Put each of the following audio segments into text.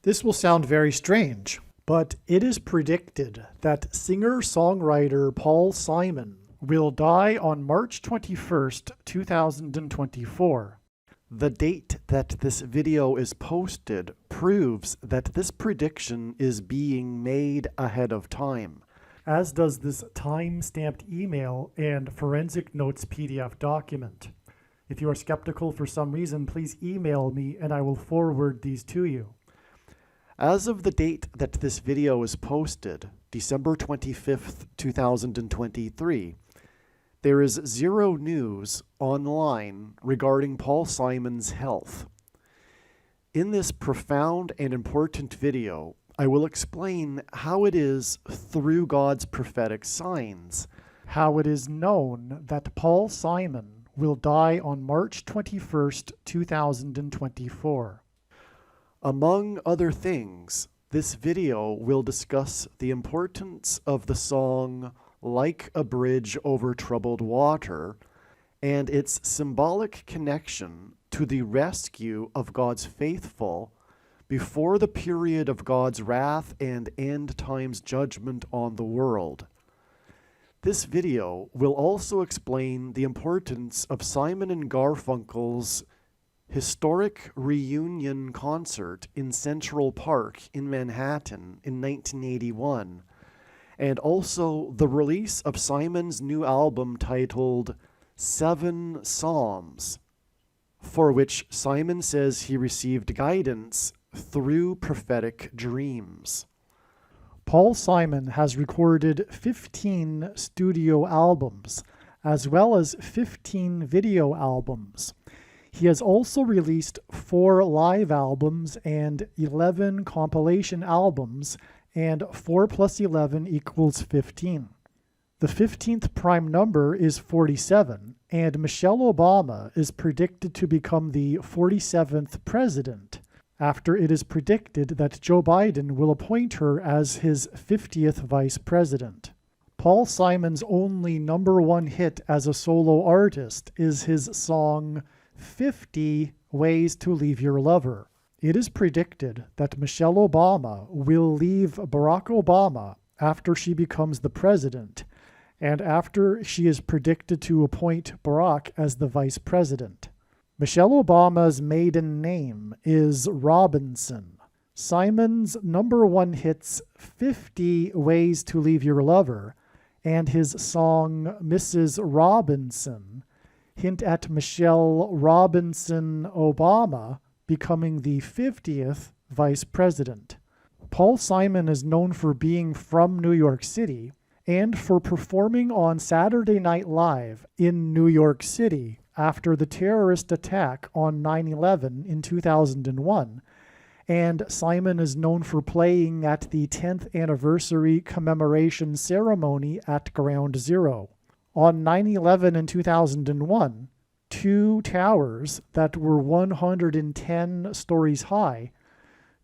This will sound very strange, but it is predicted that singer-songwriter Paul Simon will die on March 21st, 2024. The date that this video is posted proves that this prediction is being made ahead of time, as does this time-stamped email and Forensic Notes PDF document. If you are skeptical for some reason, please email me and I will forward these to you. As of the date that this video is posted, December 25th, 2023, there is zero news online regarding Paul Simon's health. In this profound and important video, I will explain how it is through God's prophetic signs, how it is known that Paul Simon will die on March 21st, 2024. Among other things, this video will discuss the importance of the song Like a Bridge Over Troubled Water and its symbolic connection to the rescue of God's faithful before the period of God's wrath and end times judgment on the world. This video will also explain the importance of Simon and Garfunkel's historic reunion concert in Central Park in Manhattan in 1981, and also the release of Simon's new album titled 7 Psalms, for which Simon says he received guidance through prophetic dreams. Paul Simon has recorded 15 studio albums, as well as 15 video albums. He has also released 4 live albums and 11 compilation albums, and 4 plus 11 equals 15. The 15th prime number is 47, and Michelle Obama is predicted to become the 47th president, after it is predicted that Joe Biden will appoint her as his 50th vice president. Paul Simon's only #1 hit as a solo artist is his song 50 Ways to Leave Your Lover. It is predicted that Michelle Obama will leave Barack Obama after she becomes the president, and after she is predicted to appoint Barack as the vice president. Michelle Obama's maiden name is Robinson. Simon's #1 hits 50 Ways to Leave Your Lover and his song Mrs. Robinson hint at Michelle Robinson Obama becoming the 50th vice president. Paul Simon is known for being from New York City and for performing on Saturday Night Live in New York City after the terrorist attack on 9/11 in 2001. And Simon is known for playing at the 10th anniversary commemoration ceremony at Ground Zero. On 9/11 in 2001, 2 towers that were 110 stories high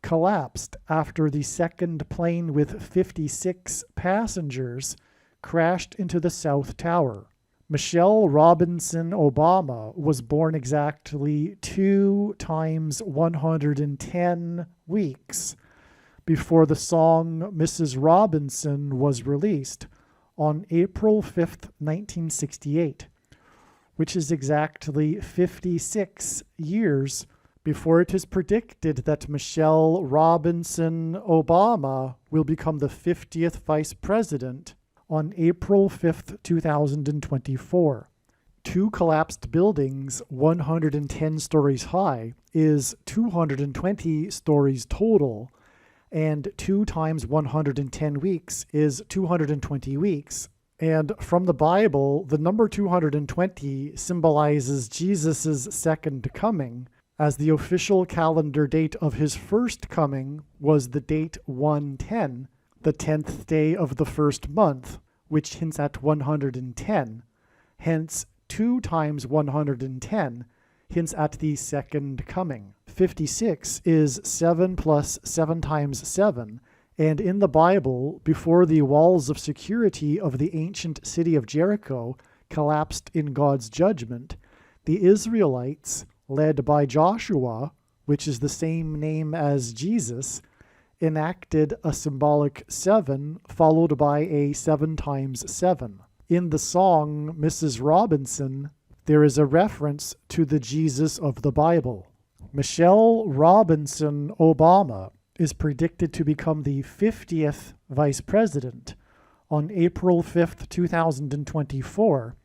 collapsed after the second plane with 56 passengers crashed into the South Tower. Michelle Robinson Obama was born exactly 2 times 110 weeks before the song Mrs. Robinson was released on April 5th, 1968, which is exactly 56 years before it is predicted that Michelle Robinson Obama will become the 50th vice president on April 5th, 2024. 2 collapsed buildings, 110 stories high, is 220 stories total, and 2 times 110 weeks is 220 weeks. And from the Bible, the number 220 symbolizes Jesus' second coming, as the official calendar date of his first coming was the date 110, the 10th day of the first month, which hints at 110. Hence, 2 times 110 hints at the second coming. 56 is 7 plus 7 times 7, and in the Bible, before the walls of security of the ancient city of Jericho collapsed in God's judgment, the Israelites, led by Joshua, which is the same name as Jesus, enacted a symbolic 7 followed by a 7 times 7. In the song Mrs. Robinson, there is a reference to the Jesus of the Bible. Michelle Robinson Obama is predicted to become the 50th vice president on April 5th, 2024,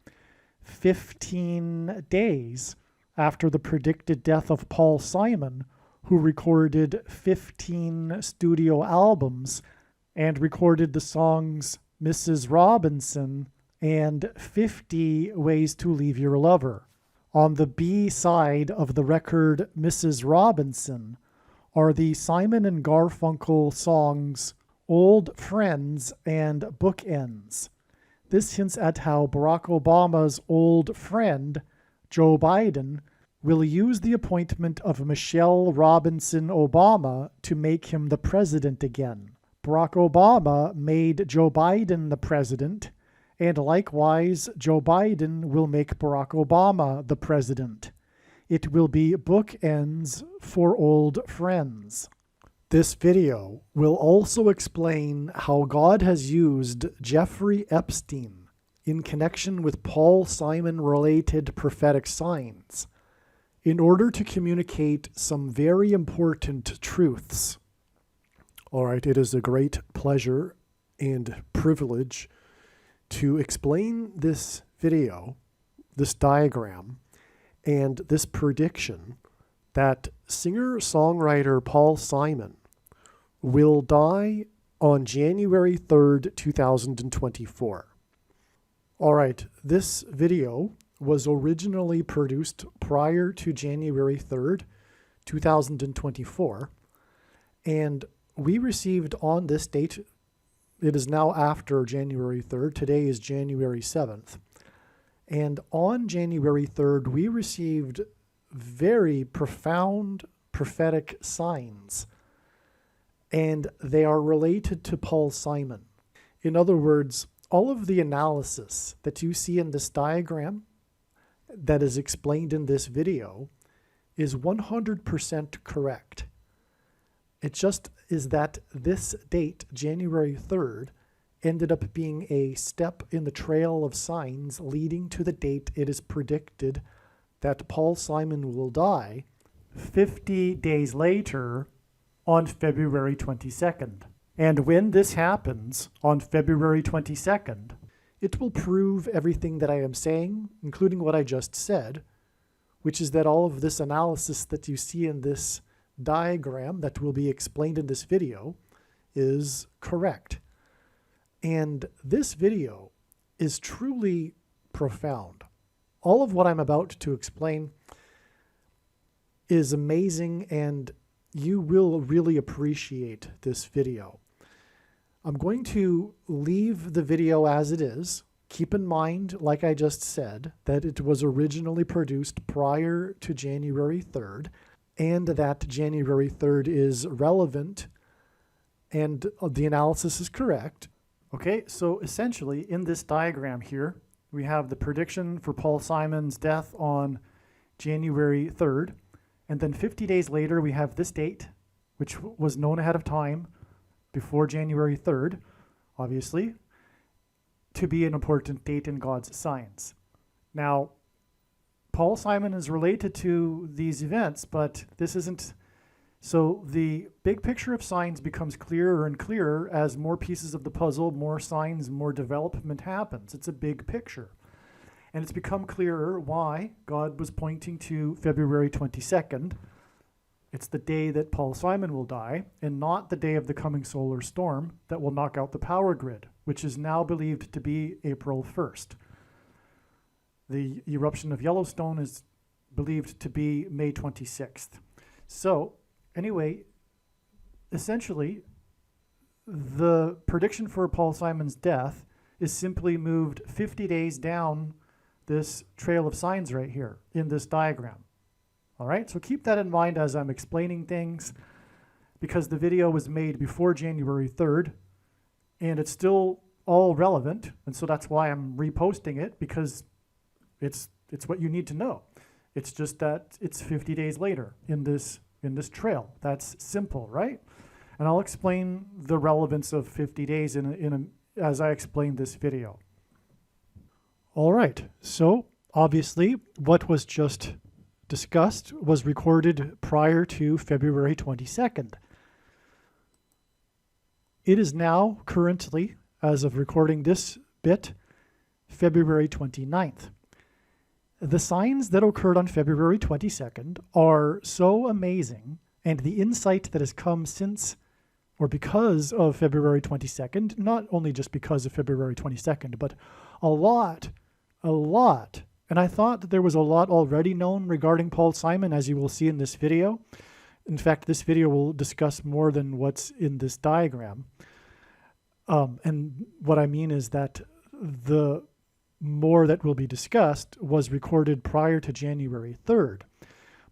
15 days after the predicted death of Paul Simon, who recorded 15 studio albums and recorded the songs Mrs. Robinson and 50 Ways to Leave Your Lover. On the B side of the record Mrs. Robinson are the Simon and Garfunkel songs Old Friends and Bookends. This hints at how Barack Obama's old friend, Joe Biden, will use the appointment of Michelle Robinson Obama to make him the president again. Barack Obama made Joe Biden the president, and likewise, Joe Biden will make Barack Obama the president. It will be bookends for old friends. This video will also explain how God has used Jeffrey Epstein in connection with Paul Simon-related prophetic signs in order to communicate some very important truths. All right, it is a great pleasure and privilege to explain this video, this diagram, and this prediction that singer-songwriter Paul Simon will die on January 3rd, 2024. All right, this video was originally produced prior to January 3rd, 2024, and we received on this date, it is now after January 3rd, today is January 7th, and on January 3rd, we received very profound prophetic signs, and they are related to Paul Simon. In other words, all of the analysis that you see in this diagram that is explained in this video is 100% correct. It just is that this date, January 3rd, ended up being a step in the trail of signs leading to the date it is predicted that Paul Simon will die 50 days later on February 22nd. And when this happens on February 22nd, it will prove everything that I am saying, including what I just said, which is that all of this analysis that you see in this diagram that will be explained in this video is correct. And this video is truly profound. All of what I'm about to explain is amazing, and you will really appreciate this video. I'm going to leave the video as it is. Keep in mind, like I just said, that it was originally produced prior to January 3rd, and that January 3rd is relevant, and the analysis is correct. Okay, so essentially in this diagram here, we have the prediction for Paul Simon's death on January 3rd, and then 50 days later we have this date, which was known ahead of time before January 3rd, obviously, to be an important date in God's signs. Now, Paul Simon is related to these events, but this isn't. So the big picture of signs becomes clearer and clearer as more pieces of the puzzle, more signs, more development happens. It's a big picture. And it's become clearer why God was pointing to February 22nd. It's the day that Paul Simon will die, and not the day of the coming solar storm that will knock out the power grid, which is now believed to be April 1st. The eruption of Yellowstone is believed to be May 26th. So, anyway, essentially, the prediction for Paul Simon's death is simply moved 50 days down this trail of signs right here in this diagram. All right, so keep that in mind as I'm explaining things, because the video was made before January 3rd, and it's still all relevant, and so that's why I'm reposting it, because it's what you need to know. It's just that it's 50 days later in this trail. That's simple, right? And I'll explain the relevance of 50 days as I explain this video. All right, so obviously what was just discussed was recorded prior to February 22nd. It is now currently, as of recording this bit, February 29th. The signs that occurred on February 22nd are so amazing, and the insight that has come since or because of February 22nd, not only just because of February 22nd, but a lot, and I thought that there was a lot already known regarding Paul Simon, as you will see in this video. In fact, this video will discuss more than what's in this diagram. And what I mean is that the more that will be discussed was recorded prior to January 3rd.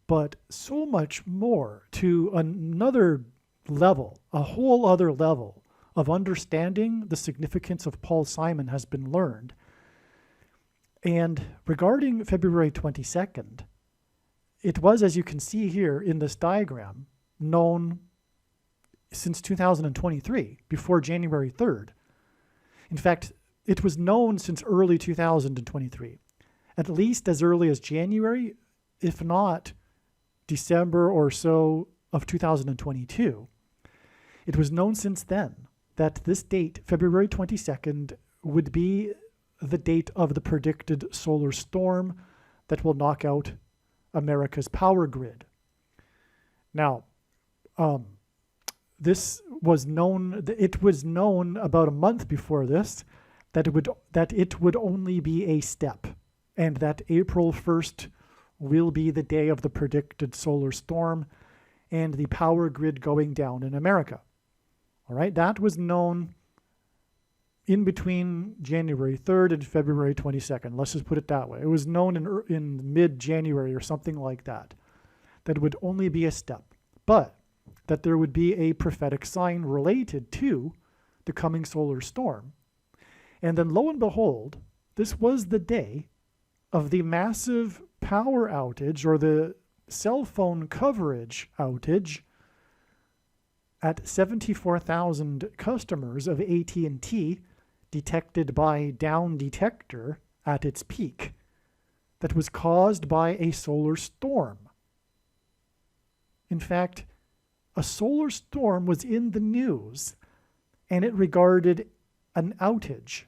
But so much more, to another level, a whole other level of understanding the significance of Paul Simon has been learned. And regarding February 22nd, it was, as you can see here in this diagram, known since 2023, before January 3rd. In fact, it was known since early 2023, at least as early as January, if not December or so of 2022. It was known since then that this date, February 22nd, would be the date of the predicted solar storm that will knock out America's power grid. Now, this was known, it was known about a month before this that it would only be a step, and that April 1st will be the day of the predicted solar storm and the power grid going down in America. All right, that was known in between January 3rd and February 22nd. Let's just put it that way. It was known in mid-January or something like that, that it would only be a step, but that there would be a prophetic sign related to the coming solar storm. And then lo and behold, this was the day of the massive power outage, or the cell phone coverage outage at 74,000 customers of AT&T, detected by Down Detector at its peak, that was caused by a solar storm. In fact, a solar storm was in the news, and it regarded an outage.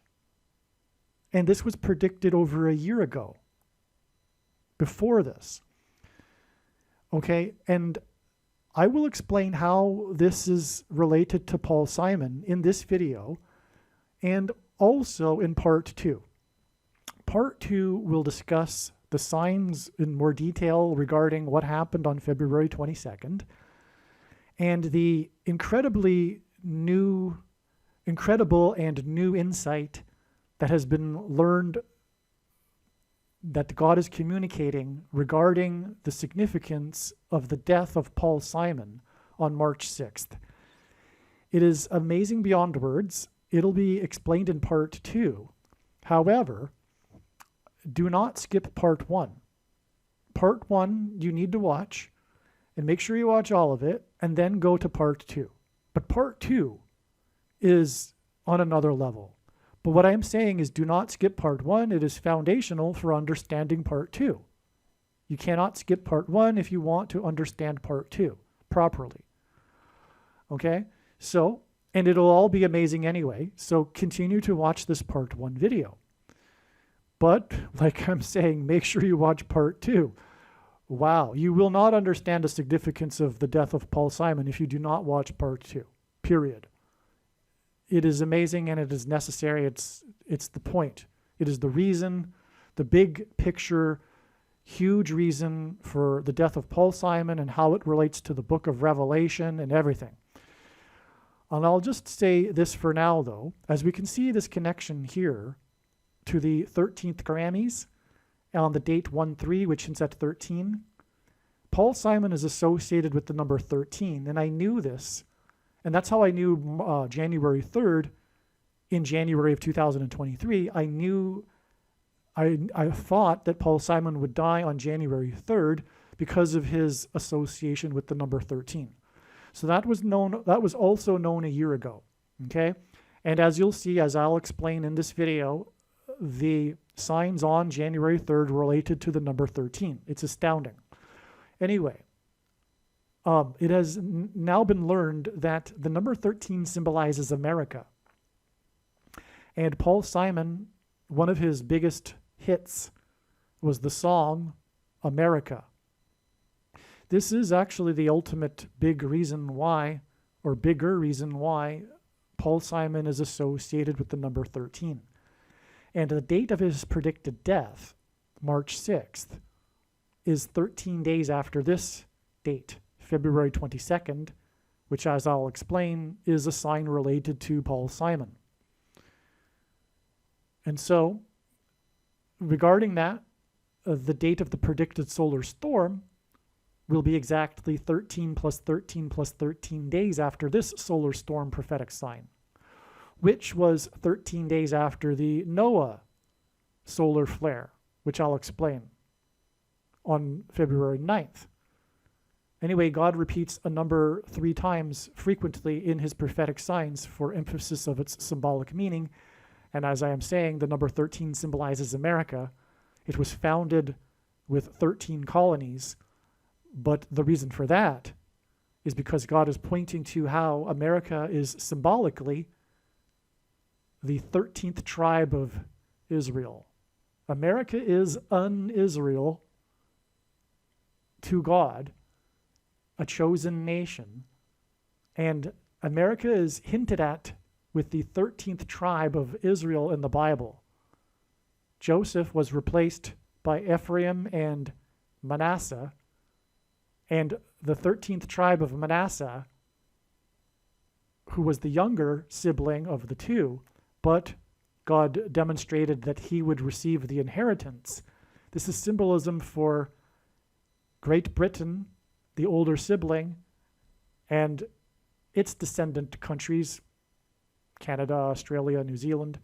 And this was predicted over a year ago, before this. Okay, and I will explain how this is related to Paul Simon in this video, and also in part 2. Part 2 will discuss the signs in more detail regarding what happened on February 22nd, and the incredible and new insight that has been learned that God is communicating regarding the significance of the death of Paul Simon on March 6th. It is amazing beyond words. It'll be explained in part 2. However, do not skip part 1. Part 1 you need to watch, and make sure you watch all of it, and then go to part 2. But part 2 is on another level. But what I'm saying is, do not skip part 1. It is foundational for understanding part 2. You cannot skip part 1 if you want to understand part 2 properly. Okay? So, and it'll all be amazing anyway, so continue to watch this part 1 video. But, like I'm saying, make sure you watch part 2. Wow, you will not understand the significance of the death of Paul Simon if you do not watch part 2, period. It is amazing and it is necessary. It's the point. It is the reason, the big picture, huge reason for the death of Paul Simon and how it relates to the book of Revelation and everything. And I'll just say this for now, though, as we can see this connection here to the 13th Grammys on the date 1-3, which hints at 13. Paul Simon is associated with the number 13, and I knew this. And that's how I knew January 3rd in January of 2023. I thought that Paul Simon would die on January 3rd because of his association with the number 13. So that was also known a year ago. Okay? And as you'll see, as I'll explain in this video, the signs on January 3rd related to the number 13. It's astounding. Anyway, it has now been learned that the number 13 symbolizes America. And Paul Simon, one of his biggest hits was the song America. This is actually the ultimate bigger reason why Paul Simon is associated with the number 13. And the date of his predicted death, March 6th, is 13 days after this date, February 22nd, which, as I'll explain, is a sign related to Paul Simon. And so, regarding that, the date of the predicted solar storm will be exactly 13 plus 13 plus 13 days after this solar storm prophetic sign, which was 13 days after the Noah solar flare, which I'll explain on February 9th. Anyway, God repeats a number 3 times frequently in his prophetic signs for emphasis of its symbolic meaning. And as I am saying, the number 13 symbolizes America. It was founded with 13 colonies, but the reason for that is because God is pointing to how America is symbolically the 13th tribe of Israel. America is un-Israel to God, a chosen nation, and America is hinted at with the 13th tribe of Israel in the Bible. Joseph was replaced by Ephraim and Manasseh, and the 13th tribe of Manasseh, who was the younger sibling of the two, but God demonstrated that he would receive the inheritance. This is symbolism for Great Britain, the older sibling, and its descendant countries, Canada, Australia, New Zealand,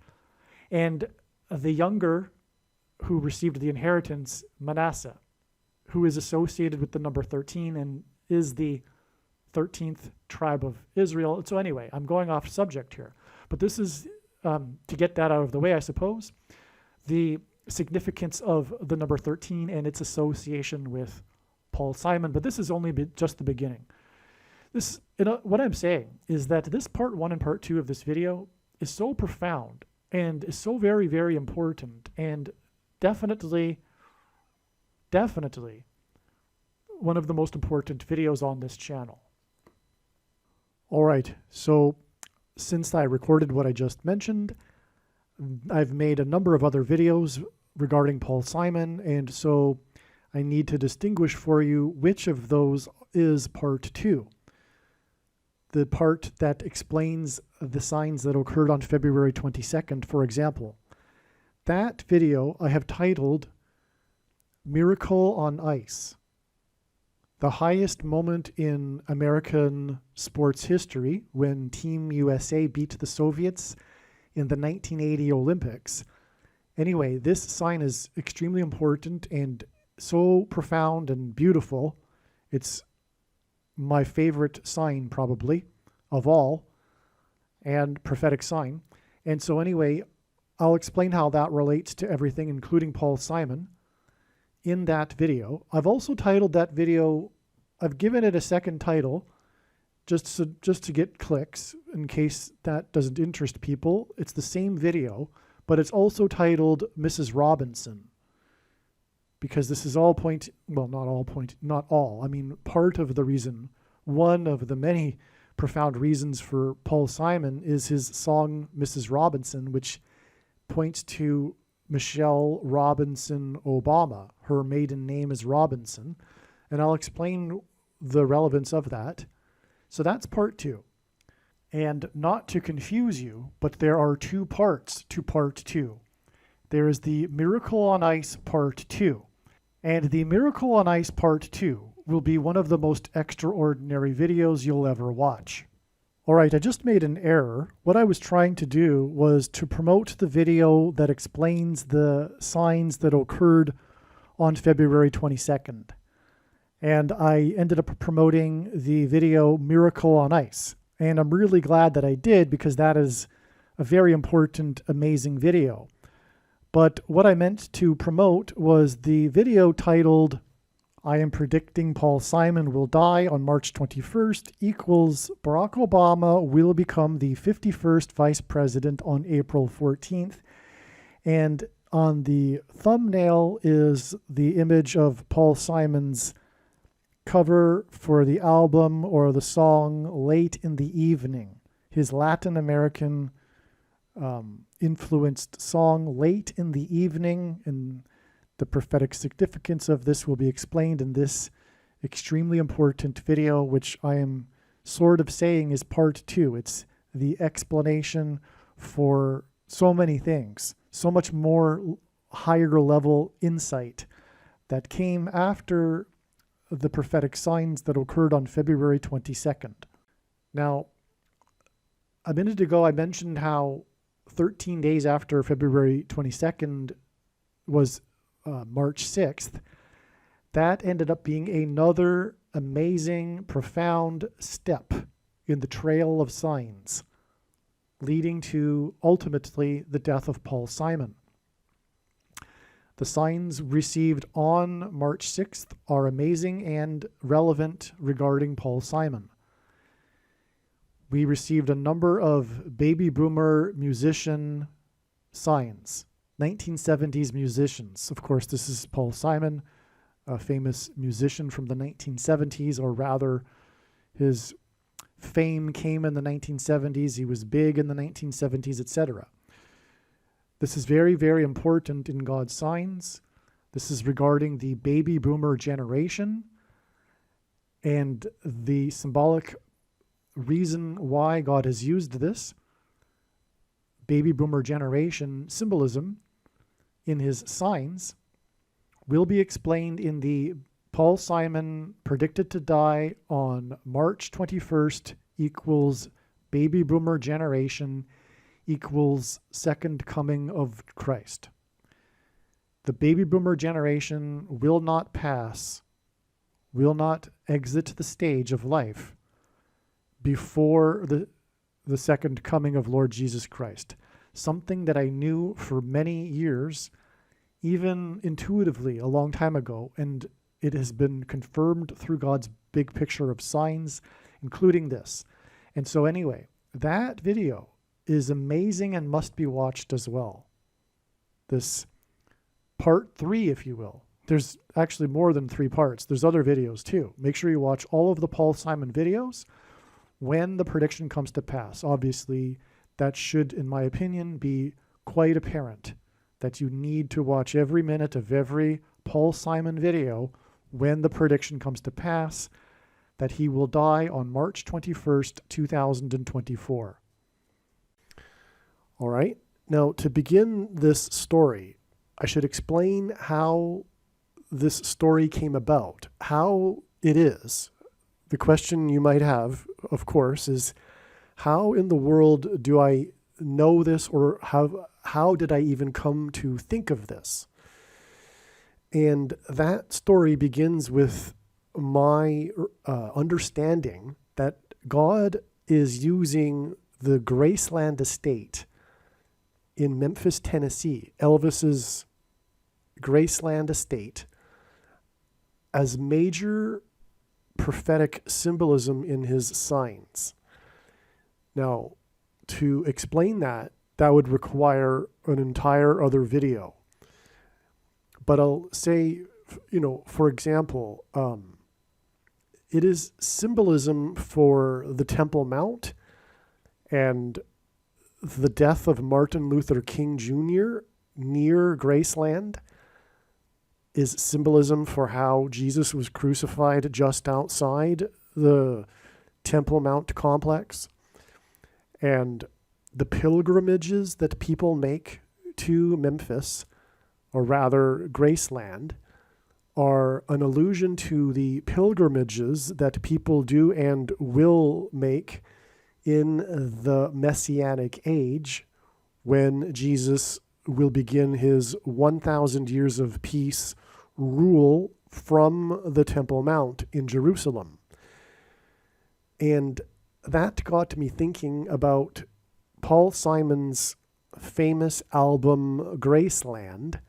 and the younger who received the inheritance, Manasseh, who is associated with the number 13 and is the 13th tribe of Israel. So anyway, I'm going off subject here, but this is, to get that out of the way, I suppose, the significance of the number 13 and its association with Paul Simon. But this is only just the beginning. What I'm saying is that this part 1 and part 2 of this video is so profound and is so very, very important, and definitely one of the most important videos on this channel. All right, so since I recorded what I just mentioned, I've made a number of other videos regarding Paul Simon, and so I need to distinguish for you which of those is part 2. The part that explains the signs that occurred on February 22nd, for example. That video I have titled Miracle on Ice, the highest moment in American sports history when Team USA beat the Soviets in the 1980 Olympics. Anyway, this sign is extremely important and so profound and beautiful. It's my favorite sign, probably, of all, and prophetic sign. And so anyway, I'll explain how that relates to everything, including Paul Simon, in that video. I've also titled that video, I've given it a second title, just to get clicks, in case that doesn't interest people. It's the same video, but it's also titled Mrs. Robinson, because this is part of the reason, one of the many profound reasons for Paul Simon is his song Mrs. Robinson, which points to Michelle Robinson Obama. Her maiden name is Robinson, and I'll explain the relevance of that. So that's part 2. And not to confuse you, but there are 2 parts to part 2. There is the Miracle on Ice part 2. And the Miracle on Ice part 2 will be one of the most extraordinary videos you'll ever watch. Alright, I just made an error. What I was trying to do was to promote the video that explains the signs that occurred on February 22nd. And I ended up promoting the video Miracle on Ice. And I'm really glad that I did, because that is a very important, amazing video. But what I meant to promote was the video titled, I am predicting Paul Simon will die on March 21st equals Barack Obama will become the 51st vice president on April 14th. And on the thumbnail is the image of Paul Simon's cover for the album or the song Late in the Evening, his Latin American influenced song Late in the Evening. And the prophetic significance of this will be explained in this extremely important video, which I am sort of saying is part 2. It's the explanation for so many things, so much more higher level insight that came after the prophetic signs that occurred on February 22nd. Now, a minute ago, I mentioned how 13 days after February 22nd was March 6th. That ended up being another amazing, profound step in the trail of signs, leading to ultimately the death of Paul Simon. The signs received on March 6th are amazing and relevant regarding Paul Simon. We received a number of baby boomer musician signs, 1970s musicians. Of course, this is Paul Simon, a famous musician from the 1970s, or rather, his fame came in the 1970s. He was big in the 1970s, etc. This is very, very important in God's signs. This is regarding the baby boomer generation, and the symbolic reason why God has used this baby boomer generation symbolism in his signs will be explained in the Paul Simon predicted to die on March 21st equals baby boomer generation equals second coming of Christ. The baby boomer generation will not pass, will not exit the stage of life before the second coming of Lord Jesus Christ. Something that I knew for many years, even intuitively a long time ago, and it has been confirmed through God's big picture of signs, including this. And so anyway, that video is amazing and must be watched as well. This part 3, if you will. There's actually more than 3 parts. There's other videos too. Make sure you watch all of the Paul Simon videos when the prediction comes to pass. Obviously, that should, in my opinion, be quite apparent that you need to watch every minute of every Paul Simon video when the prediction comes to pass that he will die on March 21st, 2024. All right. Now, to begin this story, I should explain how this story came about, how it is. The question you might have, of course, is how in the world do I know this, or how did I even come to think of this? And that story begins with my understanding that God is using the Graceland estate in Memphis, Tennessee, Elvis's Graceland estate, as major prophetic symbolism in his signs. Now, to explain that would require an entire other video. But I'll say, for example, it is symbolism for the Temple Mount and the death of Martin Luther King Jr. near Graceland is symbolism for how Jesus was crucified just outside the Temple Mount complex. And the pilgrimages that people make to Memphis, or rather Graceland, are an allusion to the pilgrimages that people do and will make in the Messianic age, when Jesus will begin his 1,000 years of peace rule from the Temple Mount in Jerusalem. And that got me thinking about Paul Simon's famous album Graceland,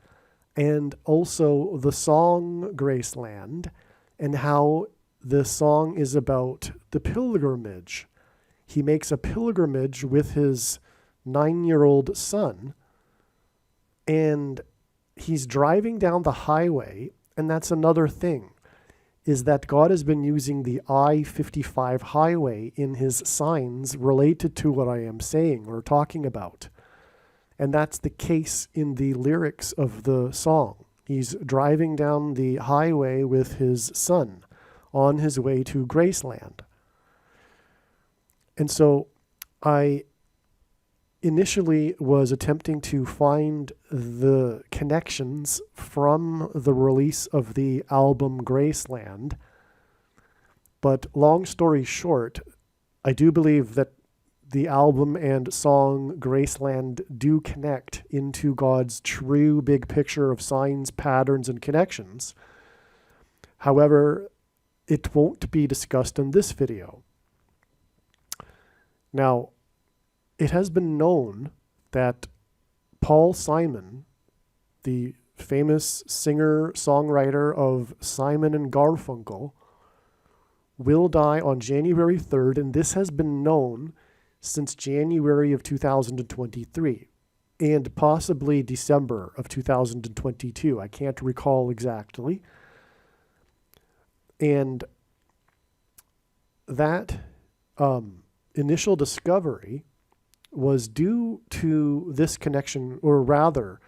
and also the song Graceland, and how the song is about the pilgrimage. He makes a pilgrimage with his 9-year-old son, and he's driving down the highway, and that's another thing, is that God has been using the I-55 highway in his signs related to what I am saying or talking about. And that's the case in the lyrics of the song. He's driving down the highway with his son on his way to Graceland. And so I initially was attempting to find the connections from the release of the album Graceland. But long story short, I do believe that the album and song Graceland do connect into God's true big picture of signs, patterns, and connections. However, it won't be discussed in this video. Now, it has been known that Paul Simon, the famous singer-songwriter of Simon and Garfunkel, will die on January 3rd, and this has been known since January of 2023, and possibly December of 2022. I can't recall exactly. And that initial discovery was due to this connection, or rather,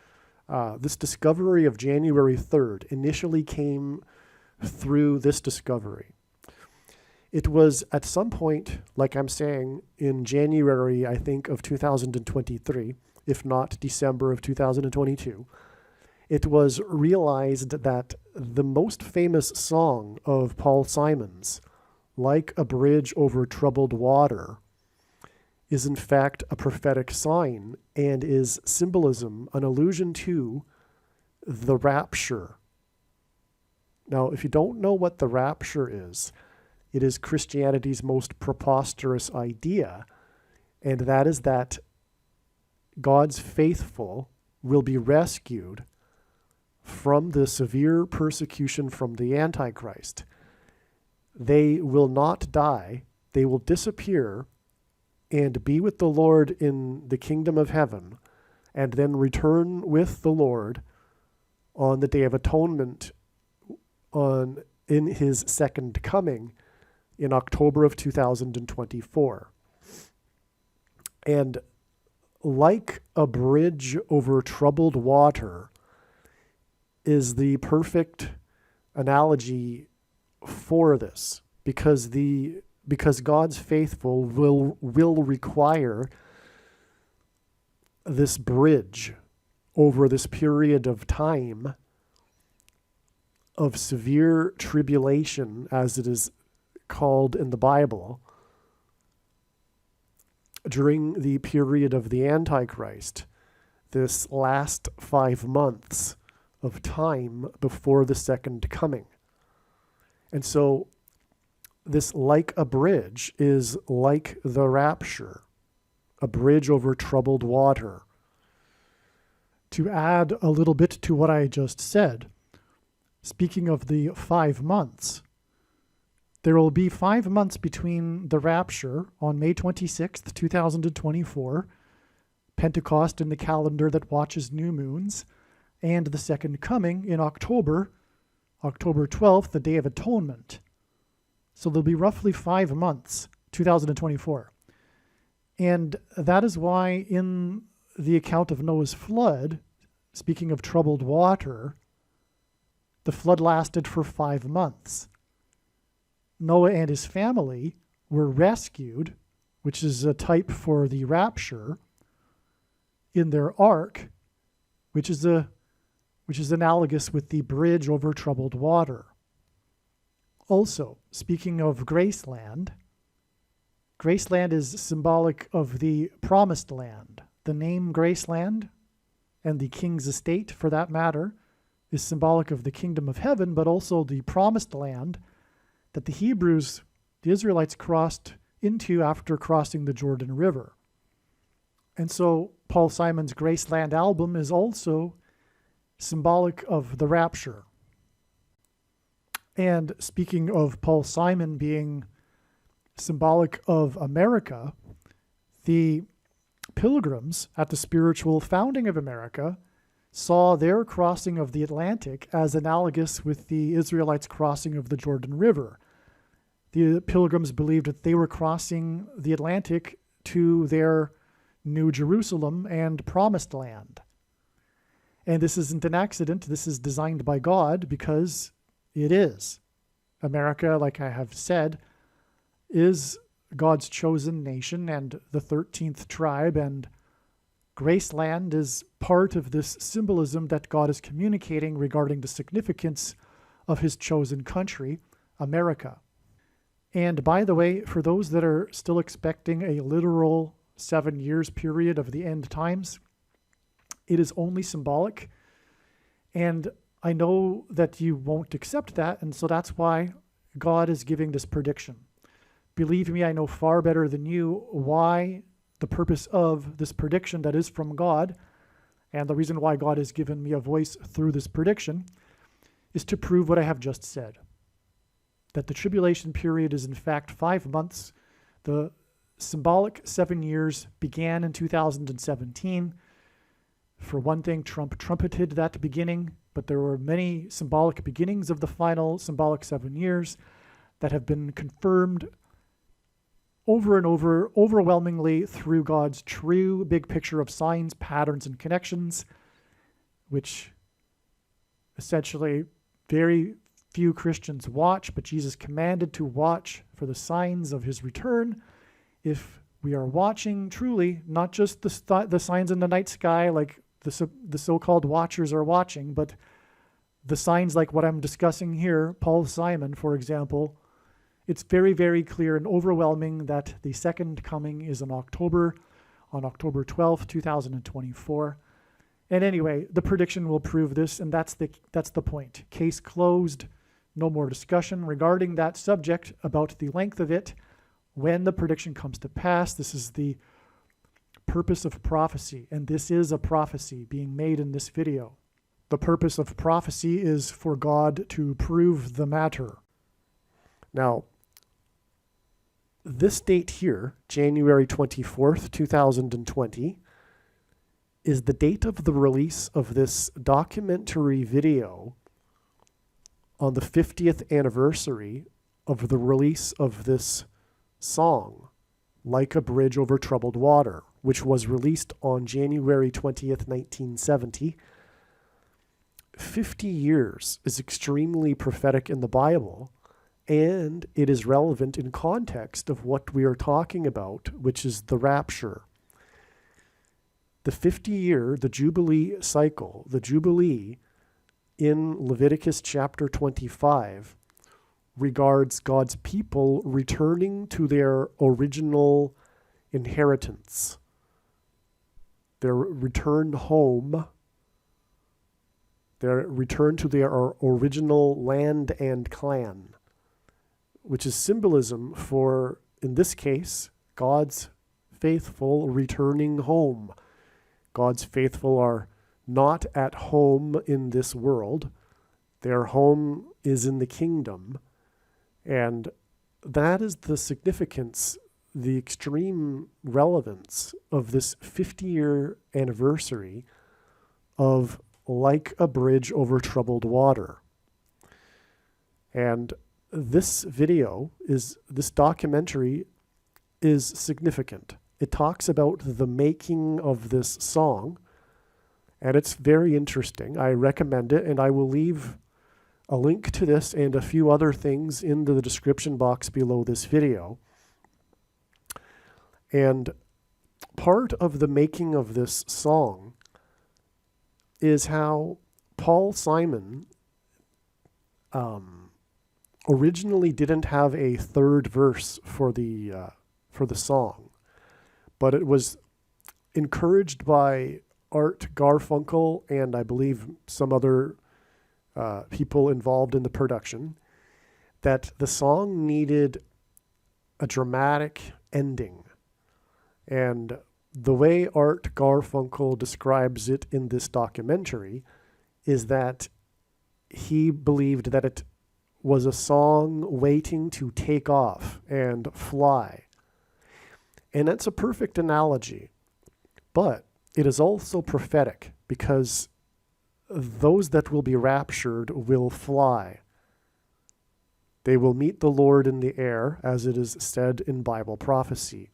this discovery of January 3rd initially came through this discovery. It was at some point, like I'm saying, in January, I think, of 2023, if not December of 2022, it was realized that the most famous song of Paul Simon's, Like a Bridge Over Troubled Water, is in fact a prophetic sign and is symbolism, an allusion to the rapture. Now, if you don't know what the rapture is, it is Christianity's most preposterous idea, and that is that God's faithful will be rescued from the severe persecution from the Antichrist. They will not die, they will disappear and be with the Lord in the kingdom of heaven, and then return with the Lord on the Day of Atonement in his second coming in October of 2024. And like a bridge over troubled water is the perfect analogy for this, because God's faithful will require this bridge over this period of time of severe tribulation, as it is called in the Bible, during the period of the Antichrist, this last 5 months of time before the second coming. And so this like a bridge is like the rapture, a bridge over troubled water. To add a little bit to what I just said, speaking of the 5 months, there will be 5 months between the rapture on May 26th, 2024, Pentecost in the calendar that watches new moons, and the second coming in October 12th, the Day of Atonement. So there'll be roughly 5 months, 2024. And that is why in the account of Noah's flood, speaking of troubled water, the flood lasted for 5 months. Noah and his family were rescued, which is a type for the rapture, in their ark, which is analogous with the bridge over troubled water. Also, speaking of Graceland, Graceland is symbolic of the promised land. The name Graceland, and the king's estate for that matter, is symbolic of the kingdom of heaven, but also the promised land that the Israelites crossed into after crossing the Jordan River. And so Paul Simon's Graceland album is also symbolic of the rapture. And speaking of Paul Simon being symbolic of America, the Pilgrims at the spiritual founding of America saw their crossing of the Atlantic as analogous with the Israelites' crossing of the Jordan River. The Pilgrims believed that they were crossing the Atlantic to their New Jerusalem and Promised Land. And this isn't an accident. This is designed by God because it is. America, like I have said, is God's chosen nation and the 13th tribe, and Graceland is part of this symbolism that God is communicating regarding the significance of his chosen country, America. And by the way, for those that are still expecting a literal 7 years period of the end times, it is only symbolic. And I know that you won't accept that, and so that's why God is giving this prediction. Believe me, I know far better than you why the purpose of this prediction that is from God, and the reason why God has given me a voice through this prediction, is to prove what I have just said. That the tribulation period is in fact 5 months. The symbolic 7 years began in 2017. For one thing, Trump trumpeted that beginning, but there were many symbolic beginnings of the final symbolic 7 years that have been confirmed over and over, overwhelmingly through God's true big picture of signs, patterns, and connections, which essentially very few Christians watch, but Jesus commanded to watch for the signs of his return. If we are watching truly, not just the signs in the night sky like the so-called watchers are watching, but the signs like what I'm discussing here, Paul Simon, for example, it's very, very clear and overwhelming that the second coming is on October 12th, 2024. And anyway, the prediction will prove this, and that's the point. Case closed. No more discussion regarding that subject about the length of it. When the prediction comes to pass, this is the purpose of prophecy, and this is a prophecy being made in this video. The purpose of prophecy is for God to prove the matter. Now, this date here, January 24th, 2020, is the date of the release of this documentary video on the 50th anniversary of the release of this song, Like a Bridge Over Troubled Water, which was released on January 20th, 1970. 50 years is extremely prophetic in the Bible, and it is relevant in context of what we are talking about, which is the rapture. The 50-year, the Jubilee cycle, the Jubilee in Leviticus chapter 25 regards God's people returning to their original inheritance, their return home, their return to their original land and clan, which is symbolism for, in this case, God's faithful returning home. God's faithful are not at home in this world. Their home is in the kingdom. And that is the significance, the extreme relevance of this 50-year anniversary of Like a Bridge Over Troubled Water. And this documentary is significant. It talks about the making of this song, and it's very interesting. I recommend it, and I will leave a link to this and a few other things in the description box below this video. And part of the making of this song is how Paul Simon originally didn't have a third verse for the song, but it was encouraged by Art Garfunkel and I believe some other people involved in the production that the song needed a dramatic ending. And the way Art Garfunkel describes it in this documentary is that he believed that it was a song waiting to take off and fly. And that's a perfect analogy. But it is also prophetic because those that will be raptured will fly. They will meet the Lord in the air, as it is said in Bible prophecy.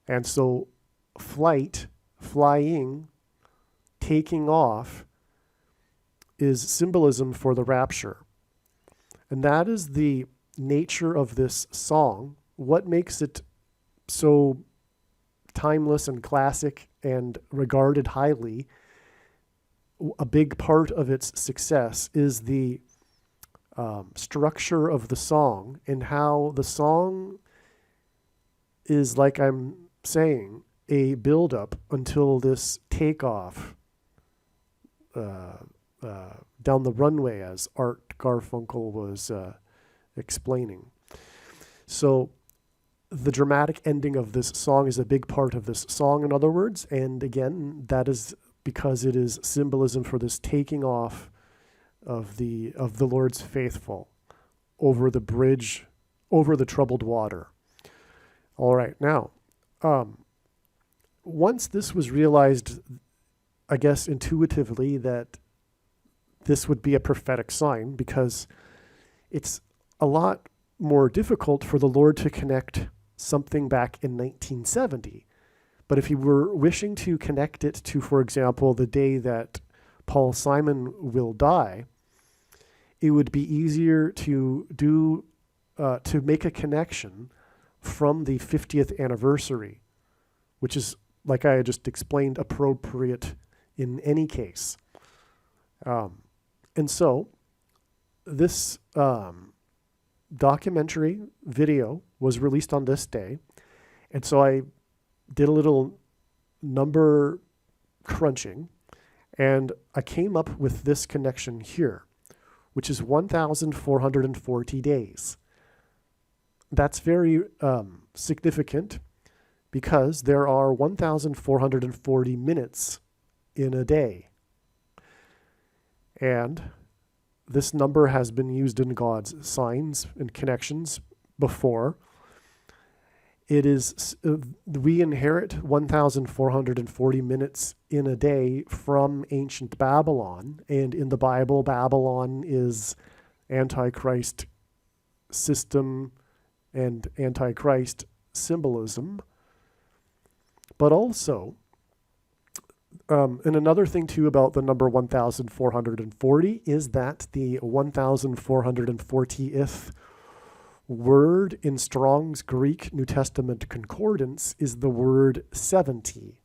And so flight, flying, taking off is symbolism for the rapture. And that is the nature of this song. What makes it so timeless and classic and regarded highly, a big part of its success is the structure of the song and how the song is, like I'm saying, a build-up until this takeoff down the runway, as Art Garfunkel was explaining. So the dramatic ending of this song is a big part of this song, in other words, and again, that is because it is symbolism for this taking off of the Lord's faithful over the bridge, over the troubled water. All right, now, once this was realized, I guess intuitively, that this would be a prophetic sign, because it's a lot more difficult for the Lord to connect something back in 1970. But if he were wishing to connect it to, for example, the day that Paul Simon will die, it would be easier to do to make a connection from the 50th anniversary, which is, like I just explained, appropriate in any case. And so this documentary video was released on this day. And so I did a little number crunching, and I came up with this connection here, which is 1,440 days. That's very significant because there are 1,440 minutes in a day. And this number has been used in God's signs and connections before. It is, we inherit 1,440 minutes in a day from ancient Babylon. And in the Bible, Babylon is Antichrist system and Antichrist symbolism. But also, and another thing too about the number 1,440 is that the 1,440th word in Strong's Greek New Testament Concordance is the word 70.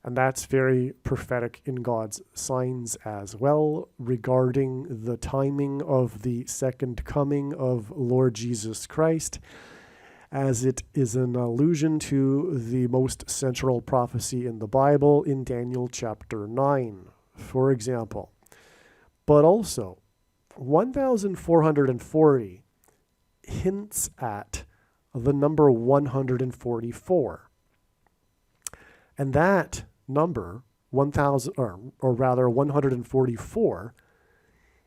And that's very prophetic in God's signs as well, regarding the timing of the second coming of Lord Jesus Christ, as it is an allusion to the most central prophecy in the Bible in Daniel chapter 9, for example. But also, 1,440 hints at the number 144. And that number, 1,000, or rather 144,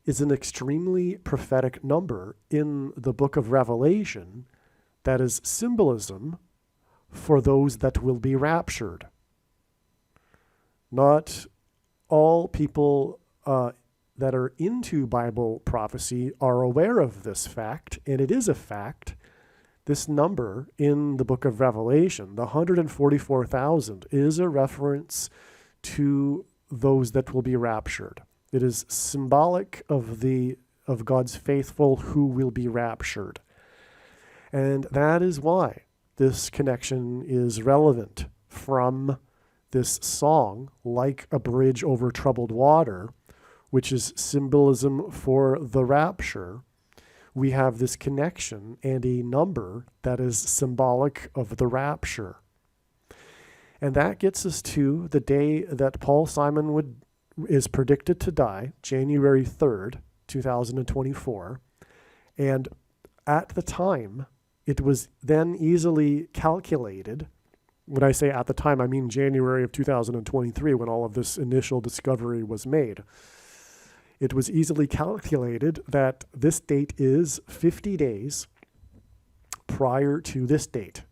is an extremely prophetic number in the book of Revelation that is symbolism for those that will be raptured. Not all people that are into Bible prophecy are aware of this fact, and it is a fact. This number in the book of Revelation, the 144,000, is a reference to those that will be raptured. It is symbolic of God's faithful who will be raptured. And that is why this connection is relevant from this song, Like a Bridge Over Troubled Water, which is symbolism for the rapture. We have this connection and a number that is symbolic of the rapture. And that gets us to the day that Paul Simon would is predicted to die January 3rd, 2024. And at the time, it was then easily calculated. When I say at the time, I mean January of 2023, when all of this initial discovery was made. It was easily calculated that this date is 50 days prior to this date,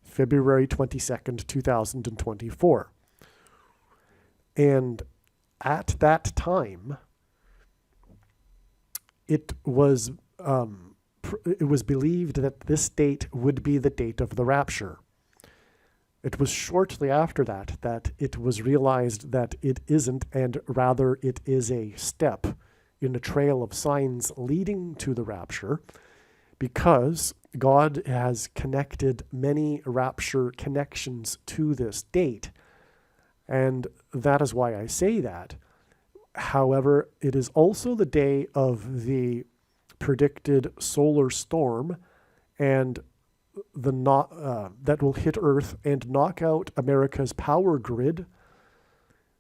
February 22nd, 2024. And at that time, it was believed that this date would be the date of the rapture. It was shortly after that it was realized that it isn't, and rather it is a step in a trail of signs leading to the rapture, because God has connected many rapture connections to this date. And that is why I say that. However, it is also the day of the predicted solar storm, and that will hit Earth and knock out America's power grid,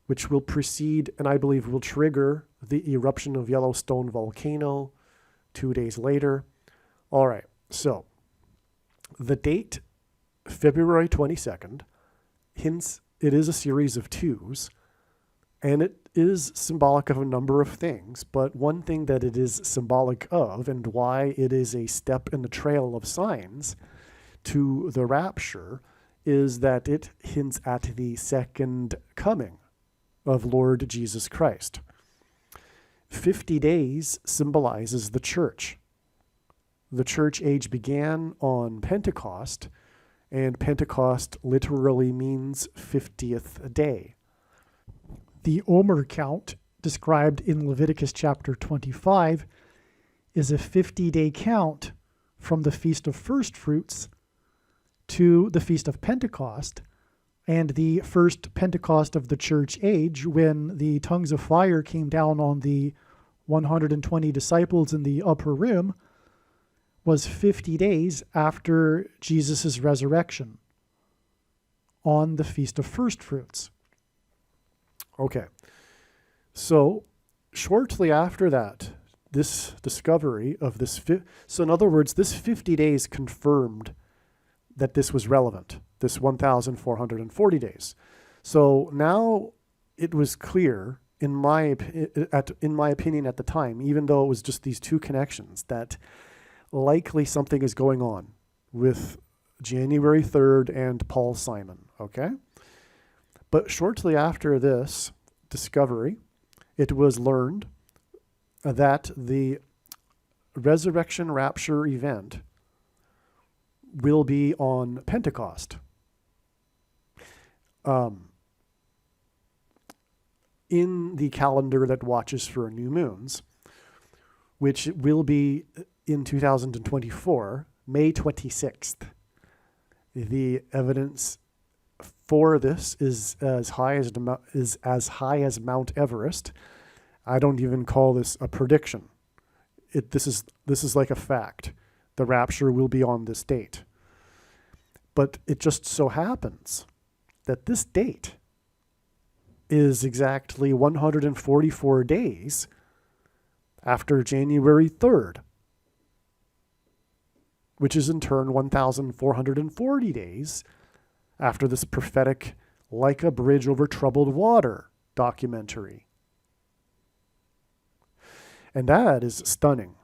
which will precede and I believe will trigger the eruption of Yellowstone volcano 2 days later. All right, so the date, February 22nd, hints it is a series of twos, and it is symbolic of a number of things, but one thing that it is symbolic of, and why it is a step in the trail of signs to the rapture, is that it hints at the second coming of Lord Jesus Christ. 50 days symbolizes the church. The church age began on Pentecost, and Pentecost literally means 50th day. The Omer count, described in Leviticus chapter 25, is a 50-day count from the Feast of First Fruits to the Feast of Pentecost, and the first Pentecost of the church age, when the tongues of fire came down on the 120 disciples in the upper room, was 50 days after Jesus' resurrection on the Feast of First Fruits. Okay, so shortly after that, this discovery of this, so in other words, this 50 days confirmed that this was relevant, this 1,440 days. So now it was clear, in my opinion at the time, even though it was just these two connections, that likely something is going on with January 3rd and Paul Simon, okay? But shortly after this discovery, it was learned that the resurrection rapture event will be on Pentecost. In the calendar that watches for new moons, which will be in 2024, May 26th. The evidence for this is as high as Mount Everest. I don't even call this a prediction. This is like a fact. The rapture will be on this date. But it just so happens that this date is exactly 144 days after January 3rd, which is in turn 1,440 days after this prophetic Like a Bridge Over Troubled Water documentary. And that is stunning.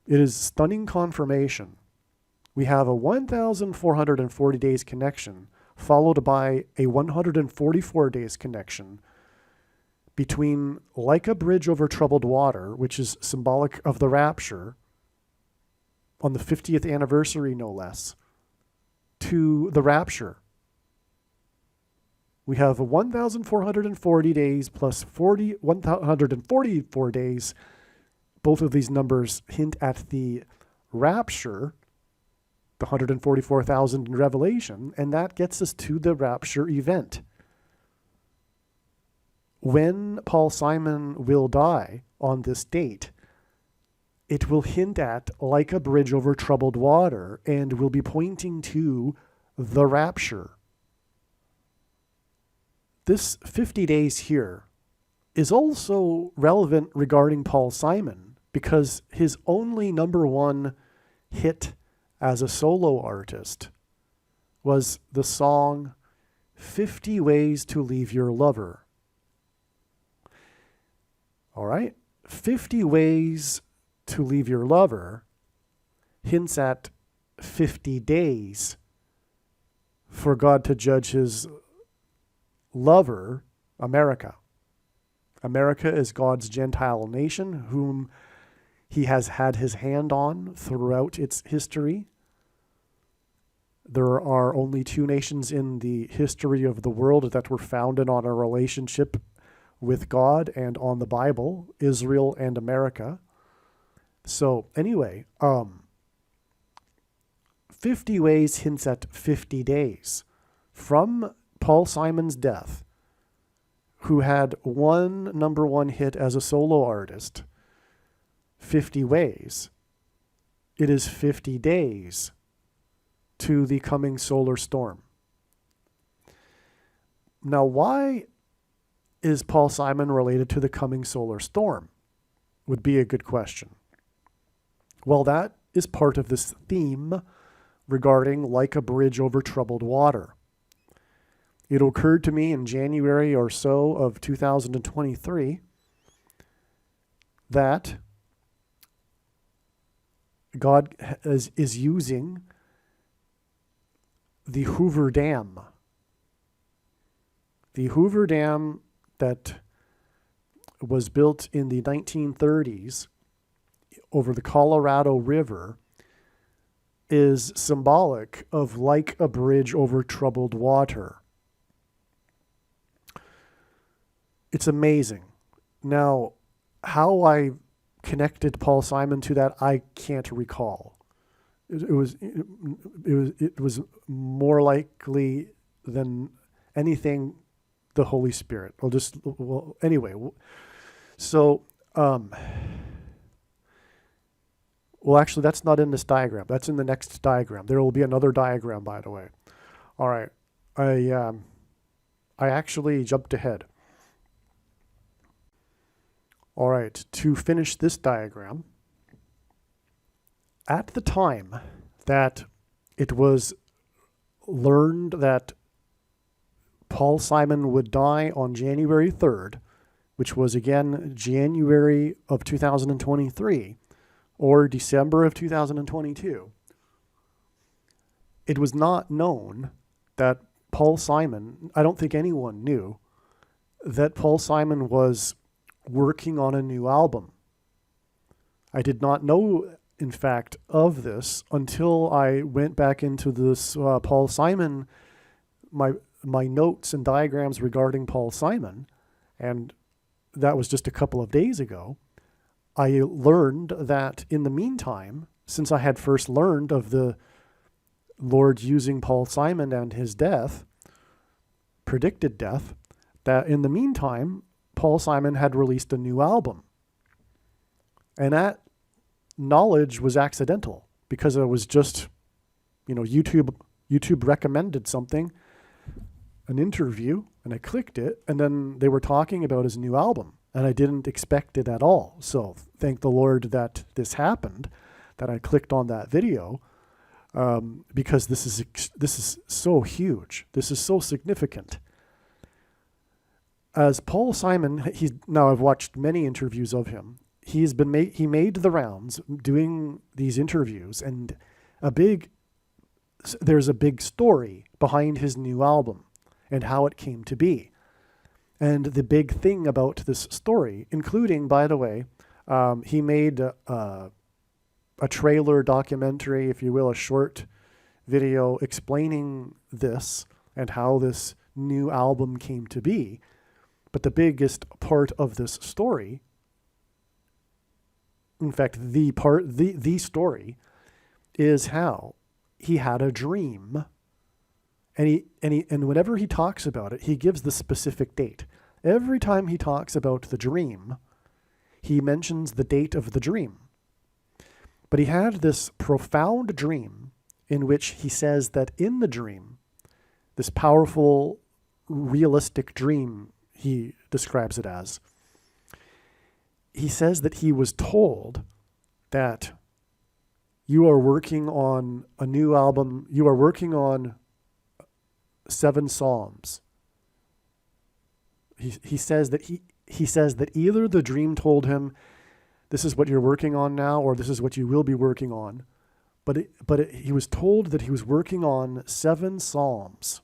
It is stunning confirmation. We have a 1,440 days connection followed by a 144 days connection between Like a Bridge Over Troubled Water, which is symbolic of the rapture, on the 50th anniversary, no less, to the rapture. We have a 1,440 days plus 144 days. Both of these numbers hint at the rapture, the 144,000 in Revelation, and that gets us to the rapture event. When Paul Simon will die on this date, it will hint at Like a Bridge Over Troubled Water and will be pointing to the rapture. This 50 days here is also relevant regarding Paul Simon because his only number one hit as a solo artist was the song 50 Ways to Leave Your Lover. All right? 50 Ways to Leave Your Lover hints at 50 days for God to judge his lover, America. America is God's Gentile nation, whom he has had his hand on throughout its history. There are only two nations in the history of the world that were founded on a relationship with God and on the Bible, Israel and America. So anyway, 50 Ways hints at 50 days. From Paul Simon's death, who had one number one hit as a solo artist, 50 Ways, it is 50 days to the coming solar storm. Now, why is Paul Simon related to the coming solar storm? Would be a good question. Well, that is part of this theme regarding like a bridge over troubled water. It occurred to me in January or so of 2023 that God is using the Hoover Dam. The Hoover Dam that was built in the 1930s over the Colorado River is symbolic of like a bridge over troubled water. It's amazing. Now, how I connected Paul Simon to that, I can't recall. It was more likely than anything the Holy Spirit. Anyway. So, actually, that's not in this diagram. That's in the next diagram. There will be another diagram, by the way. All right. I actually jumped ahead. All right. To finish this diagram, at the time that it was learned that Paul Simon would die on January 3rd, which was again January of 2023, or December of 2022, it was not known that Paul Simon, I don't think anyone knew, that Paul Simon was working on a new album. I did not know, in fact, of this until I went back into this Paul Simon, my notes and diagrams regarding Paul Simon, and that was just a couple of days ago. I learned that in the meantime, since I had first learned of the Lord using Paul Simon and his death, predicted death, that in the meantime, Paul Simon had released a new album. And that knowledge was accidental because it was just, YouTube recommended something, an interview, and I clicked it, and then they were talking about his new album. And I didn't expect it at all. So thank the Lord that this happened, that I clicked on that video, because this is so huge. This is so significant. As Paul Simon, now I've watched many interviews of him. He made the rounds doing these interviews, and there's a big story behind his new album and how it came to be. And the big thing about this story, including, by the way, he made a trailer documentary, if you will, a short video explaining this and how this new album came to be. But the biggest part of this story, in fact, the story, is how he had a dream. And whenever he talks about it, he gives the specific date. Every time he talks about the dream, he mentions the date of the dream. But he had this profound dream in which he says that in the dream, this powerful, realistic dream, he describes it as, he says that he was told that you are working on a new album, you are working on 7 Psalms. He says that either the dream told him this is what you're working on now, or this is what you will be working on. But he was told that he was working on 7 Psalms,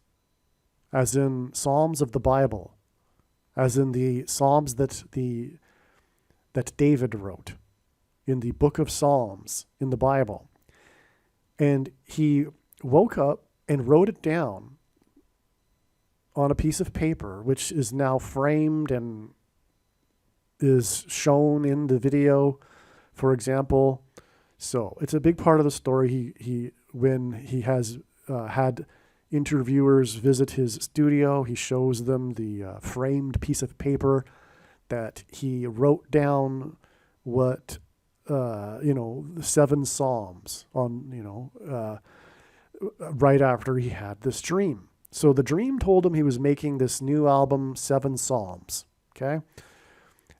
as in Psalms of the Bible, as in the Psalms that David wrote in the book of Psalms in the Bible. And he woke up and wrote it down on a piece of paper, which is now framed and is shown in the video, for example. So it's a big part of the story. When he has had interviewers visit his studio, he shows them the framed piece of paper that he wrote down what, the 7 Psalms on, right after he had this dream. So the dream told him he was making this new album, 7 Psalms, okay?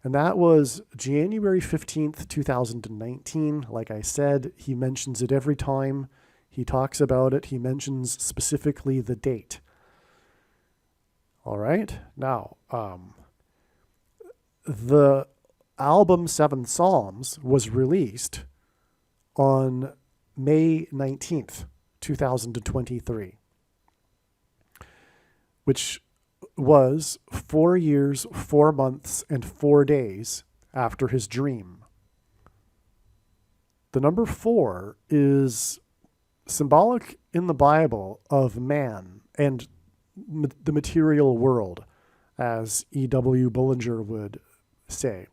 And that was January 15th, 2019. Like I said, he mentions it every time he talks about it. He mentions specifically the date. All right. Now, the album 7 Psalms was released on May 19th, 2023, which was 4 years, 4 months, and 4 days after his dream. The number 4 is symbolic in the Bible of man and the material world, as E.W. Bullinger would say.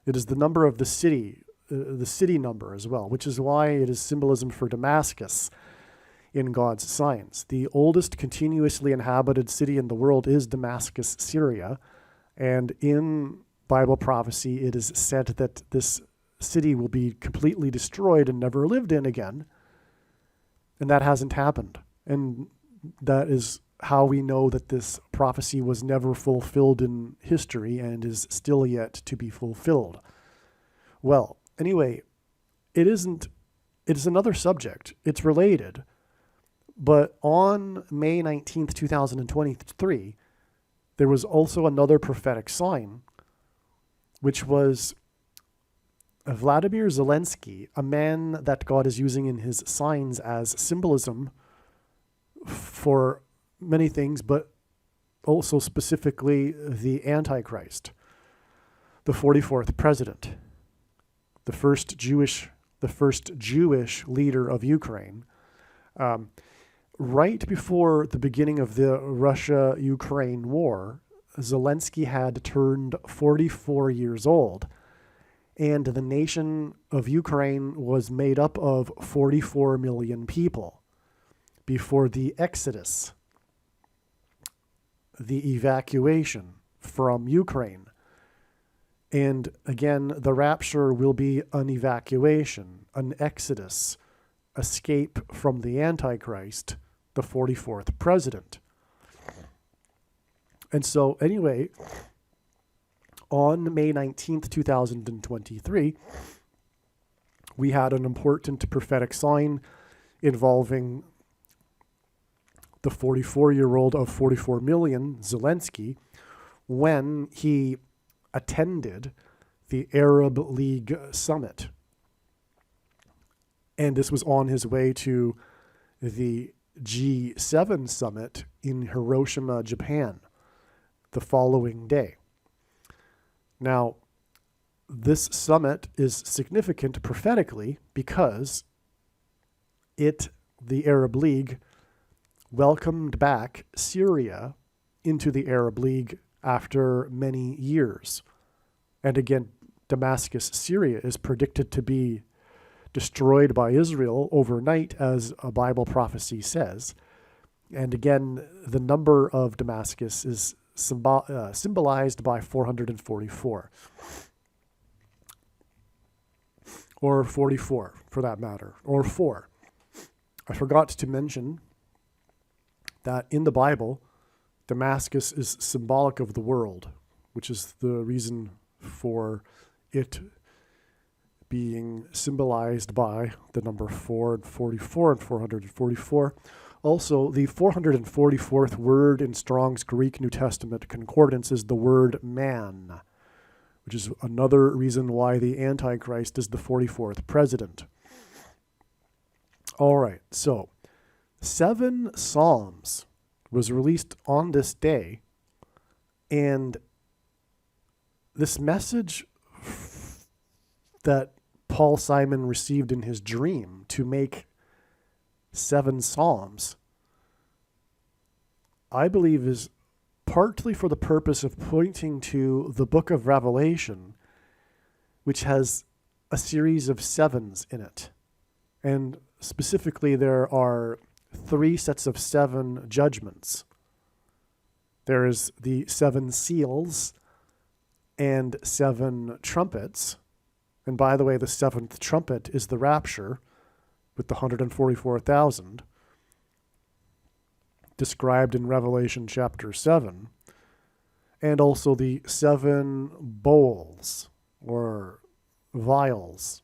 It is the number of the city number as well, which is why it is symbolism for Damascus in God's signs. The oldest continuously inhabited city in the world is Damascus, Syria. And in Bible prophecy, it is said that this city will be completely destroyed and never lived in again. And that hasn't happened. And that is how we know that this prophecy was never fulfilled in history and is still yet to be fulfilled. Well, anyway, it is another subject. It's related. But on May 19th, 2023, there was also another prophetic sign, which was Vladimir Zelensky, a man that God is using in his signs as symbolism for many things, but also specifically the Antichrist, the 44th president, the first Jewish leader of Ukraine. Right before the beginning of the Russia-Ukraine war, Zelensky had turned 44 years old, and the nation of Ukraine was made up of 44 million people before the exodus, the evacuation from Ukraine. And again, the rapture will be an evacuation, an exodus, escape from the Antichrist, the 44th president. And so anyway, on May 19th, 2023, we had an important prophetic sign involving the 44-year-old of 44 million, Zelensky, when he attended the Arab League summit. And this was on his way to the G7 summit in Hiroshima, Japan, the following day. Now, this summit is significant prophetically because the Arab League, welcomed back Syria into the Arab League after many years. And again, Damascus, Syria is predicted to be destroyed by Israel overnight, as a Bible prophecy says. And again, the number of Damascus is symbolized by 444. Or 44, for that matter, or 4. I forgot to mention that in the Bible, Damascus is symbolic of the world, which is the reason for it being symbolized by the number 4 and 44 and 444. Also, the 444th word in Strong's Greek New Testament concordance is the word man, which is another reason why the Antichrist is the 44th president. All right, so 7 Psalms was released on this day, and this message that Paul Simon received in his dream to make 7 Psalms, I believe is partly for the purpose of pointing to the book of Revelation, which has a series of 7s in it. And specifically, there are 3 sets of 7 judgments. There is the 7 seals and 7 trumpets. And by the way, the 7th trumpet is the rapture with the 144,000 described in Revelation chapter 7. And also the 7 bowls or vials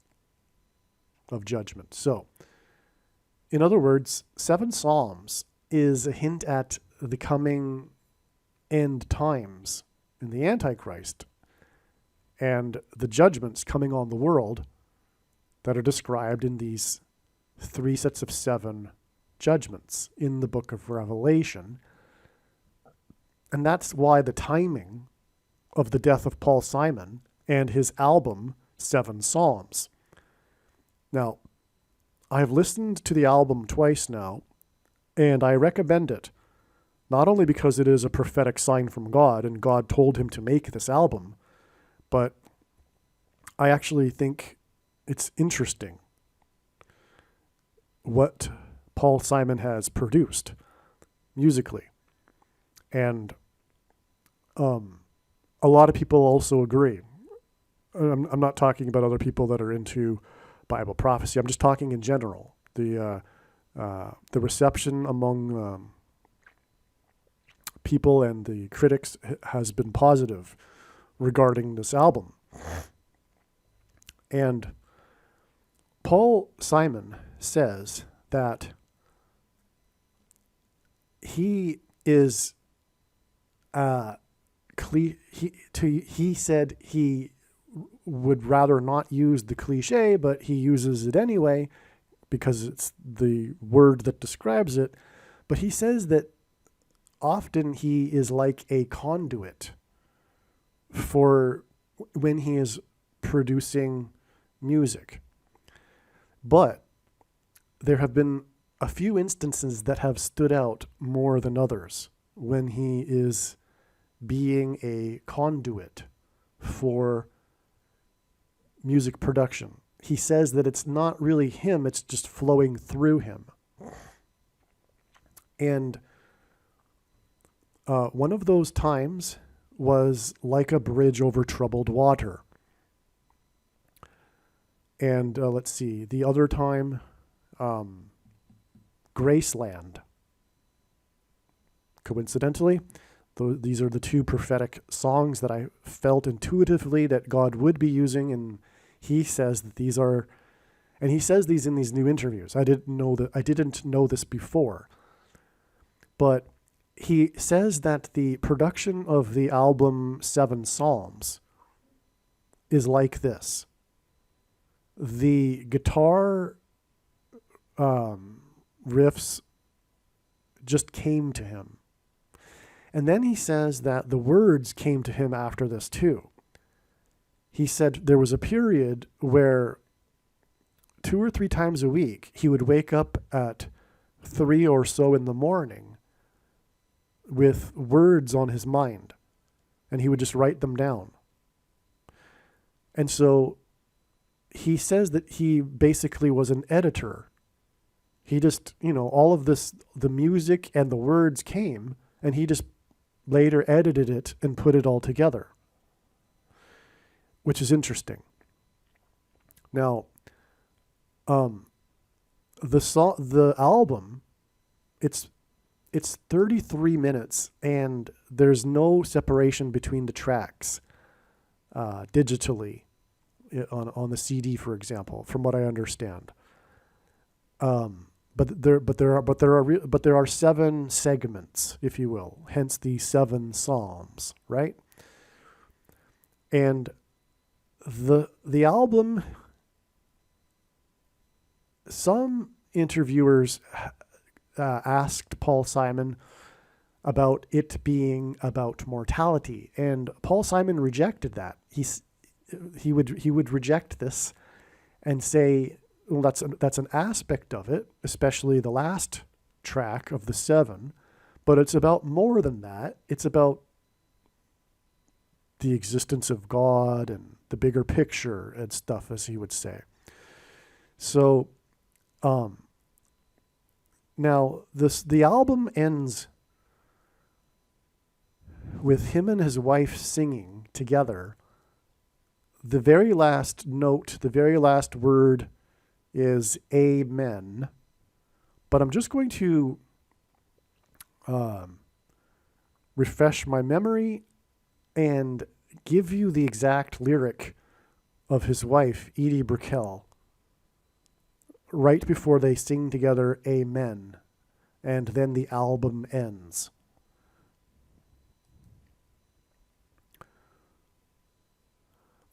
of judgment. So, in other words, 7 Psalms is a hint at the coming end times in the Antichrist and the judgments coming on the world that are described in these 3 sets of 7 judgments in the book of Revelation. And that's why the timing of the death of Paul Simon and his album, 7 Psalms. Now, I've listened to the album twice now, and I recommend it, not only because it is a prophetic sign from God, and God told him to make this album, but I actually think it's interesting what Paul Simon has produced musically. And a lot of people also agree. I'm not talking about other people that are into Bible prophecy. I'm just talking in general. The reception among people and the critics has been positive regarding this album. And Paul Simon says that he is he said he would rather not use the cliche, but he uses it anyway because it's the word that describes it. But he says that often he is like a conduit for when he is producing music. But there have been a few instances that have stood out more than others when he is being a conduit for music production. He says that it's not really him, it's just flowing through him. And one of those times was like a bridge over troubled water. And let's see, the other time, Graceland. Coincidentally, these are the 2 prophetic songs that I felt intuitively that God would be using, and he says that these are, and he says these in these new interviews. I didn't know this before, but he says that the production of the album 7 Psalms is like this. The guitar riffs just came to him. And then he says that the words came to him after this too. He said there was a period where 2 or 3 times a week he would wake up at 3 or so in the morning with words on his mind, and he would just write them down. And so he says that he basically was an editor. He just, all of this, the music and the words came, and he just later edited it and put it all together, which is interesting. Now, the album, it's 33 minutes, and there's no separation between the tracks digitally on the CD, for example, from what I understand. But there are 7 segments, if you will, hence the 7 Psalms, right? And the album, some interviewers asked Paul Simon about it being about mortality, and Paul Simon rejected that. He would reject this and say, well, that's an aspect of it, especially the last track of the 7, but it's about more than that. It's about the existence of God and the bigger picture and stuff, as he would say. So, now the album ends with him and his wife singing together. The very last note, the very last word is Amen. But I'm just going to refresh my memory and give you the exact lyric of his wife, Edie Brickell, right before they sing together Amen, and then the album ends.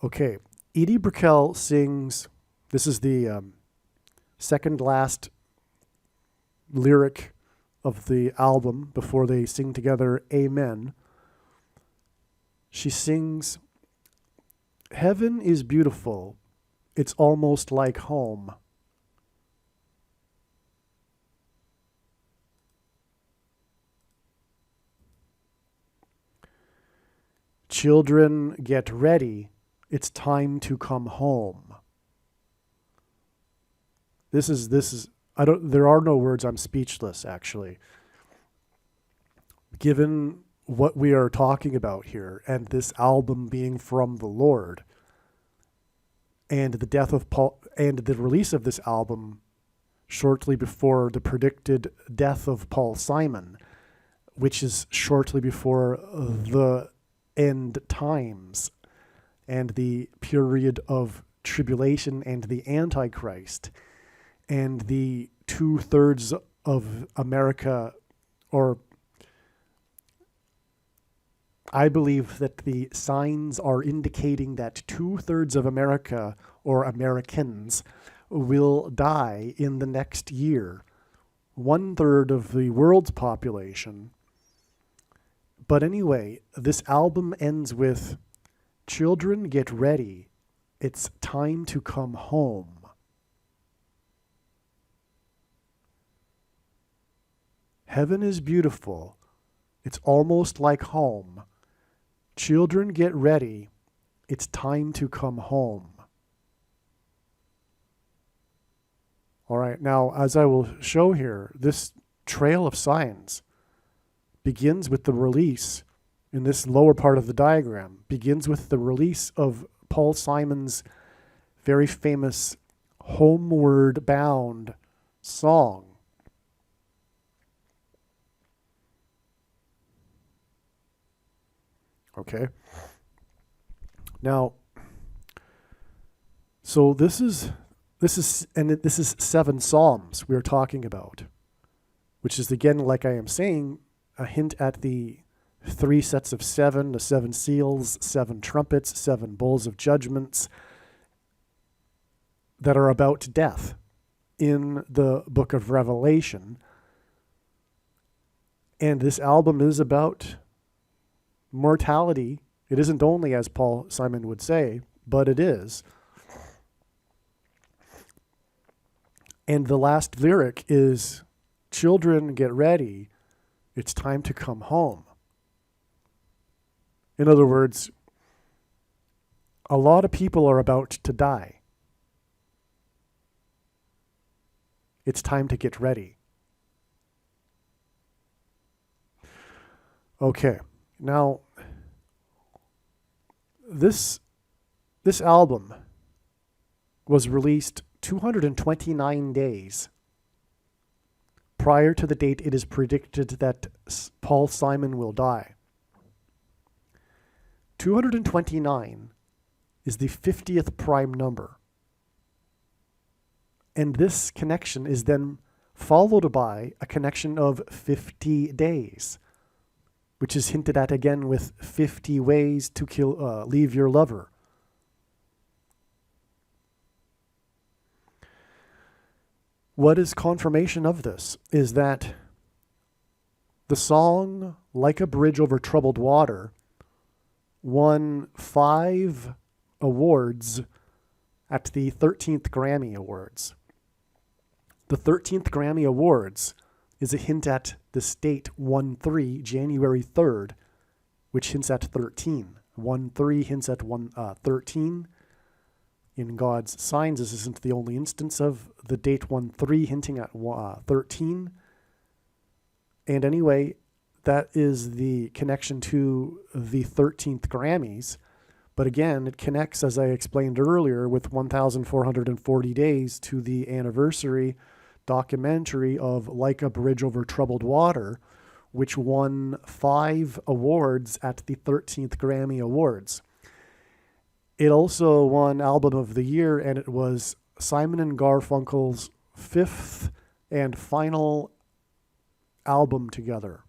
Okay, Edie Brickell sings, this is the second last lyric of the album before they sing together Amen. She sings, "Heaven is beautiful, it's almost like home. Children, get ready, it's time to come home." This is there are no words, I'm speechless actually. Given what we are talking about here and this album being from the Lord and the death of Paul and the release of this album shortly before the predicted death of Paul Simon, which is shortly before the end times and the period of tribulation and the Antichrist and the 2/3 of America, or I believe that the signs are indicating that 2/3 of America, or Americans, will die in the next year. 1/3 of the world's population. But anyway, this album ends with, "Children, get ready. It's time to come home." Heaven is beautiful. It's almost like home. Children, get ready. It's time to come home. All right, now, as I will show here, this trail of signs begins with the release, in this lower part of the diagram, begins with the release of Paul Simon's very famous Homeward Bound song. Okay. Now, so this is 7 Psalms we're talking about, which is, again, like I am saying, a hint at the 3 sets of 7, the 7 seals, 7 trumpets, 7 bowls of judgments that are about death in the book of Revelation. And this album is about mortality. It isn't only, as Paul Simon would say, but it is. And the last lyric is, "Children, get ready. It's time to come home." In other words, a lot of people are about to die. It's time to get ready. Okay, now this album was released 229 days prior to the date it is predicted that Paul Simon will die. 229 is the 50th prime number. And this connection is then followed by a connection of 50 days, which is hinted at again with 50 ways to leave your lover. What is confirmation of this is that the song Like a Bridge Over Troubled Water won 5 awards at the 13th Grammy Awards. The 13th Grammy Awards is a hint at this date 1-3, January 3rd, which hints at 13. 1-3 hints at 13. In God's signs, this isn't the only instance of the date 1-3 hinting at 13. And anyway, that is the connection to the 13th Grammys. But again, it connects, as I explained earlier, with 1,440 days to the anniversary documentary of Like a Bridge Over Troubled Water, which won 5 awards at the 13th Grammy Awards. It also won Album of the Year, and it was Simon and Garfunkel's 5th and final album together.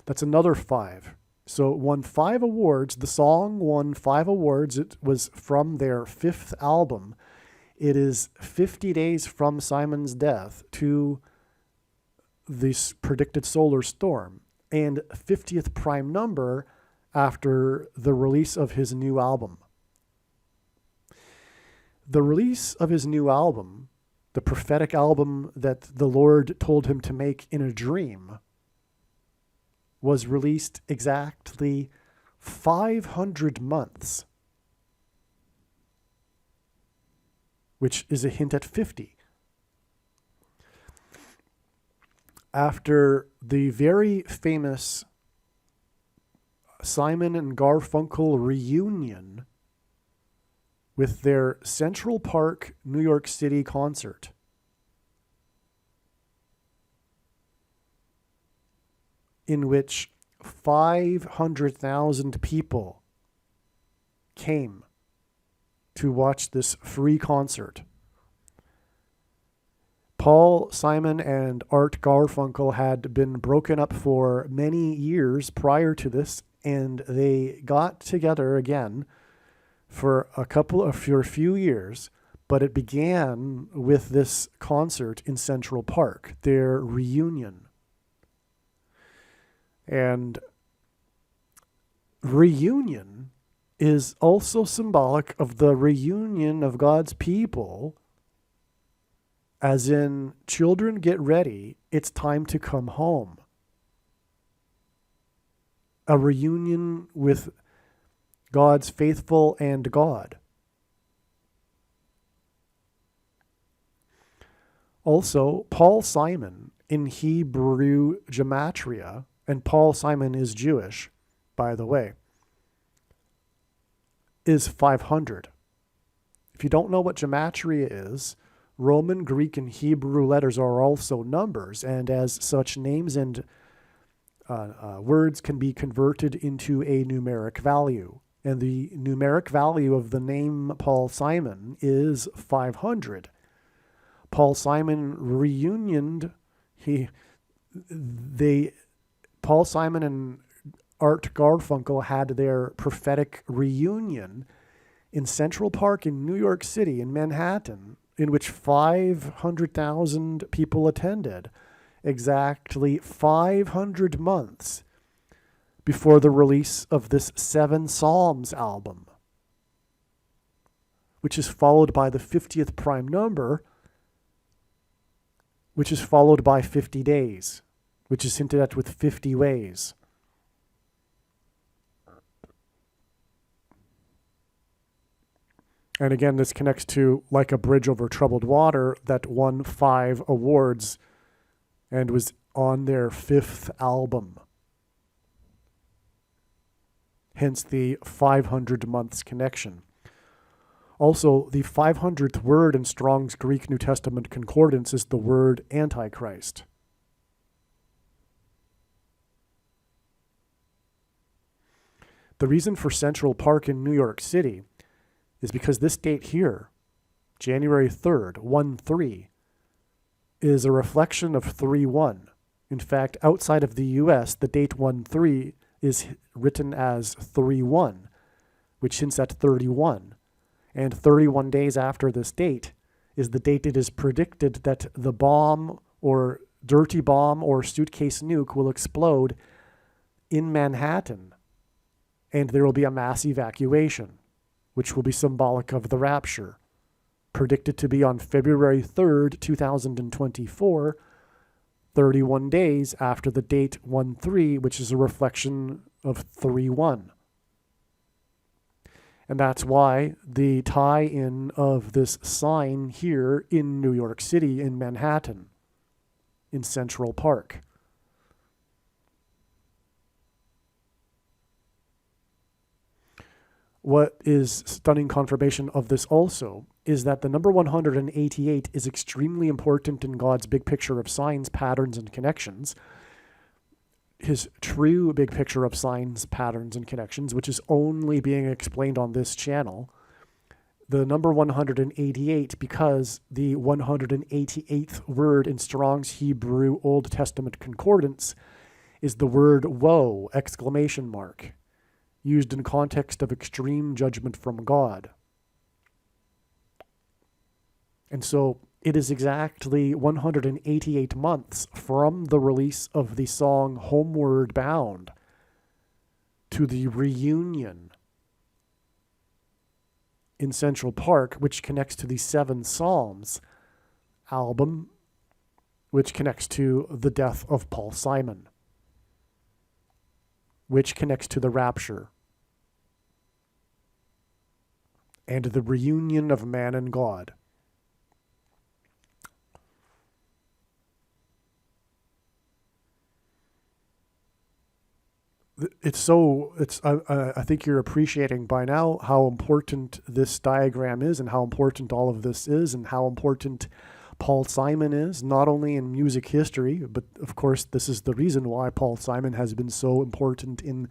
That's another 5. So it won 5 awards. The song won 5 awards. It was from their 5th album. It is 50 days from Simon's death to this predicted solar storm, and 50th prime number after the release of his new album. The release of his new album, the prophetic album that the Lord told him to make in a dream, was released exactly 500 months, which is a hint at 50. After the very famous Simon and Garfunkel reunion with their Central Park, New York City concert, in which 500,000 people came to watch this free concert. Paul Simon and Art Garfunkel had been broken up for many years prior to this, and they got together again for a few years, but it began with this concert in Central Park, their reunion. And reunion is also symbolic of the reunion of God's people, as in, children, get ready, it's time to come home. A reunion with God's faithful and God. Also, Paul Simon in Hebrew gematria, and Paul Simon is Jewish, by the way, is 500. If you don't know what gematria is, Roman, Greek, and Hebrew letters are also numbers, and as such, names and words can be converted into a numeric value. And the numeric value of the name Paul Simon is 500. Paul Simon reunioned. Paul Simon and Art Garfunkel had their prophetic reunion in Central Park in New York City, in Manhattan, in which 500,000 people attended, exactly 500 months before the release of this 7 Psalms album, which is followed by the 50th prime number, which is followed by 50 days, which is hinted at with 50 ways. And again, this connects to Like a Bridge Over Troubled Water that won 5 awards and was on their 5th album. Hence the 500 months connection. Also, the 500th word in Strong's Greek New Testament Concordance is the word Antichrist. The The reason for Central Park in New York City is because this date here, January 3rd, 1-3, is a reflection of 3-1. In fact, outside of the US, the date 1-3 is written as 3-1, which hints at 31. And 31 days after this date is the date it is predicted that the bomb or dirty bomb or suitcase nuke will explode in Manhattan. And there will be a mass evacuation, which will be symbolic of the rapture, predicted to be on February 3rd, 2024, 31 days after the date 1-3, which is a reflection of 3-1. And that's why the tie-in of this sign here in New York City, in Manhattan, in Central Park. What is stunning confirmation of this also is that the number 188 is extremely important in God's big picture of signs, patterns, and connections. His true big picture of signs, patterns, and connections, which is only being explained on this channel. The number 188 because the 188th word in Strong's Hebrew Old Testament Concordance is the word woe, ! Used in context of extreme judgment from God. And so it is exactly 188 months from the release of the song Homeward Bound to the reunion in Central Park, which connects to the Seven Psalms album, which connects to the death of Paul Simon, which connects to the rapture and the reunion of man and God. I think you're appreciating by now how important this diagram is and how important all of this is and how important Paul Simon is, not only in music history, but of course this is the reason why Paul Simon has been so important in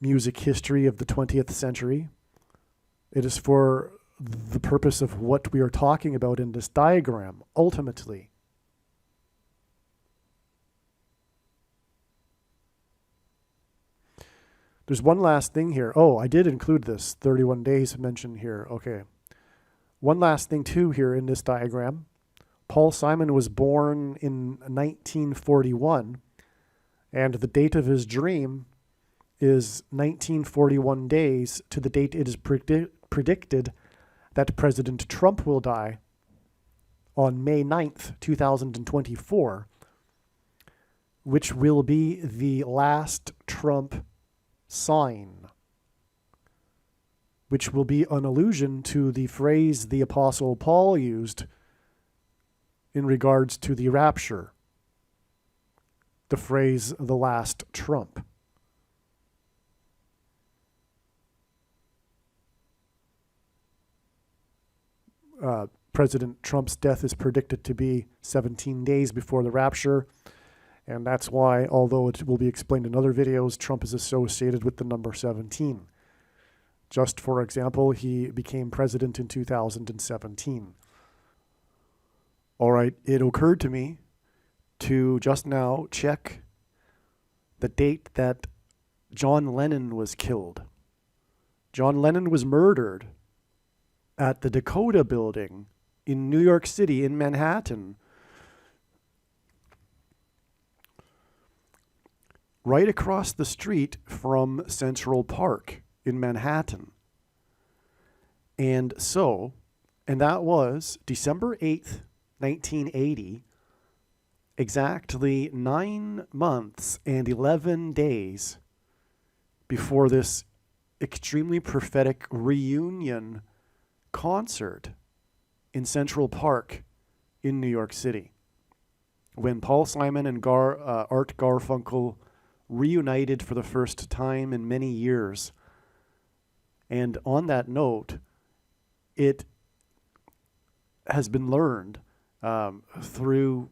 music history of the 20th century. It is for the purpose of what we are talking about in this diagram, ultimately. There's one last thing here. Oh, I did include this 31 days mentioned here. Okay. One last thing too here in this diagram. Paul Simon was born in 1941, and the date of his dream is 1941 days to the date it is predicted that President Trump will die on May 9th, 2024, which will be the last Trump sign, which will be an allusion to the phrase the Apostle Paul used in regards to the rapture, the phrase the last trump. President Trump's death is predicted to be 17 days before the rapture. And that's why, although it will be explained in other videos, Trump is associated with the number 17. Just for example, he became president in 2017. All right, it occurred to me to just now check the date that John Lennon was killed. John Lennon was murdered at the Dakota Building in New York City, in Manhattan, right across the street from Central Park in Manhattan. And that was December 8th, 1980, exactly 9 months and 11 days before this extremely prophetic reunion concert in Central Park in New York City, when Paul Simon and Art Garfunkel reunited for the first time in many years. And on that note, it has been learned through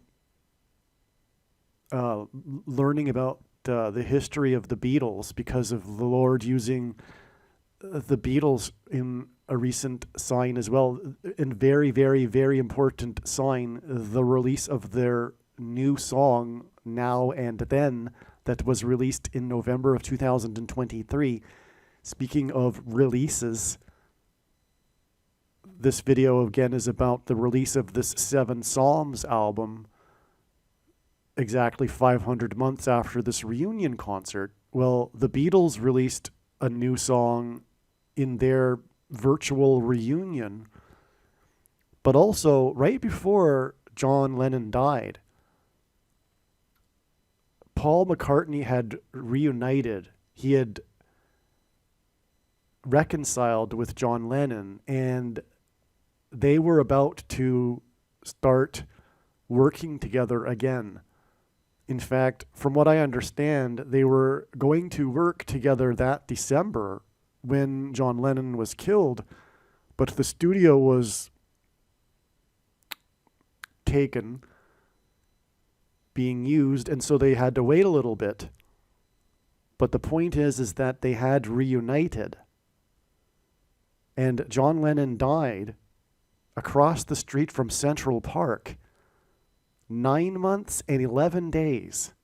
learning about the history of the Beatles because of the Lord using the Beatles in a recent sign as well. And very, very, very important sign, the release of their new song, Now and Then, that was released in November of 2023. Speaking of releases, this video again is about the release of this Seven Psalms album exactly 500 months after this reunion concert. Well, the Beatles released a new song in their virtual reunion, but also right before John Lennon died, Paul McCartney had reunited. He had reconciled with John Lennon, and they were about to start working together again. In fact, from what I understand, they were going to work together that December when John Lennon was killed, but the studio was taken, being used, and so they had to wait a little bit. But the point is that they had reunited. And John Lennon died across the street from Central Park 9 months and 11 days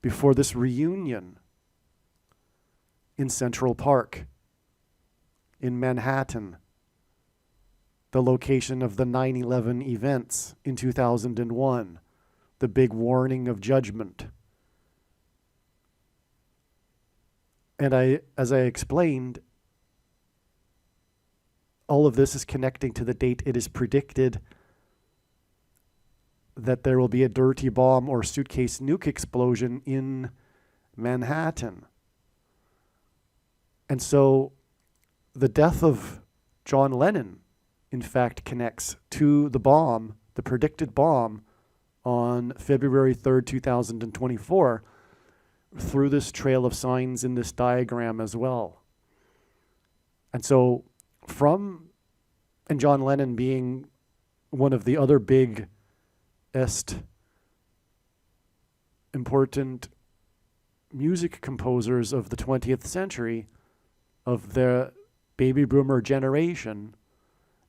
before this reunion in Central Park in Manhattan, the location of the 9/11 events in 2001, the big warning of judgment. And as I explained, all of this is connecting to the date it is predicted that there will be a dirty bomb or suitcase nuke explosion in Manhattan. And so the death of John Lennon, in fact, connects to the bomb, the predicted bomb, on February 3rd, 2024, through this trail of signs in this diagram as well. And so and John Lennon being one of the other big important music composers of the 20th century, of the baby boomer generation,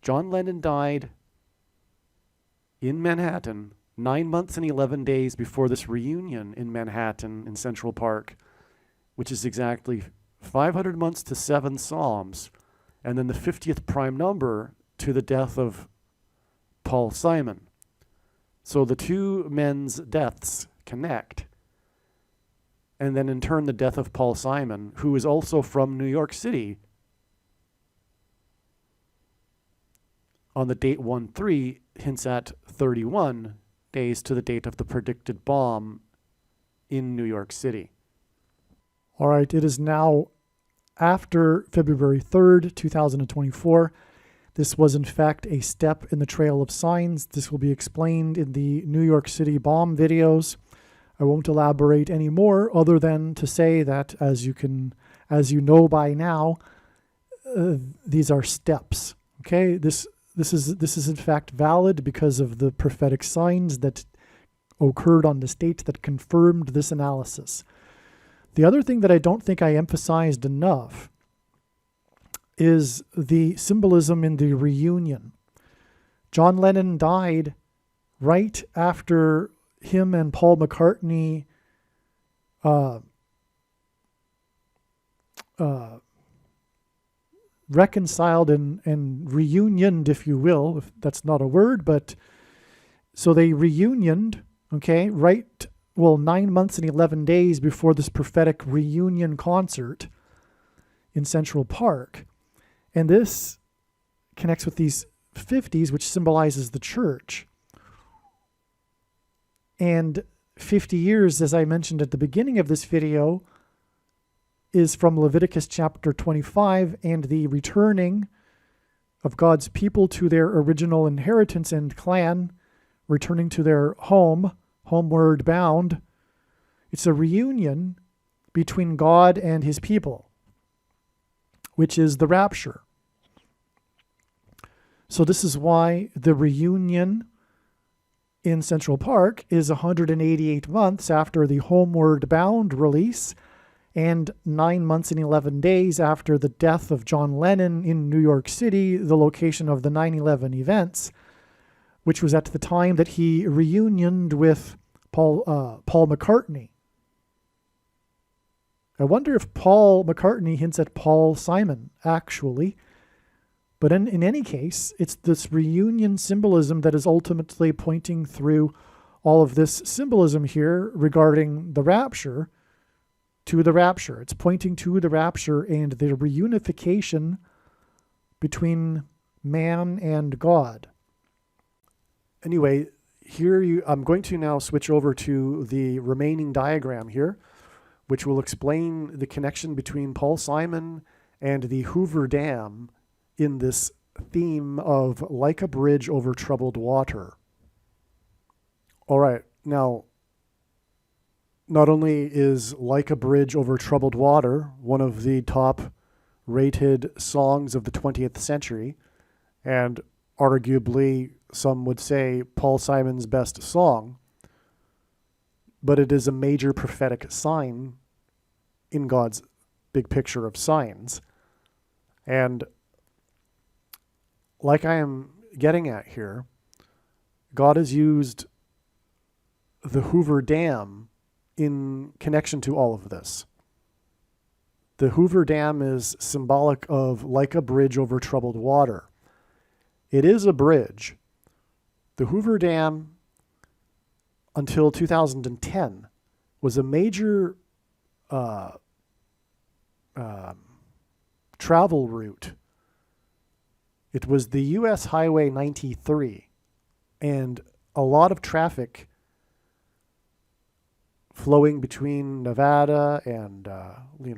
John Lennon died in Manhattan 9 months and 11 days before this reunion in Manhattan in Central Park, which is exactly 500 months to Seven Psalms, and then the 50th prime number to the death of Paul Simon. So the two men's deaths connect. And then in turn, the death of Paul Simon, who is also from New York City, on the date 1/3, hints at 31 days to the date of the predicted bomb in New York City. All right, it is now after February 3rd, 2024. This was in fact a step in the trail of signs. This will be explained in the New York City bomb videos. I won't elaborate any more other than to say that, as you know by now, these are steps. Okay, this is in fact valid because of the prophetic signs that occurred on this date that confirmed this analysis. The other thing that I don't think I emphasized enough is the symbolism in the reunion. John Lennon died right after him and Paul McCartney reconciled and reunioned, if you will, if that's not a word, but so they reunioned, okay, 9 months and 11 days before this prophetic reunion concert in Central Park. And this connects with these 50s, which symbolizes the church. And 50 years, as I mentioned at the beginning of this video, is from Leviticus chapter 25 and the returning of God's people to their original inheritance and clan, returning to their home, homeward bound. It's a reunion between God and his people, which is the rapture. So this is why the reunion in Central Park is 188 months after the Homeward Bound release and 9 months and 11 days after the death of John Lennon in New York City, the location of the 9/11 events, which was at the time that he reunioned with Paul McCartney. I wonder if Paul McCartney hints at Paul Simon, actually. But in any case, it's this reunion symbolism that is ultimately pointing through all of this symbolism here regarding the rapture to the rapture. It's pointing to the rapture and the reunification between man and God. Anyway, I'm going to now switch over to the remaining diagram here, which will explain the connection between Paul Simon and the Hoover Dam in this theme of like a bridge over troubled water. All right, now, not only is Like a Bridge Over Troubled Water one of the top rated songs of the 20th century, and arguably some would say Paul Simon's best song, but it is a major prophetic sign in God's big picture of signs. And like I am getting at here, God has used the Hoover Dam in connection to all of this. The Hoover Dam is symbolic of like a bridge over troubled water. It is a bridge. The Hoover Dam, until 2010, was a major travel route. It was the U.S. Highway 93, and a lot of traffic flowing between Nevada and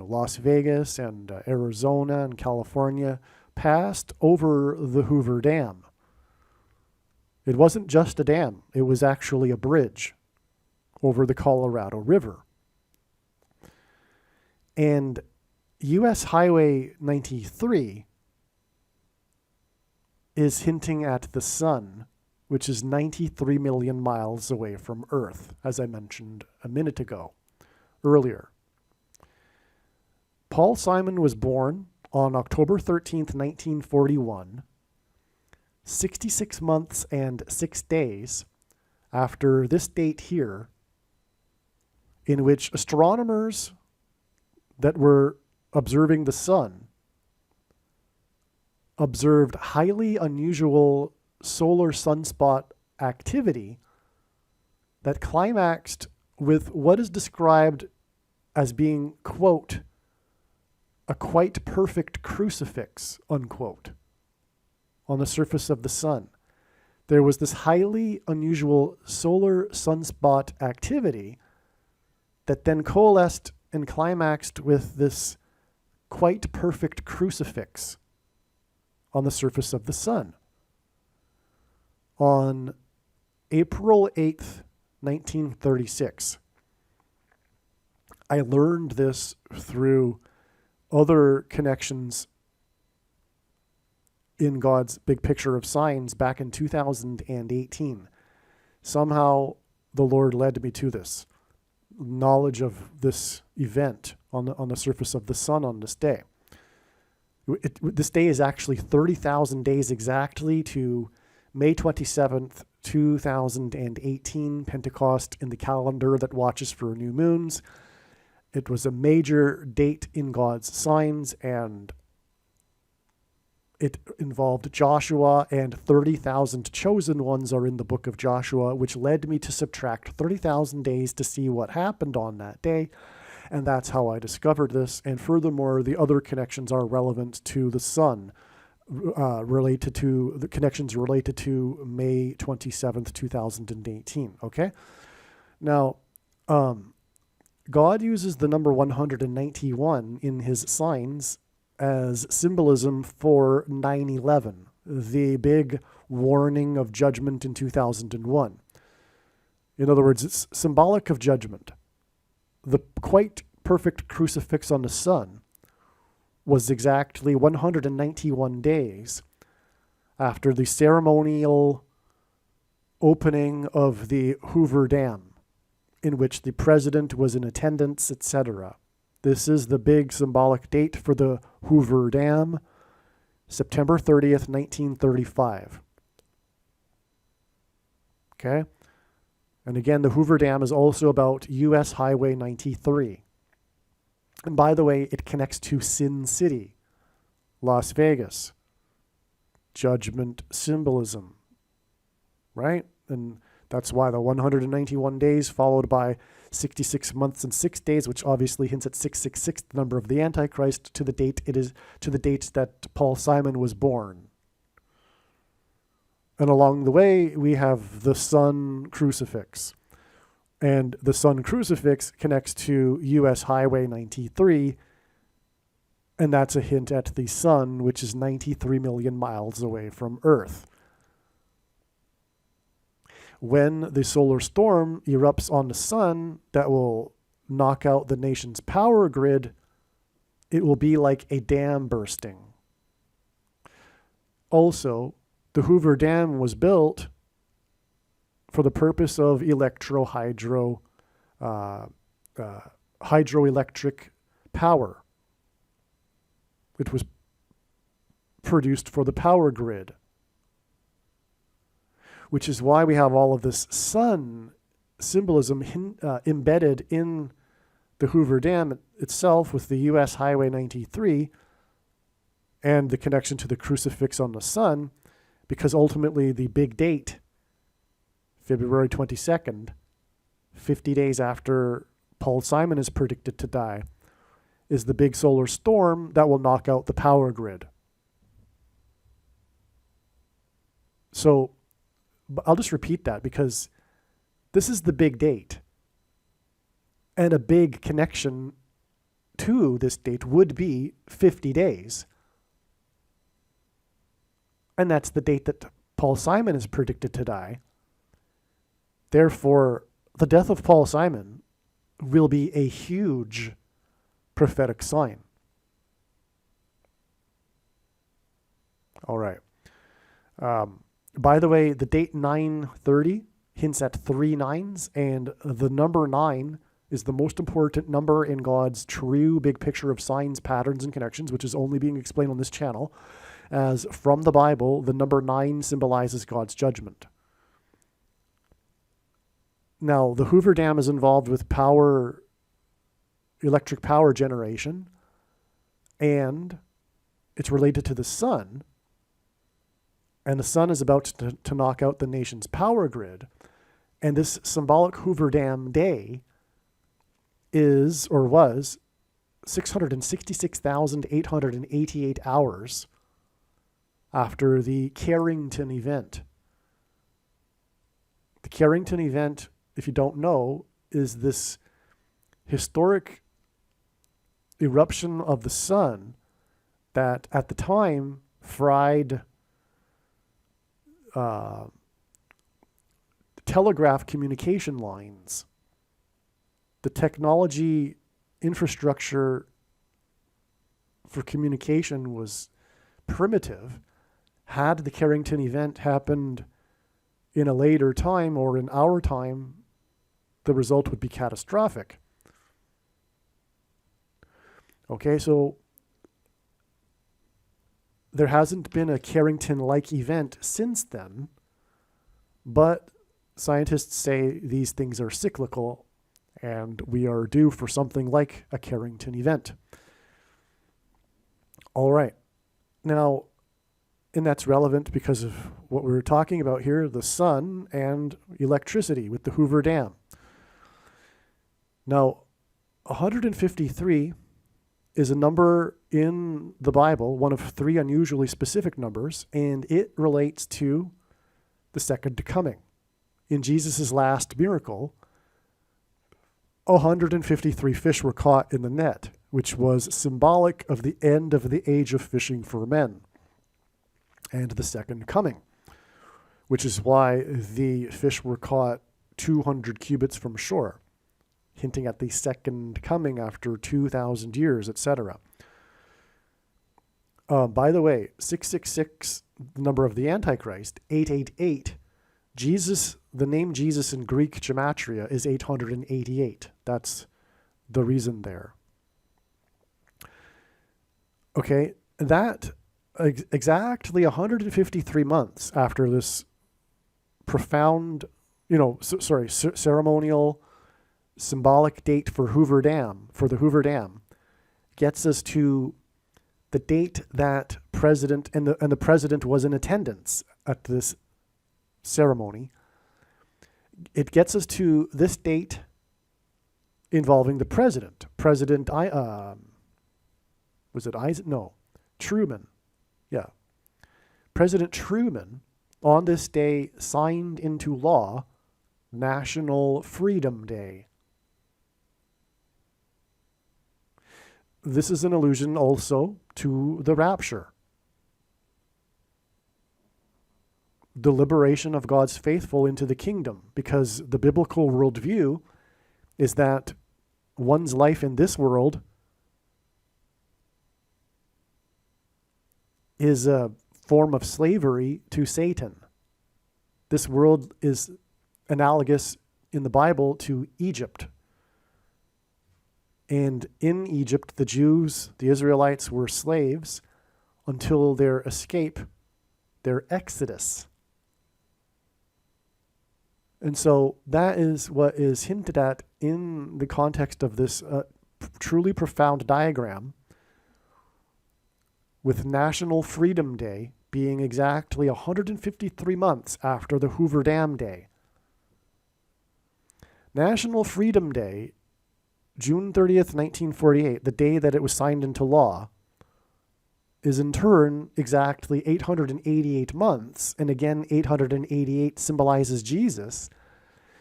Las Vegas and Arizona and California passed over the Hoover Dam. It wasn't just a dam, it was actually a bridge over the Colorado River. And U.S. Highway 93 is hinting at the sun, which is 93 million miles away from Earth, as I mentioned a minute ago, earlier. Paul Simon was born on October 13th, 1941, 66 months and 6 days after this date here, in which astronomers that were observing the sun observed highly unusual solar sunspot activity that climaxed with what is described as being, quote, a quite perfect crucifix, unquote, on the surface of the sun. There was this highly unusual solar sunspot activity that then coalesced and climaxed with this quite perfect crucifix on the surface of the sun. On April 8th, 1936, I learned this through other connections in God's big picture of signs back in 2018. Somehow the Lord led me to this knowledge of this event on the surface of the sun on this day. This day is actually 30,000 days exactly to May 27th, 2018, Pentecost in the calendar that watches for new moons. It was a major date in God's signs, and it involved Joshua, and 30,000 chosen ones are in the book of Joshua, which led me to subtract 30,000 days to see what happened on that day. And that's how I discovered this. And furthermore, the other connections are relevant to the sun, related to the connections related to May 27th, 2018. Okay. Now, God uses the number 191 in his signs as symbolism for 9/11, the big warning of judgment in 2001. In other words, it's symbolic of judgment. The quite perfect crucifix on the sun was exactly 191 days after the ceremonial opening of the Hoover Dam, in which the president was in attendance, etc. This is the big symbolic date for the Hoover Dam, September 30th, 1935. Okay? And again, the Hoover Dam is also about U.S. Highway 93. And by the way, it connects to Sin City, Las Vegas. Judgment symbolism, right? And that's why the 191 days followed by 66 months and 6 days, which obviously hints at 666, the number of the Antichrist, to the date that Paul Simon was born. And along the way, we have the sun crucifix. And the sun crucifix connects to U.S. Highway 93, and that's a hint at the sun, which is 93 million miles away from Earth. When the solar storm erupts on the sun that will knock out the nation's power grid, it will be like a dam bursting. Also, the Hoover Dam was built for the purpose of hydroelectric power. It was produced for the power grid, which is why we have all of this sun symbolism embedded in the Hoover Dam itself, with the U.S. Highway 93 and the connection to the crucifix on the sun, because ultimately the big date, February 22nd, 50 days after Paul Simon is predicted to die, is the big solar storm that will knock out the power grid. So I'll just repeat that, because this is the big date. And a big connection to this date would be 50 days. And that's the date that Paul Simon is predicted to die. Therefore, the death of Paul Simon will be a huge prophetic sign. All right. By the way, the date 9/30 hints at 3 9s, and the number 9 is the most important number in God's true big picture of signs, patterns, and connections, which is only being explained on this channel, as from the Bible, the number 9 symbolizes God's judgment. Now, the Hoover Dam is involved with electric power generation, and it's related to the sun, and the sun is about to knock out the nation's power grid. And this symbolic Hoover Dam day is, or was, 666,888 hours after the Carrington event. The Carrington event, if you don't know, is this historic eruption of the sun that at the time fried telegraph communication lines. The technology infrastructure for communication was primitive. Had the Carrington event happened in a later time or in our time, the result would be catastrophic. Okay, so there hasn't been a Carrington-like event since then, but scientists say these things are cyclical and we are due for something like a Carrington event. All right. Now, and that's relevant because of what we were talking about here, the sun and electricity with the Hoover Dam. Now, 153 is a number in the Bible, one of 3 unusually specific numbers, and it relates to the second coming. In Jesus' last miracle, 153 fish were caught in the net, which was symbolic of the end of the age of fishing for men and the second coming, which is why the fish were caught 200 cubits from shore, hinting at the second coming after 2,000 years, etc. By the way, 666, the number of the Antichrist, 888, Jesus, the name Jesus in Greek gematria is 888. That's the reason there. Okay, that exactly 153 months after this profound, ceremonial, symbolic date for Hoover Dam, for the Hoover Dam, gets us to the date that the president was in attendance at this ceremony. It gets us to this date involving the president. Was it Isaac? No, Truman. Yeah. President Truman, on this day, signed into law National Freedom Day. This is an allusion also to the rapture, the liberation of God's faithful into the kingdom, because the biblical worldview is that one's life in this world is a form of slavery to Satan. This world is analogous in the Bible to Egypt. And in Egypt, the Jews, the Israelites, were slaves until their escape, their exodus. And so that is what is hinted at in the context of this truly profound diagram, with National Freedom Day being exactly 153 months after the Hoover Dam Day. National Freedom Day, June 30th, 1948, the day that it was signed into law, is in turn exactly 888 months, and again 888 symbolizes Jesus.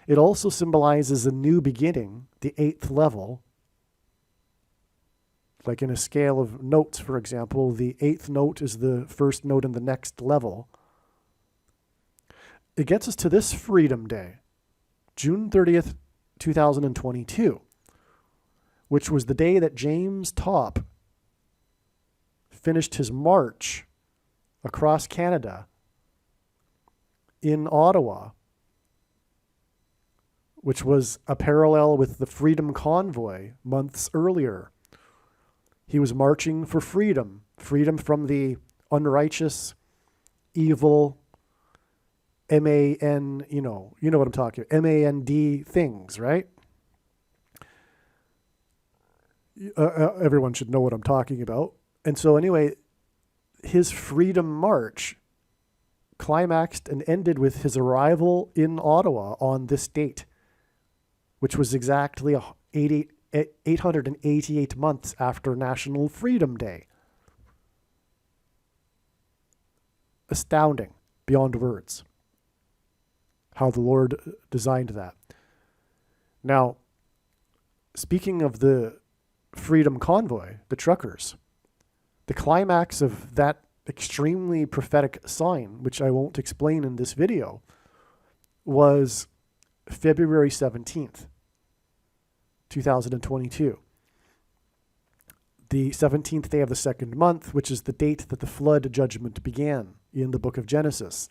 It also symbolizes a new beginning, the 8th level. Like in a scale of notes, for example, the 8th note is the first note in the next level. It gets us to this Freedom Day, June 30th, 2022, which was the day that James Topp finished his march across Canada in Ottawa, which was a parallel with the Freedom Convoy months earlier. He was marching for freedom, freedom from the unrighteous, evil, M-A-N, you know what I'm talking about, M-A-N-D things, right? Everyone should know what I'm talking about. And so anyway, his freedom march climaxed and ended with his arrival in Ottawa on this date, which was exactly 888 months after National Freedom Day. Astounding, beyond words, how the Lord designed that. Now, speaking of the Freedom Convoy, the truckers, the climax of that extremely prophetic sign, which I won't explain in this video, was February 17th, 2022. The 17th day of the second month, which is the date that the flood judgment began in the book of Genesis.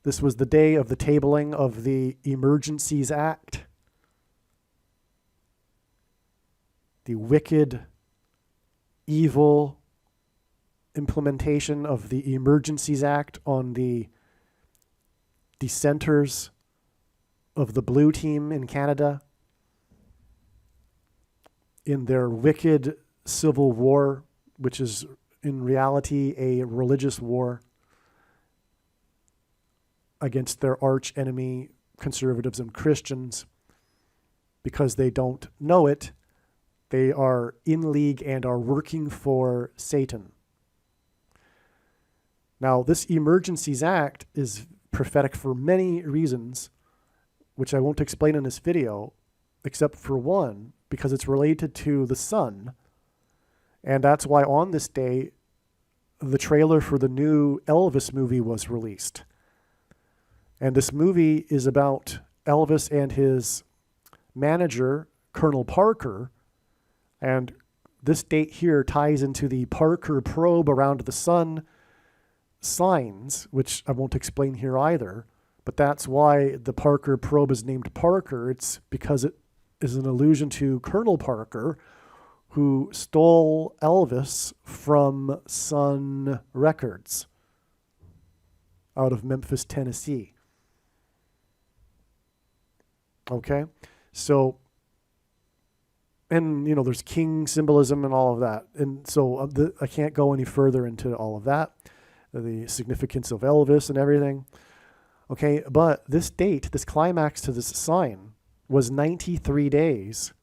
This was the day of the tabling of the Emergencies Act, the wicked, evil implementation of the Emergencies Act on the dissenters of the Blue Team in Canada in their wicked civil war, which is in reality a religious war against their arch enemy, conservatives and Christians. Because they don't know it, they are in league and are working for Satan. Now, this Emergencies Act is prophetic for many reasons, which I won't explain in this video, except for one, because it's related to the sun. And that's why on this day, the trailer for the new Elvis movie was released. And this movie is about Elvis and his manager, Colonel Parker. And this date here ties into the Parker probe around the sun signs, which I won't explain here either, But that's why the Parker probe is named Parker. It's because it is an allusion to Colonel Parker, who stole Elvis from Sun Records out of Memphis, Tennessee. Okay? So, and, there's king symbolism and all of that. And so I can't go any further into all of that, the significance of Elvis and everything. Okay, but this date, this climax to this sign, was 93 days,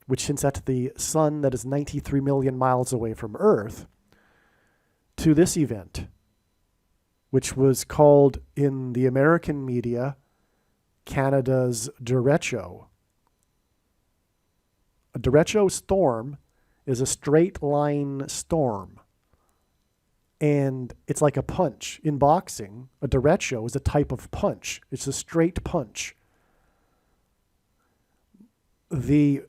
which hints at the sun that is 93 million miles away from Earth, to this event, which was called in the American media Canada's derecho. A derecho storm is a straight line storm. And it's like a punch. In boxing, a derecho is a type of punch. It's a straight punch. The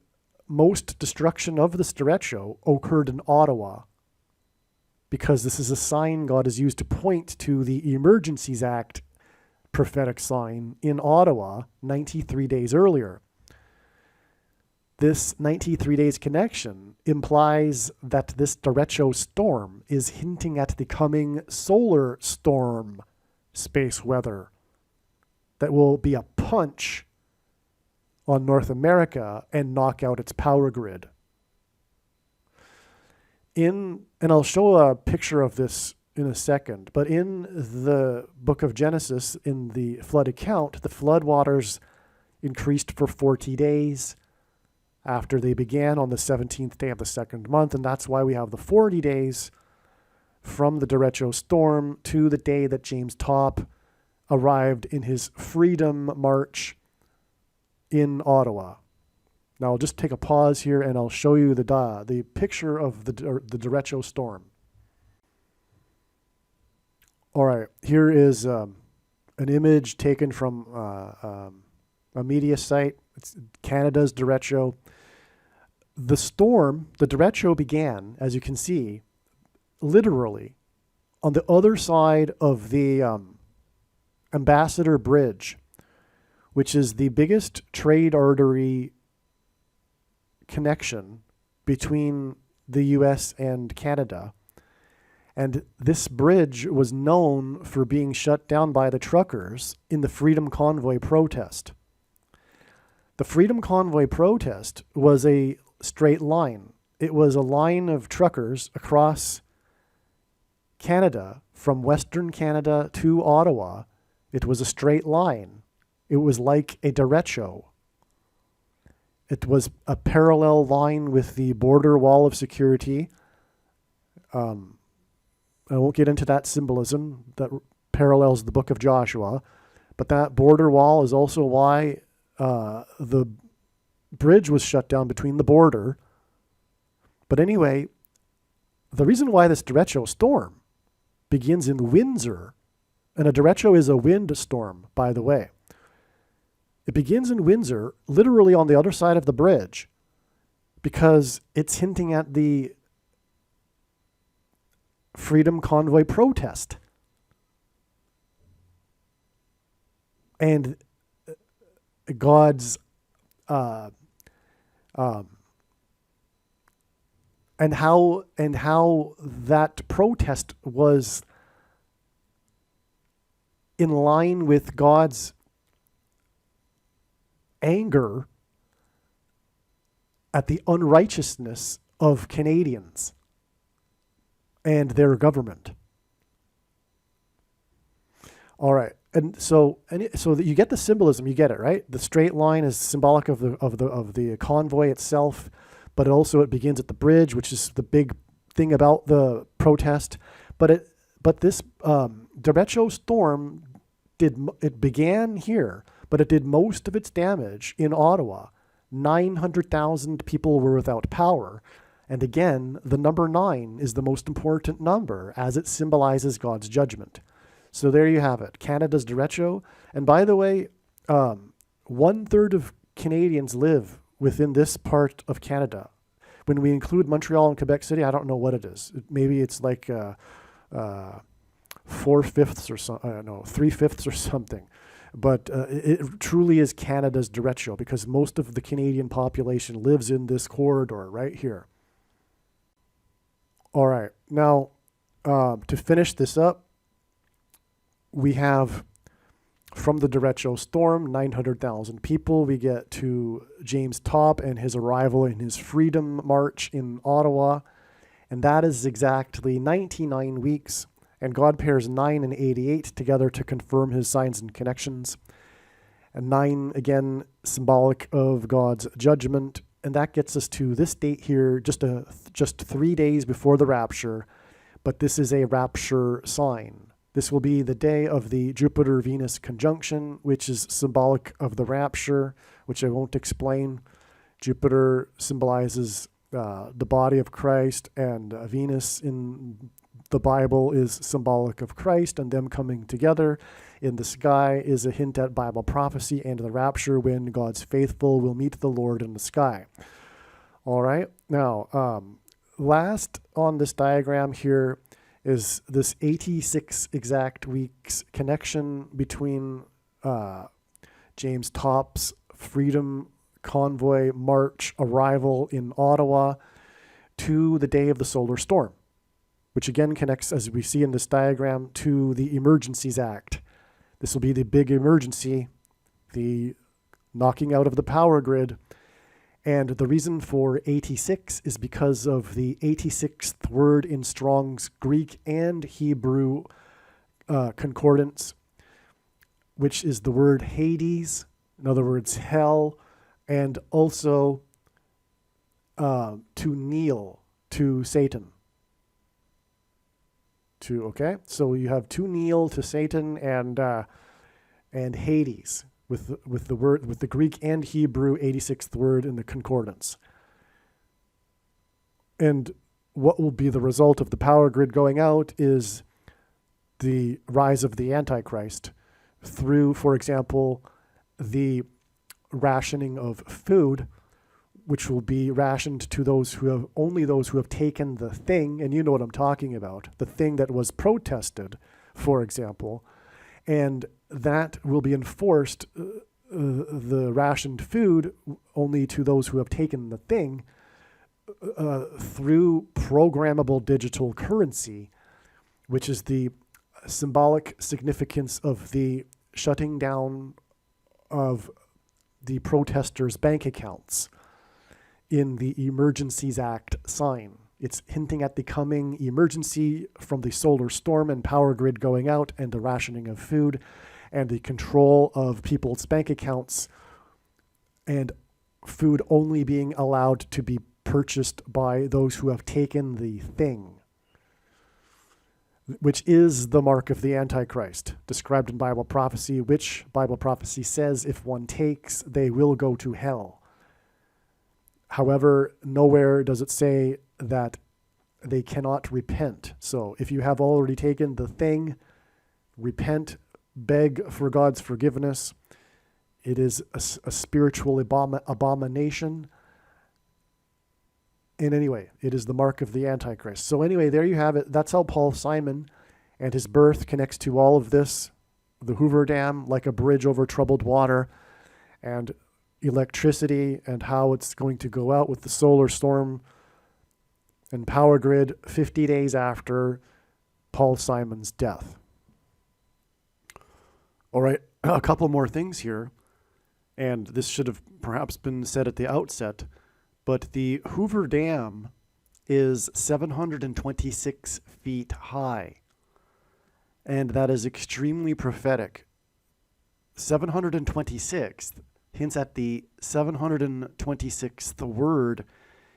most destruction of this derecho occurred in Ottawa, because this is a sign God has used to point to the Emergencies Act prophetic sign in Ottawa 93 days earlier. This 93 days connection implies that this derecho storm is hinting at the coming solar storm space weather that will be a punch on North America and knock out its power grid. And I'll show a picture of this in a second, but in the book of Genesis, in the flood account, the flood waters increased for 40 days after they began on the 17th day of the second month, and that's why we have the 40 days from the derecho storm to the day that James Topp arrived in his Freedom March in Ottawa. Now I'll just take a pause here and I'll show you the picture of the derecho storm. All right, here is an image taken from a media site. It's Canada's derecho. The storm, the derecho began, as you can see, literally on the other side of the Ambassador Bridge, which is the biggest trade artery connection between the US and Canada. And this bridge was known for being shut down by the truckers in the Freedom Convoy protest. The Freedom Convoy protest was a straight line. It was a line of truckers across Canada, from Western Canada to Ottawa. It was a straight line. It was like a derecho. It was a parallel line with the border wall of security. I won't get into that symbolism that parallels the book of Joshua, but that border wall is also why the bridge was shut down between the border. But anyway, the reason why this derecho storm begins in Windsor, and a derecho is a wind storm, by the way. It begins in Windsor, literally on the other side of the bridge, because it's hinting at the Freedom Convoy protest. And God's and how that protest was in line with God's anger at the unrighteousness of Canadians and their government. All right. And so that you get the symbolism, you get it, right? The straight line is symbolic of the convoy itself, but it begins at the bridge, which is the big thing about the protest. But this derecho storm began here, but it did most of its damage in Ottawa. 900,000 people were without power. And again, the number 9 is the most important number, as it symbolizes God's judgment. So there you have it, Canada's derecho. And by the way, 1/3 of Canadians live within this part of Canada. When we include Montreal and Quebec City, I don't know what it is. Maybe it's like 4/5 or so, no, 3/5 or something. But it truly is Canada's derecho because most of the Canadian population lives in this corridor right here. All right, now to finish this up, we have from the derecho storm, 900,000 people. We get to James Topp and his arrival in his Freedom March in Ottawa. And that is exactly 99 weeks. And God pairs 9 and 88 together to confirm his signs and connections. And 9, again, symbolic of God's judgment. And that gets us to this date here, just 3 days before the rapture. But this is a rapture sign. This will be the day of the Jupiter-Venus conjunction, which is symbolic of the rapture, which I won't explain. Jupiter symbolizes the body of Christ, and Venus in the Bible is symbolic of Christ and them coming together in the sky is a hint at Bible prophecy and the rapture when God's faithful will meet the Lord in the sky. All right. Now, last on this diagram here is this 86 exact weeks connection between James Topp's Freedom Convoy March arrival in Ottawa to the day of the solar storm, which again connects, as we see in this diagram, to the Emergencies Act. This will be the big emergency, the knocking out of the power grid. And the reason for 86 is because of the 86th word in Strong's Greek and Hebrew concordance, which is the word Hades, in other words, hell, and also to kneel to Satan. Okay, so you have to kneel to Satan and Hades with the Greek and Hebrew 86th word in the concordance. And what will be the result of the power grid going out is the rise of the Antichrist through, for example, the rationing of food, which will be rationed to those who have taken the thing, and you know what I'm talking about, the thing that was protested, for example, and that will be enforced, the rationed food, only to those who have taken the thing through programmable digital currency, which is the symbolic significance of the shutting down of the protesters' bank accounts in the Emergencies Act sign. It's hinting at the coming emergency from the solar storm and power grid going out and the rationing of food and the control of people's bank accounts and food only being allowed to be purchased by those who have taken the thing, which is the mark of the Antichrist, described in Bible prophecy, which Bible prophecy says if one takes, they will go to hell. However, nowhere does it say that they cannot repent. So if you have already taken the thing, repent, beg for God's forgiveness. It is a spiritual abomination. And anyway, it is the mark of the Antichrist. So anyway, there you have it. That's how Paul Simon and his birth connects to all of this. The Hoover Dam, like a bridge over troubled water, and electricity, and how it's going to go out with the solar storm and power grid 50 days after Paul Simon's death. All right, a couple more things here, and this should have perhaps been said at the outset, but the Hoover Dam is 726 feet high, and that is extremely prophetic. 726 hints at the 726th word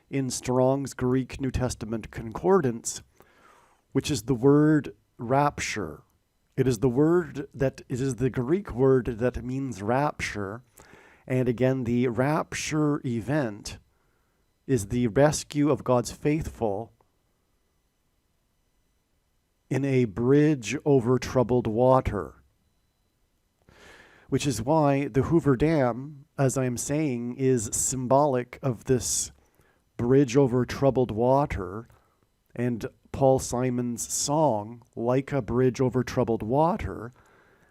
in Strong's Greek New Testament concordance, which is the word rapture. It is the Greek word that means rapture. And again, the rapture event is the rescue of God's faithful in a bridge over troubled water. Which is why the Hoover Dam, as I'm saying, is symbolic of this bridge over troubled water. And Paul Simon's song, Like a Bridge Over Troubled Water,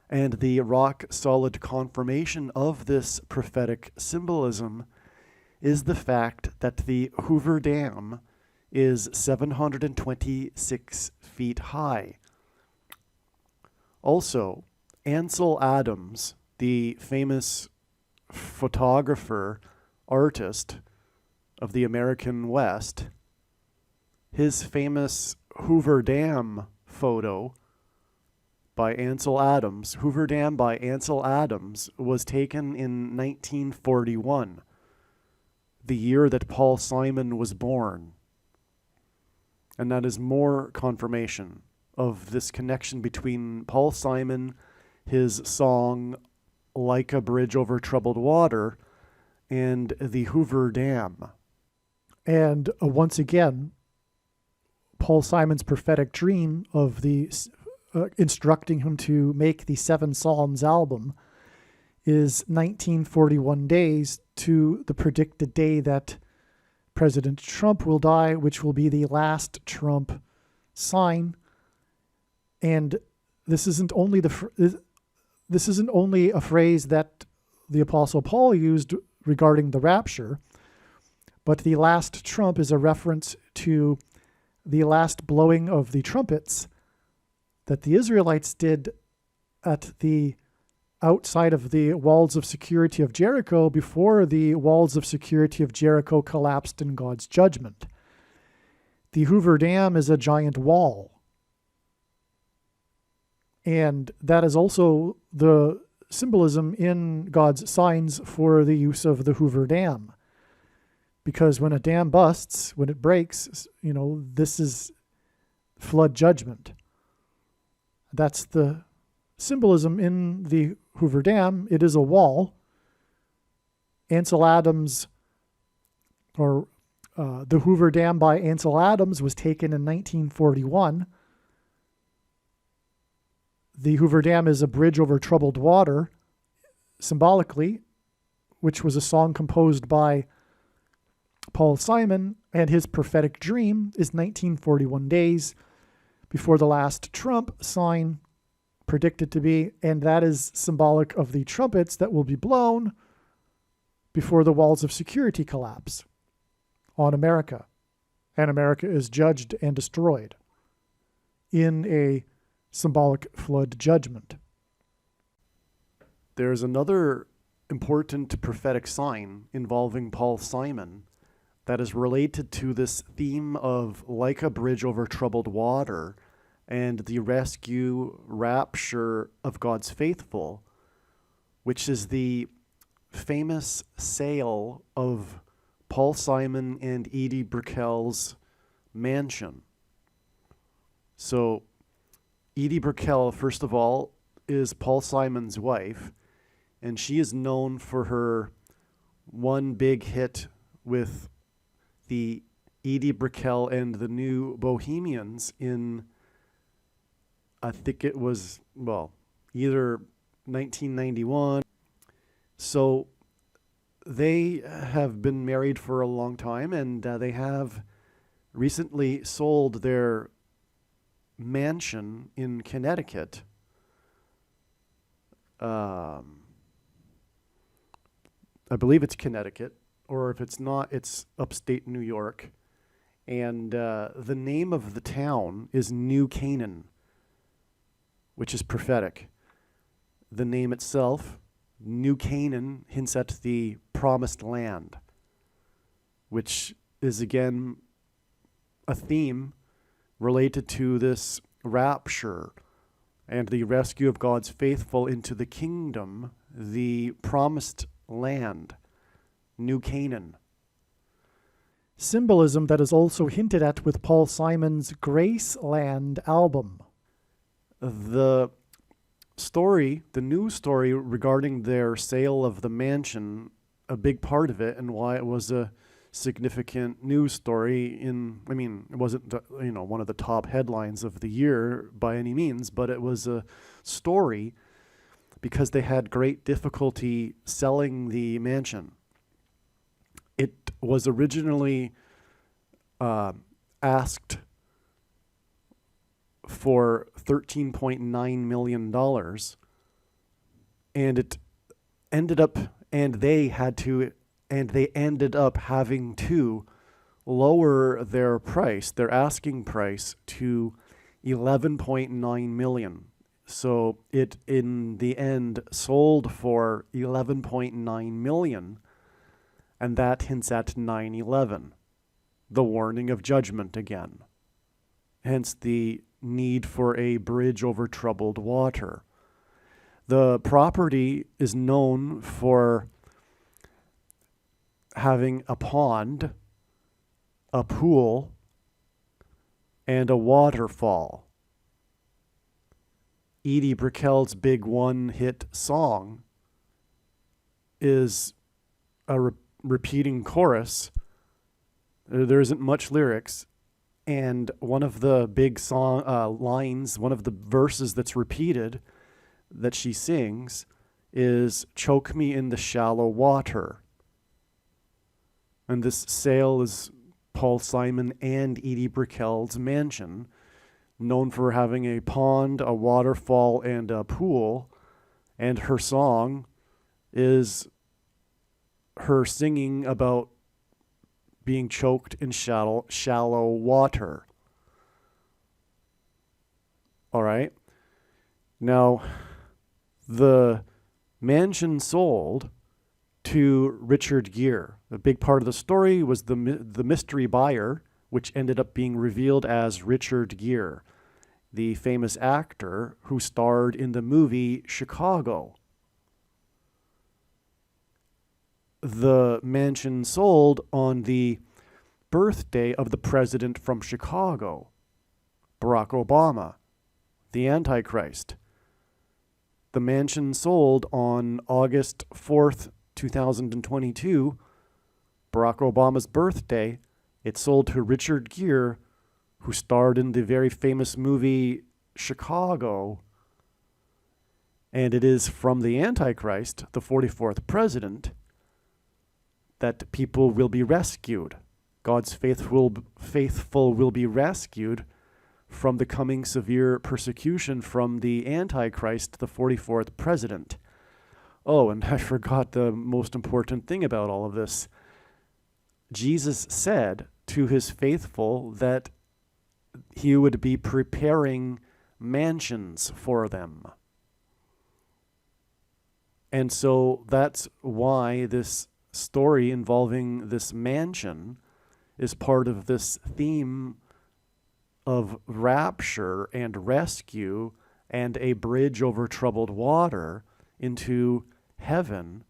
and the rock-solid confirmation of this prophetic symbolism is the fact that the Hoover Dam is 726 feet high. Also, Ansel Adams, the famous photographer, artist of the American West, his famous Hoover Dam photo by Ansel Adams, Hoover Dam by Ansel Adams, was taken in 1941, the year that Paul Simon was born. And that is more confirmation of this connection between Paul Simon, his song Like a Bridge Over Troubled Water, and the Hoover Dam. And once again, Paul Simon's prophetic dream of the instructing him to make the Seven Psalms album is 1941 days to the predicted day that President Trump will die, which will be the last Trump sign. And this isn't only a phrase that the Apostle Paul used regarding the rapture, but the last trump is a reference to the last blowing of the trumpets that the Israelites did at the outside of the walls of security of Jericho before the walls of security of Jericho collapsed in God's judgment. The Hoover Dam is a giant wall. And that is also the symbolism in God's signs for the use of the Hoover Dam. Because when a dam busts, when it breaks, this is flood judgment. That's the symbolism in the Hoover Dam. It is a wall. Ansel Adams, or the Hoover Dam by Ansel Adams, was taken in 1941. The Hoover Dam is a bridge over troubled water, symbolically, which was a song composed by Paul Simon, and his prophetic dream is 1941 days before the last Trump sign predicted to be, and that is symbolic of the trumpets that will be blown before the walls of security collapse on America, and America is judged and destroyed in a symbolic flood judgment. There's another important prophetic sign involving Paul Simon that is related to this theme of like a bridge over troubled water and the rescue, rapture of God's faithful, which is the famous sale of Paul Simon and Edie Brickell's mansion. So Edie Brickell, first of all, is Paul Simon's wife, and she is known for her one big hit with the Edie Brickell and the New Bohemians in, I think it was, either 1991. So they have been married for a long time, and they have recently sold their mansion in Connecticut. I believe it's Connecticut, or if it's not, it's upstate New York. And the name of the town is New Canaan, which is prophetic. The name itself, New Canaan, hints at the promised land, which is again a theme related to this rapture and the rescue of God's faithful into the kingdom, the promised land, New Canaan. Symbolism that is also hinted at with Paul Simon's Graceland album. The story, the news story regarding their sale of the mansion, a big part of it and why it was a significant news story it wasn't one of the top headlines of the year by any means, but it was a story because they had great difficulty selling the mansion. It was originally asked for $13.9 million. And it ended up, and they ended up having to lower their price, their asking price, to $11.9 million. So it, in the end, sold for $11.9 million, and that hints at 9/11, the warning of judgment again. Hence the need for a bridge over troubled water. The property is known for having a pond, a pool, and a waterfall. Edie Brickell's big one-hit song is a repeating chorus. There isn't much lyrics. And one of the big song lines, one of the verses that's repeated that she sings is "Choke me in the shallow water." And this sail is Paul Simon and Edie Brickell's mansion, known for having a pond, a waterfall, and a pool. And her song is her singing about being choked in shallow water. All right. Now, the mansion sold to Richard Gere. A big part of the story was the mystery buyer, which ended up being revealed as Richard Gere, the famous actor who starred in the movie Chicago. The mansion sold on the birthday of the president from Chicago, Barack Obama, the Antichrist. The mansion sold on August 4th, 2022, Barack Obama's birthday. It sold to Richard Gere, who starred in the very famous movie Chicago. And it is from the Antichrist, the 44th president, that people will be rescued. God's faithful will be rescued from the coming severe persecution from the Antichrist, the 44th president. Oh, and I forgot the most important thing about all of this. Jesus said to his faithful that he would be preparing mansions for them. And so that's why this story involving this mansion is part of this theme of rapture and rescue and a bridge over troubled water into heaven,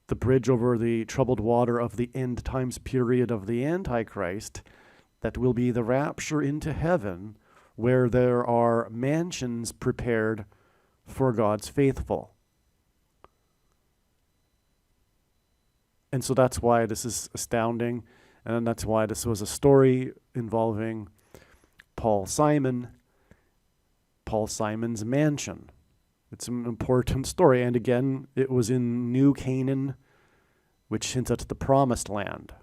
the bridge over the troubled water of the end times period of the Antichrist, that will be the rapture into heaven, where there are mansions prepared for God's faithful. And so that's why this is astounding, and that's why this was a story involving Paul Simon's mansion. It's an important story, and again, it was in New Canaan, which hints at the promised land.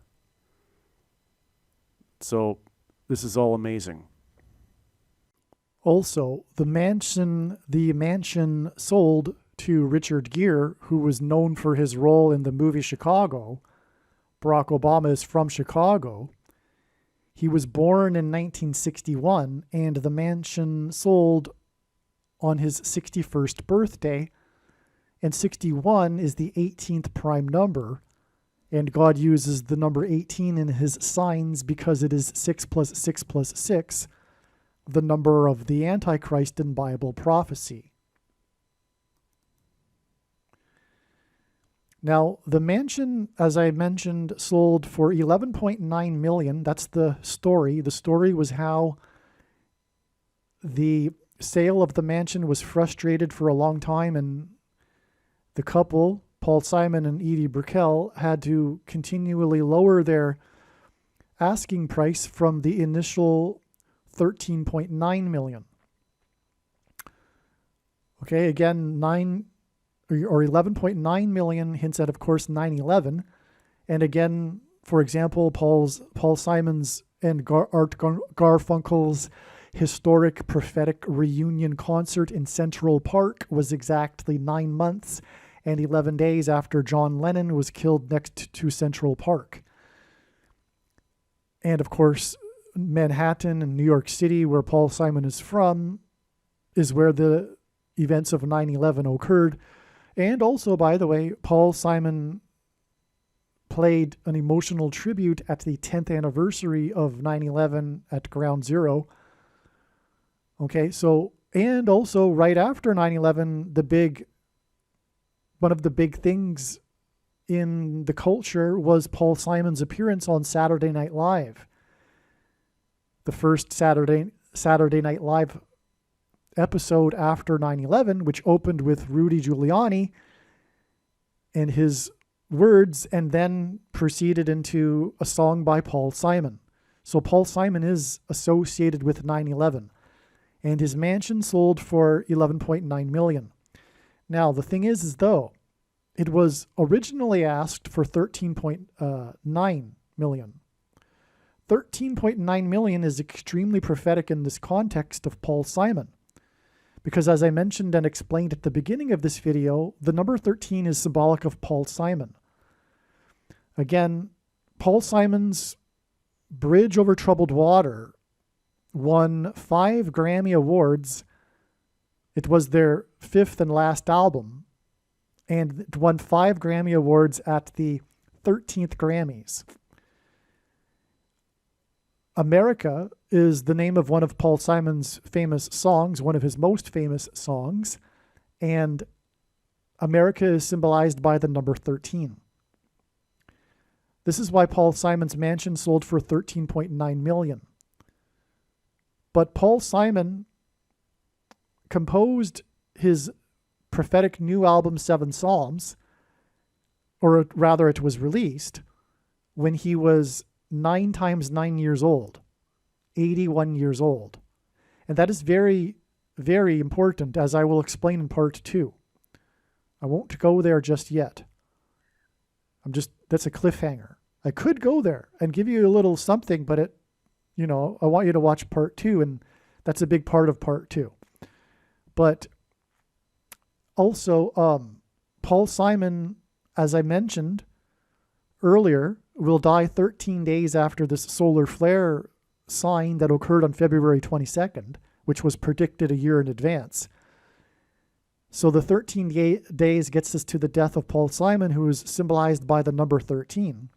So this is all amazing. Also, the mansion sold to Richard Gere, who was known for his role in the movie Chicago. Barack Obama is from Chicago. He was born in 1961, and the mansion sold on his 61st birthday. And 61 is the 18th prime number. And God uses the number 18 in his signs because it is 6 plus 6 plus 6, the number of the Antichrist in Bible prophecy. Now, the mansion, as I mentioned, sold for $11.9 million. That's the story. The story was how the sale of the mansion was frustrated for a long time, and the couple, Paul Simon and Edie Brickell, had to continually lower their asking price from the initial $13.9 million. Okay, again, 11.9 million hints at, of course, 9/11. And again, for example, Paul Simon's and Art Garfunkel's historic prophetic reunion concert in Central Park was exactly 9 months and 11 days after John Lennon was killed next to Central Park. And of course, Manhattan and New York City, where Paul Simon is from, is where the events of 9/11 occurred. And also, by the way, Paul Simon played an emotional tribute at the 10th anniversary of 9/11 at Ground Zero. Okay, so, and also right after 9/11, one of the big things in the culture was Paul Simon's appearance on Saturday Night Live. The first Saturday Night Live episode after 9/11, which opened with Rudy Giuliani and his words, and then proceeded into a song by Paul Simon. So Paul Simon is associated with 9/11, and his mansion sold for $11.9 million. Now, the thing is though, it was originally asked for $13.9 million. $13.9 million is extremely prophetic in this context of Paul Simon, because as I mentioned and explained at the beginning of this video, the number 13 is symbolic of Paul Simon. Again, Paul Simon's Bridge Over Troubled Water won 5 Grammy Awards. It was their 5th and last album, and it won 5 Grammy Awards at the 13th Grammys. America is the name of one of Paul Simon's famous songs, one of his most famous songs, and America is symbolized by the number 13. This is why Paul Simon's mansion sold for $13.9 million. But Paul Simon composed his prophetic new album, 7 Psalms, or rather it was released, when he was 9 times 9 years old, 81 years old. And that is very, very important, as I will explain in part 2. I won't go there just yet. That's a cliffhanger. I could go there and give you a little something, but I want you to watch part 2, and that's a big part of part 2. But also, Paul Simon, as I mentioned earlier, will die 13 days after this solar flare sign that occurred on February 22nd, which was predicted a year in advance. So the 13 days gets us to the death of Paul Simon, who is symbolized by the number 13.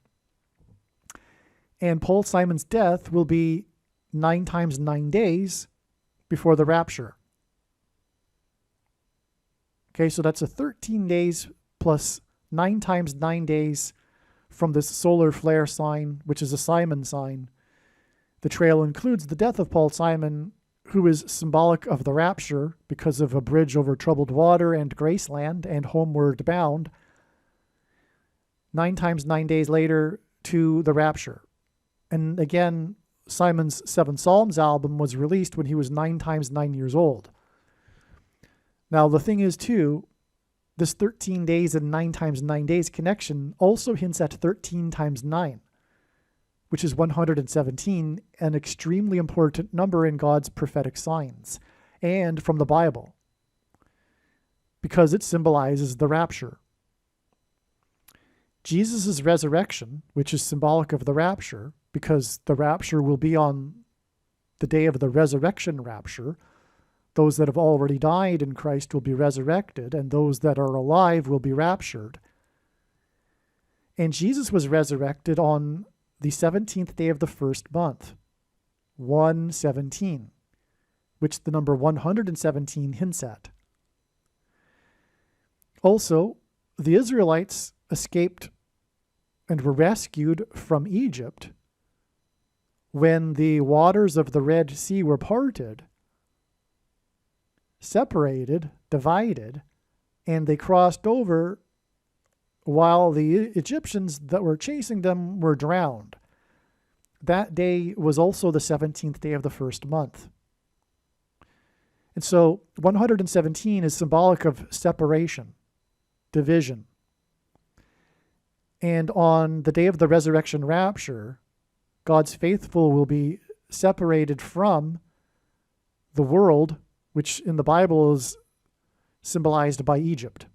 And Paul Simon's death will be 9 times 9 days before the rapture. Okay, so that's a 13 days plus 9 times 9 days from this solar flare sign, which is a Simon sign. The trail includes the death of Paul Simon, who is symbolic of the rapture because of a bridge over troubled water and Graceland and Homeward Bound. 9 times 9 days later to the rapture. And again, Simon's 7 Psalms album was released when he was 9 times 9 years old. Now, the thing is, too, this 13 days and 9 times 9 days connection also hints at 13 times 9, which is 117, an extremely important number in God's prophetic signs and from the Bible, because it symbolizes the rapture. Jesus' resurrection, which is symbolic of the rapture, because the rapture will be on the day of the resurrection rapture. Those that have already died in Christ will be resurrected, and those that are alive will be raptured. And Jesus was resurrected on the 17th day of the first month, 117, which the number 117 hints at. Also, the Israelites escaped and were rescued from Egypt when the waters of the Red Sea were parted, separated, divided, and they crossed over while the Egyptians that were chasing them were drowned. That day was also the 17th day of the first month. And so 117 is symbolic of separation, division. And on the day of the resurrection rapture, God's faithful will be separated from the world, which in the Bible is symbolized by Egypt.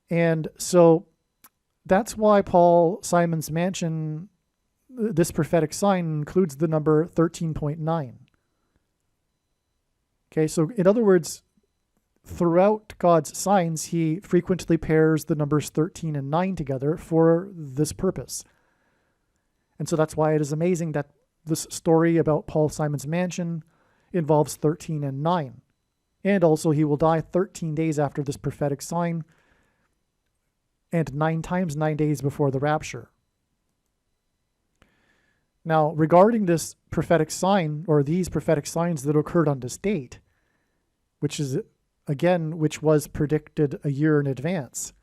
And so that's why Paul Simon's mansion, this prophetic sign, includes the number 13.9. Okay, so in other words, throughout God's signs, he frequently pairs the numbers 13 and 9 together for this purpose. And so that's why it is amazing that this story about Paul Simon's mansion involves 13 and 9. And also he will die 13 days after this prophetic sign and 9 times 9 days before the rapture. Now, regarding this prophetic sign, or these prophetic signs that occurred on this date, which was predicted a year in advance,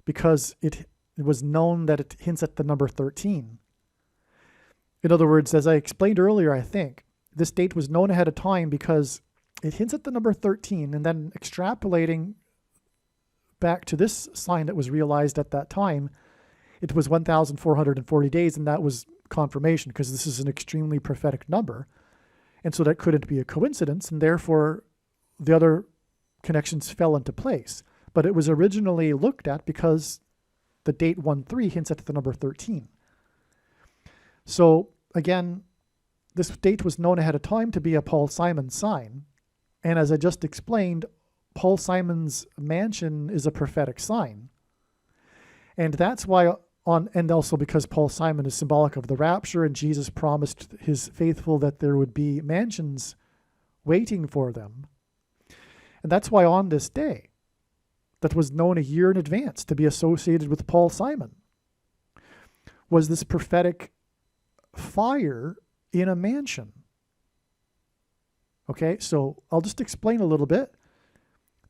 because it was known that it hints at the number 13. In other words, as I explained earlier, I think, this date was known ahead of time because it hints at the number 13, and then extrapolating back to this sign that was realized at that time, it was 1,440 days, and that was confirmation, because this is an extremely prophetic number. And so that couldn't be a coincidence, and therefore the other connections fell into place. But it was originally looked at because the date 1-3 hints at the number 13. So again, this date was known ahead of time to be a Paul Simon sign. And as I just explained, Paul Simon's mansion is a prophetic sign. And that's why and also because Paul Simon is symbolic of the rapture, and Jesus promised his faithful that there would be mansions waiting for them. And that's why on this day, that was known a year in advance to be associated with Paul Simon, was this prophetic fire in a mansion. Okay, so I'll just explain a little bit.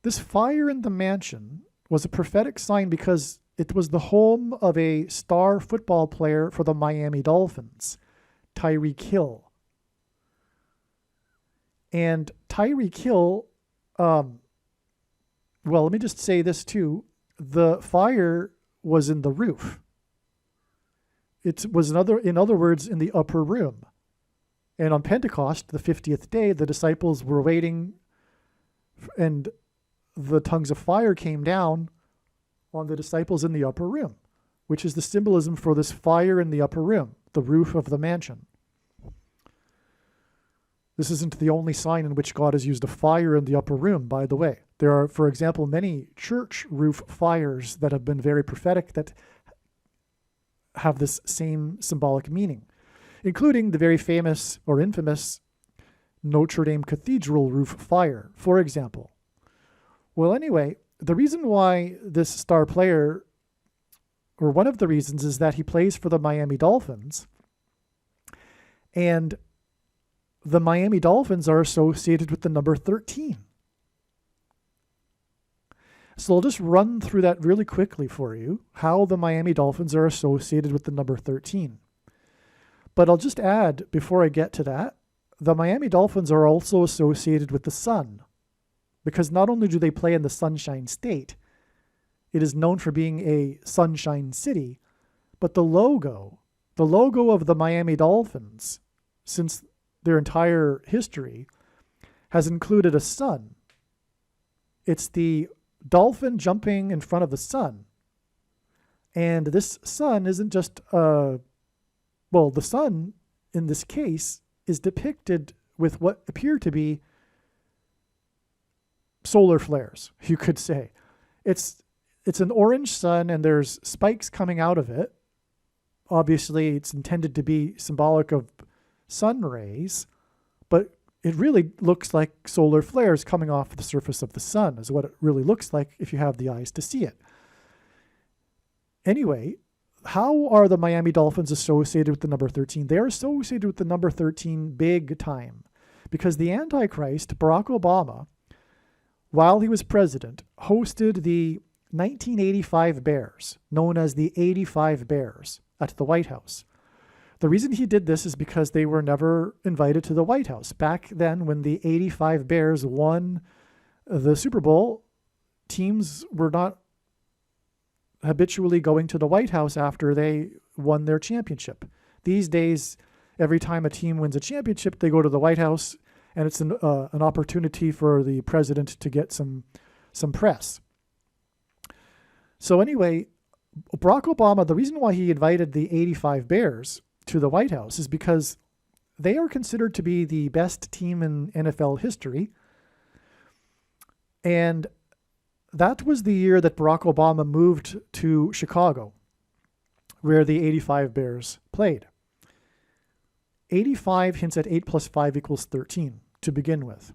This fire in the mansion was a prophetic sign because it was the home of a star football player for the Miami Dolphins, Tyreek Hill. And Tyreek Hill, well, let me just say this too. The fire was in the roof. It was in other words, in the upper room. And on Pentecost, the 50th day, the disciples were waiting, and the tongues of fire came down on the disciples in the upper room, which is the symbolism for this fire in the upper room, the roof of the mansion. This isn't the only sign in which God has used a fire in the upper room, by the way. There are, for example, many church roof fires that have been very prophetic that have this same symbolic meaning, including the very famous or infamous Notre Dame Cathedral roof fire, for example. Well, anyway, the reason why this star player, or one of the reasons, is that he plays for the Miami Dolphins, and the Miami Dolphins are associated with the number 13. So I'll just run through that really quickly for you, how the Miami Dolphins are associated with the number 13. But I'll just add, before I get to that, the Miami Dolphins are also associated with the sun, because not only do they play in the Sunshine State, it is known for being a sunshine city, but the logo of the Miami Dolphins, since their entire history, has included a sun. It's the dolphin jumping in front of the sun. And this sun isn't just, the sun in this case is depicted with what appear to be solar flares, you could say. It's an orange sun, and there's spikes coming out of it. Obviously, it's intended to be symbolic of sun rays, but it really looks like solar flares coming off the surface of the sun is what it really looks like if you have the eyes to see it. Anyway, how are the Miami Dolphins associated with the number 13? They're associated with the number 13 big time, because the Antichrist, Barack Obama, while he was president, hosted the 1985 Bears, known as the 85 Bears, at the White House. The reason he did this is because they were never invited to the White House. Back then, when the 85 Bears won the Super Bowl, teams were not habitually going to the White House after they won their championship. These days, every time a team wins a championship, they go to the White House, and it's an opportunity for the president to get some press. So anyway, Barack Obama, the reason why he invited the 85 Bears to the White House is because they are considered to be the best team in NFL history. And that was the year that Barack Obama moved to Chicago, where the 85 Bears played. 85 hints at 8 plus 5 equals 13 to begin with.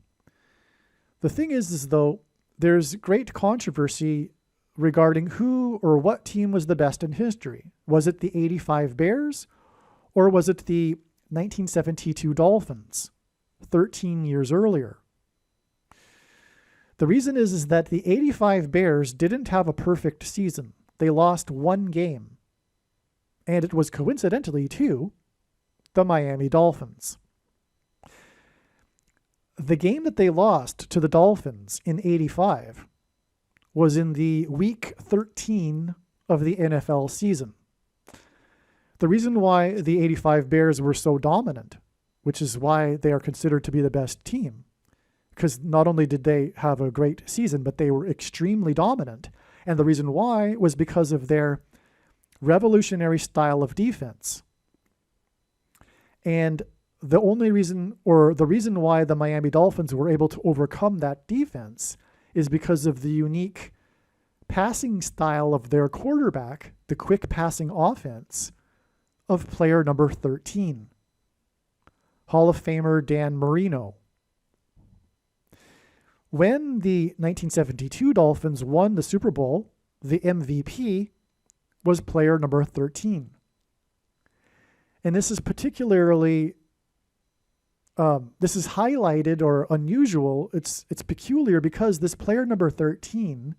The thing is though, there's great controversy regarding who or what team was the best in history. Was it the 85 Bears or was it the 1972 Dolphins, 13 years earlier? The reason is that the 85 Bears didn't have a perfect season. They lost one game. And it was coincidentally, too, the Miami Dolphins. The game that they lost to the Dolphins in 85 was in the week 13 of the NFL season. The reason why the 85 Bears were so dominant, which is why they are considered to be the best team, because not only did they have a great season, but they were extremely dominant. And the reason why was because of their revolutionary style of defense. And the only reason, or the reason why the Miami Dolphins were able to overcome that defense is because of the unique passing style of their quarterback, the quick passing offense of player number 13, Hall of Famer Dan Marino. When the 1972 Dolphins won the Super Bowl, the MVP was player number 13. And this is particularly, this is highlighted or unusual. It's peculiar because this player number 13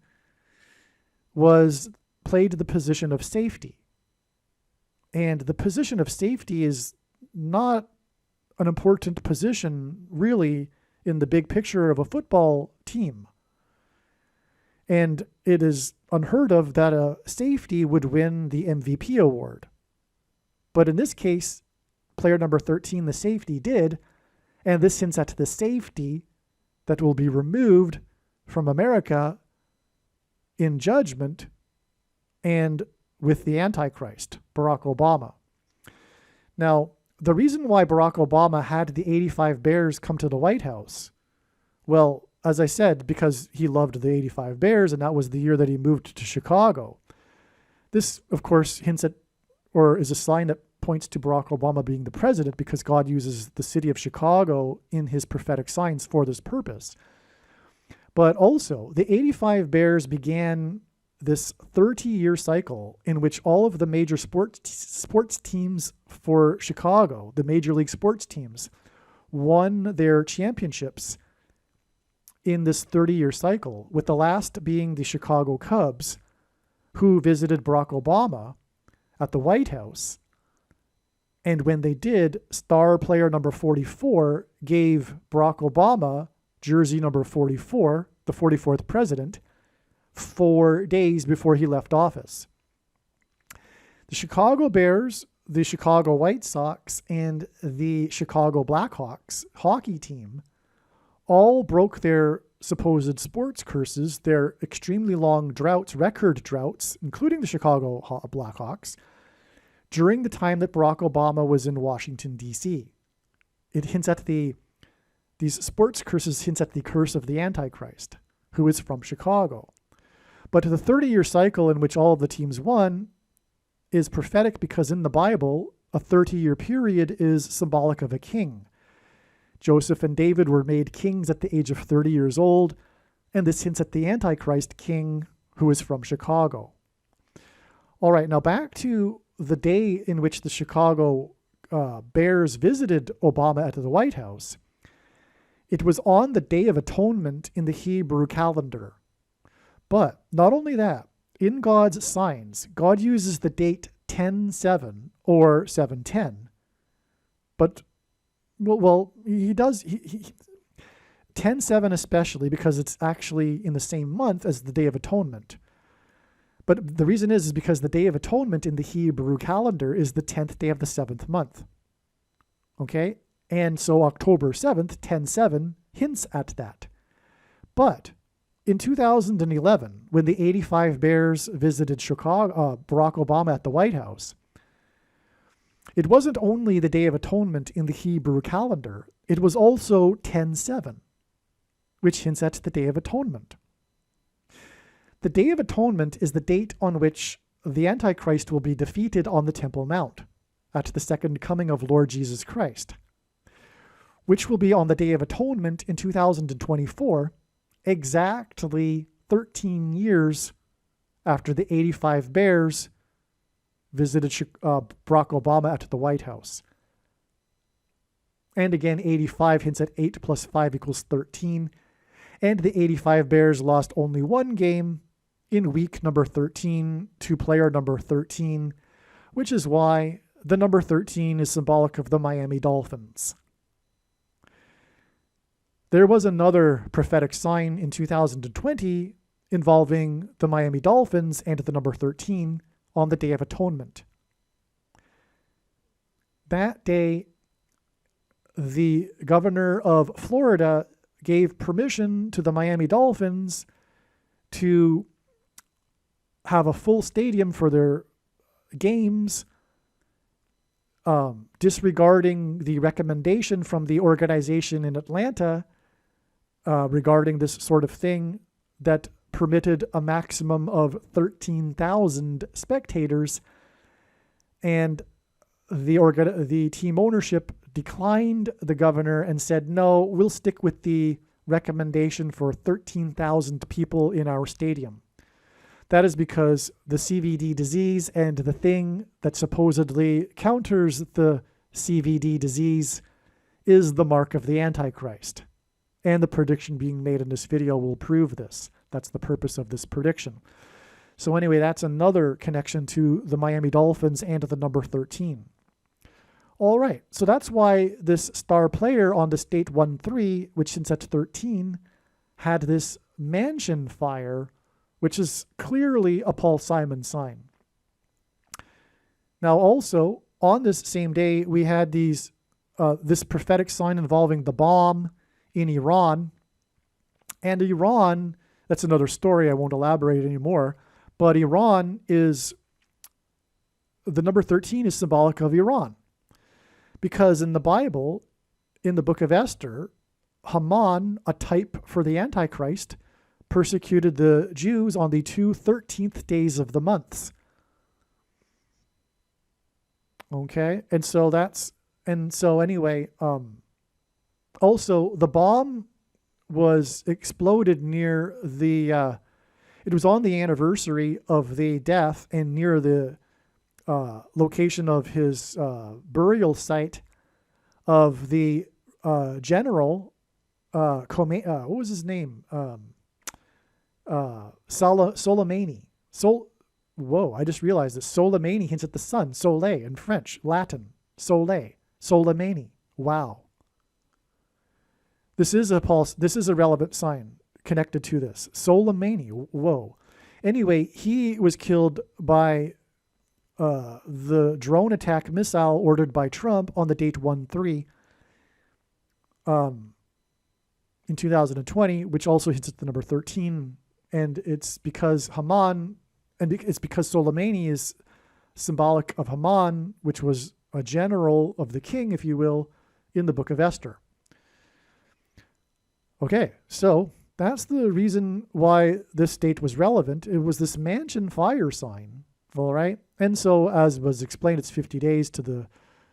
played the position of safety. And the position of safety is not an important position really in the big picture of a football team. And it is unheard of that a safety would win the MVP award. But in this case, player number 13, the safety, did, and this hints at the safety that will be removed from America in judgment and with the Antichrist, Barack Obama. Now, the reason why Barack Obama had the 85 Bears come to the White House, well, as I said, because he loved the 85 Bears, and that was the year that he moved to Chicago. This, of course, hints at, or is a sign that points to Barack Obama being the president, because God uses the city of Chicago in his prophetic signs for this purpose. But also, the 85 Bears began this 30-year cycle in which all of the major sports teams for Chicago, the major league sports teams, won their championships in this 30-year cycle, with the last being the Chicago Cubs, who visited Barack Obama at the White House. And when they did, star player number 44 gave Barack Obama jersey number 44, the 44th president, 4 days before he left office. The Chicago Bears, the Chicago White Sox, and the Chicago Blackhawks hockey team all broke their supposed sports curses, their extremely long droughts, record droughts, including the Chicago Blackhawks, during the time that Barack Obama was in Washington, D.C. It hints at these sports curses hints at the curse of the Antichrist, who is from Chicago. But the 30-year cycle in which all of the teams won is prophetic because in the Bible, a 30-year period is symbolic of a king. Joseph and David were made kings at the age of 30 years old, and this hints at the Antichrist king who is from Chicago. All right, now back to the day in which the Chicago Bears visited Obama at the White House. It was on the Day of Atonement in the Hebrew calendar. But not only that, in God's signs, God uses the date 10-7 or 7-10. But, well, he does, 10-7 especially because it's actually in the same month as the Day of Atonement. But the reason is because the Day of Atonement in the Hebrew calendar is the 10th day of the 7th month. Okay? And so October 7th, 10:7, hints at that. But in 2011, when the 85 Bears visited Barack Obama at the White House, it wasn't only the Day of Atonement in the Hebrew calendar, it was also 10:7, which hints at the Day of Atonement. The Day of Atonement is the date on which the Antichrist will be defeated on the Temple Mount at the second coming of Lord Jesus Christ, which will be on the Day of Atonement in 2024, exactly 13 years after the 85 Bears visited Barack Obama at the White House. And again, 85 hints at 8 plus 5 equals 13. And the 85 Bears lost only one game in week number 13 to player number 13, which is why the number 13 is symbolic of the Miami Dolphins. There was another prophetic sign in 2020 involving the Miami Dolphins and the number 13 on the Day of Atonement. That day, the governor of Florida gave permission to the Miami Dolphins to have a full stadium for their games, disregarding the recommendation from the organization in Atlanta regarding this sort of thing that permitted a maximum of 13,000 spectators, and the team ownership declined the governor and said, no, we'll stick with the recommendation for 13,000 people in our stadium. That is because the CVD disease and the thing that supposedly counters the CVD disease is the mark of the Antichrist. And the prediction being made in this video will prove this. That's the purpose of this prediction. So anyway, that's another connection to the Miami Dolphins and the number 13. All right, so that's why this star player on the State 1-3, which since at 13, had this mansion fire, which is clearly a Paul Simon sign. Now also, on this same day, we had this prophetic sign involving the bomb in Iran. And Iran, that's another story, I won't elaborate anymore, but Iran is, the number 13 is symbolic of Iran. Because in the Bible, in the book of Esther, Haman, a type for the Antichrist, persecuted the Jews on the 2 13th days of the months. Okay, and so anyway, also the bomb was exploded near it was on the anniversary of the death and near the location of his burial site of the general, what was his name? Soleimani. Whoa, I just realized that Soleimani hints at the sun. Soleil in French, Latin. Soleil. Soleimani. Wow. This is a relevant sign connected to this. Soleimani. Whoa. Anyway, he was killed by the drone attack missile ordered by Trump on the date 1-3 in 2020, which also hits at the number 13. And it's because Haman, and it's because Soleimani is symbolic of Haman, which was a general of the king, if you will, in the book of Esther. Okay, so that's the reason why this date was relevant. It was this mansion fire sign, all right? And so, as was explained, it's 50 days to the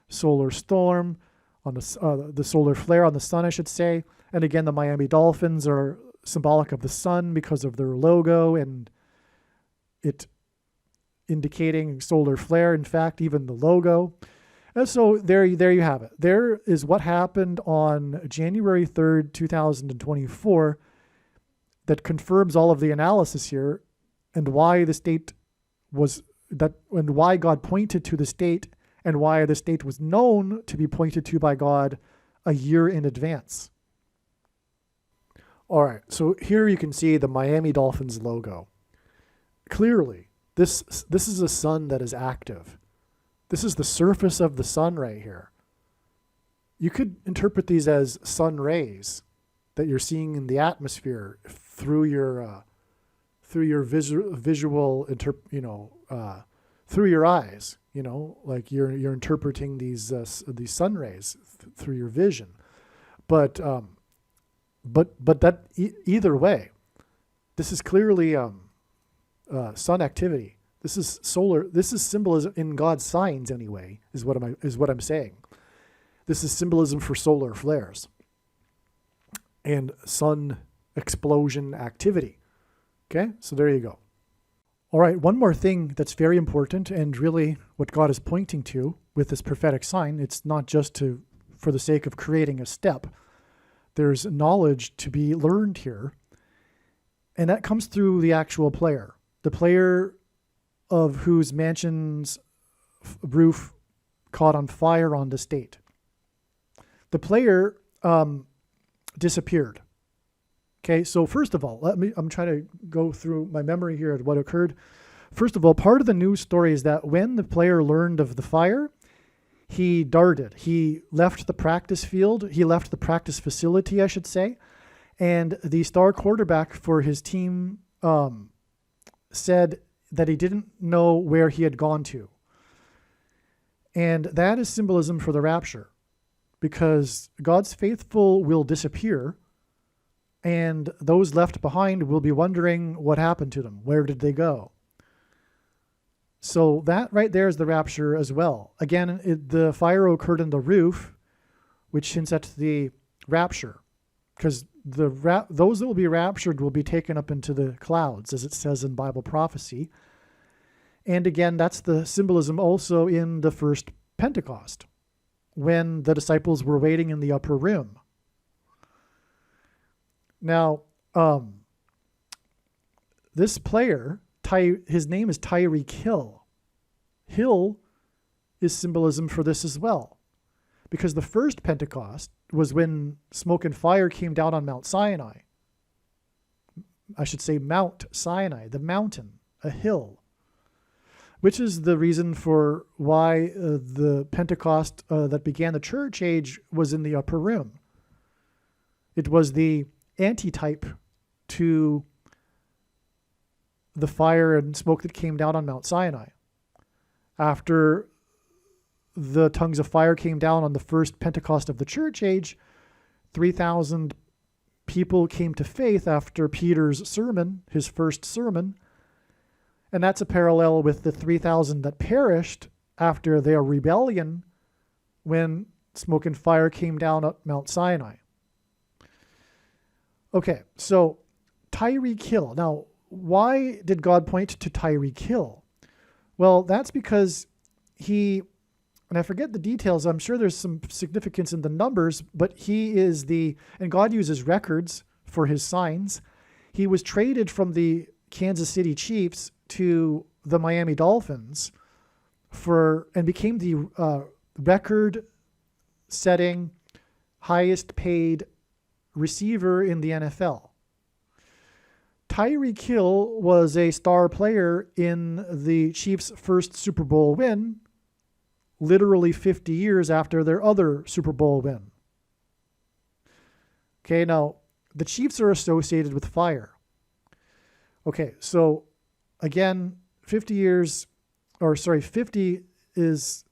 solar storm, on the solar flare on the sun, I should say. And again, the Miami Dolphins are symbolic of the sun because of their logo and it indicating solar flare. In fact, even the logo. And so there you have it. There is what happened on January 3rd, 2024 that confirms all of the analysis here and why the state was that, and why God pointed to the state and why the state was known to be pointed to by God a year in advance. All right, so here you can see the Miami Dolphins logo. Clearly, this is a sun that is active. This is the surface of the sun right here. You could interpret these as sun rays that you're seeing in the atmosphere through your visual through your eyes. Like you're interpreting these sun rays through your vision. But that either way, this is clearly sun activity. This is solar. This is symbolism in God's signs anyway. Is what I'm saying. This is symbolism for solar flares and sun explosion activity. Okay, so there you go. All right, one more thing that's very important, and really what God is pointing to with this prophetic sign. It's not just for the sake of creating a step. There's knowledge to be learned here, and that comes through the actual player. The player of whose mansion's roof caught on fire on the state. The player disappeared. Okay, so first of all, I'm trying to go through my memory here at what occurred. First of all, part of the news story is that when the player learned of the fire, he darted. He left the practice field. He left the practice facility, I should say. And the star quarterback for his team said that he didn't know where he had gone to. And that is symbolism for the rapture, because God's faithful will disappear, and those left behind will be wondering what happened to them. Where did they go? So that right there is the rapture as well. Again, the fire occurred in the roof, which hints at the rapture, because those that will be raptured will be taken up into the clouds, as it says in Bible prophecy. And again, that's the symbolism also in the first Pentecost, when the disciples were waiting in the upper room. Now, this player, his name is Tyreek Hill. Hill is symbolism for this as well, because the first Pentecost was when smoke and fire came down on Mount Sinai. I should say Mount Sinai, the mountain, a hill, which is the reason for why the Pentecost that began the church age was in the upper room. It was the antitype to the fire and smoke that came down on Mount Sinai. After the tongues of fire came down on the first Pentecost of the church age, 3,000 people came to faith after Peter's sermon, his first sermon. And that's a parallel with the 3,000 that perished after their rebellion when smoke and fire came down at Mount Sinai. Okay, so Tyreek Hill. Now, why did God point to Tyreek Hill? Well, that's because and I forget the details, I'm sure there's some significance in the numbers, but and God uses records for his signs. He was traded from the Kansas City Chiefs to the Miami Dolphins and became the record-setting, highest-paid receiver in the NFL. Tyreek Hill was a star player in the Chiefs' first Super Bowl win, literally 50 years after their other Super Bowl win. Okay, now, the Chiefs are associated with fire. Okay, so again, 50 is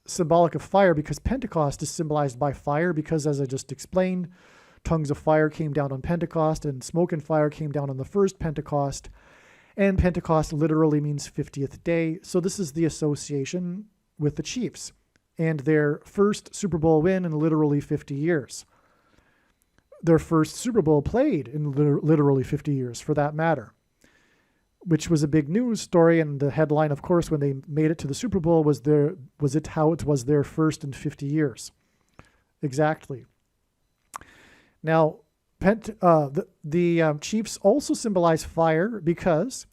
symbolic of fire because Pentecost is symbolized by fire because, as I just explained, tongues of fire came down on Pentecost and smoke and fire came down on the first Pentecost. And Pentecost literally means 50th day. So this is the association with the Chiefs and their first Super Bowl win in literally 50 years. Their first Super Bowl played in literally 50 years, for that matter, which was a big news story. And the headline, of course, when they made it to the Super Bowl was how it was their first in 50 years. Exactly. Now, the Chiefs also symbolize fire because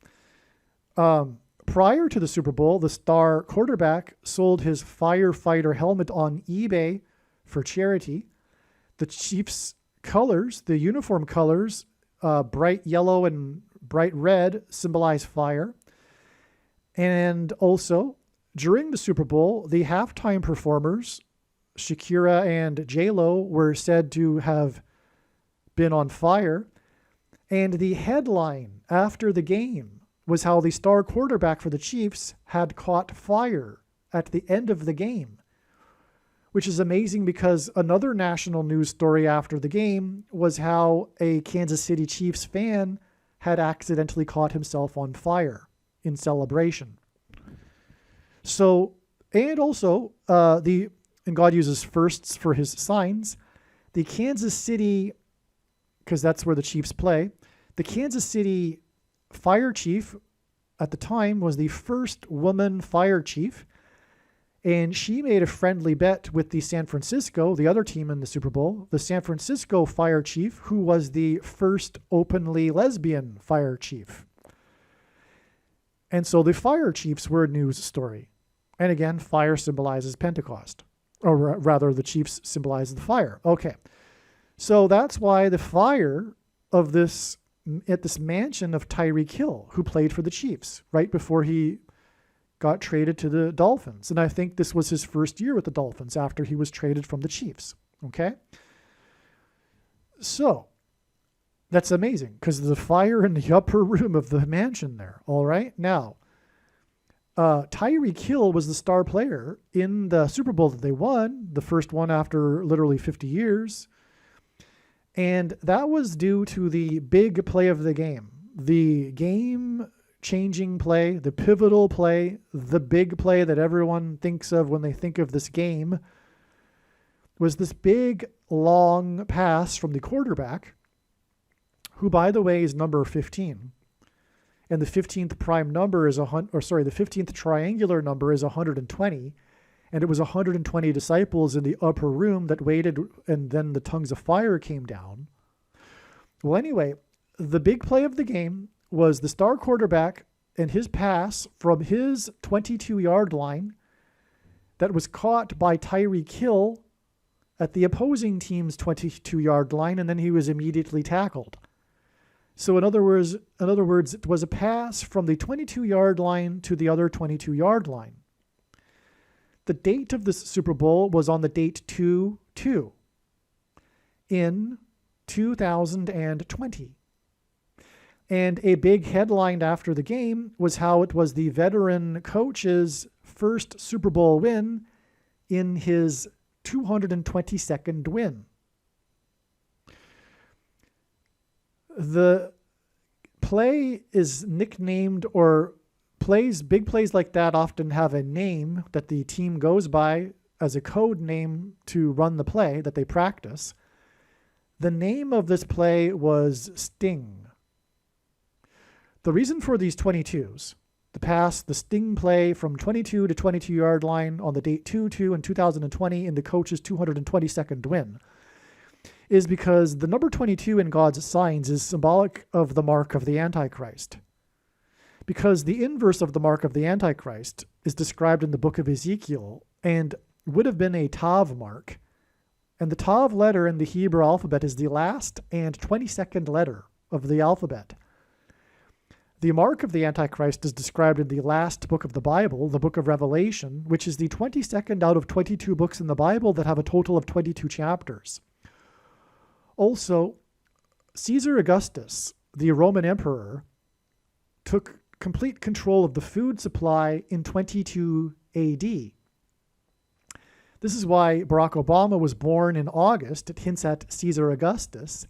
prior to the Super Bowl, the star quarterback sold his firefighter helmet on eBay for charity. The Chiefs' colors, the uniform colors, bright yellow and bright red, symbolize fire. And also, during the Super Bowl, the halftime performers Shakira and J-Lo were said to have been on fire. And the headline after the game was how the star quarterback for the Chiefs had caught fire at the end of the game, which is amazing because another national news story after the game was how a Kansas City Chiefs fan had accidentally caught himself on fire in celebration. So, and also, and God uses firsts for his signs, the Kansas City, because that's where the Chiefs play, the Kansas City fire chief at the time was the first woman fire chief, and she made a friendly bet with the San Francisco, the other team in the Super Bowl, the San Francisco fire chief, who was the first openly lesbian fire chief. And so the fire chiefs were a news story. And again, fire symbolizes Pentecost, or rather the chiefs symbolize the fire. Okay. So that's why the fire of this, at this mansion of Tyreek Hill, who played for the Chiefs right before he got traded to the Dolphins. And I think this was his first year with the Dolphins after he was traded from the Chiefs. Okay. So that's amazing because the fire in the upper room of the mansion there. All right. Now, Tyreek Hill was the star player in the Super Bowl that they won, the first one after literally 50 years. And that was due to the big play of the game, the game-changing play, the pivotal play, the big play that everyone thinks of when they think of this game, was this big, long pass from the quarterback, who, by the way, is number 15. And the 15th prime number is the 15th triangular number is 120. And it was 120 disciples in the upper room that waited, and then the tongues of fire came down. Well, anyway, the big play of the game was the star quarterback and his pass from his 22-yard line that was caught by Tyreek Hill at the opposing team's 22-yard line, and then he was immediately tackled. So in other words, it was a pass from the 22-yard line to the other 22-yard line. The date of this Super Bowl was on the date 2/2 in 2020. And a big headline after the game was how it was the veteran coach's first Super Bowl win in his 222nd win. The play is nicknamed, or big plays like that often have a name that the team goes by as a code name to run the play that they practice. The name of this play was Sting. The reason for these 22s, the Sting play from 22 to 22-yard line on the date 2/2 in 2020 in the coach's 222nd win, is because the number 22 in God's signs is symbolic of the mark of the Antichrist. Because the inverse of the mark of the Antichrist is described in the book of Ezekiel and would have been a Tav mark. And the Tav letter in the Hebrew alphabet is the last and 22nd letter of the alphabet. The mark of the Antichrist is described in the last book of the Bible, the book of Revelation, which is the 22nd out of 22 books in the Bible that have a total of 22 chapters. Also, Caesar Augustus, the Roman emperor, took complete control of the food supply in 22 AD. This is why Barack Obama was born in August. It hints at Caesar Augustus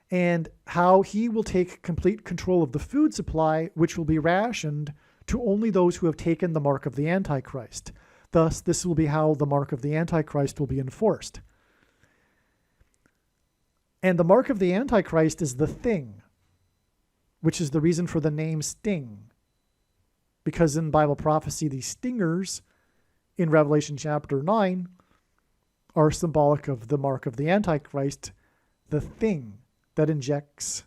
and how he will take complete control of the food supply, which will be rationed to only those who have taken the mark of the Antichrist. Thus, this will be how the mark of the Antichrist will be enforced. And the mark of the Antichrist is the thing, which is the reason for the name Sting. Because in Bible prophecy, the stingers in Revelation chapter 9 are symbolic of the mark of the Antichrist, the thing that injects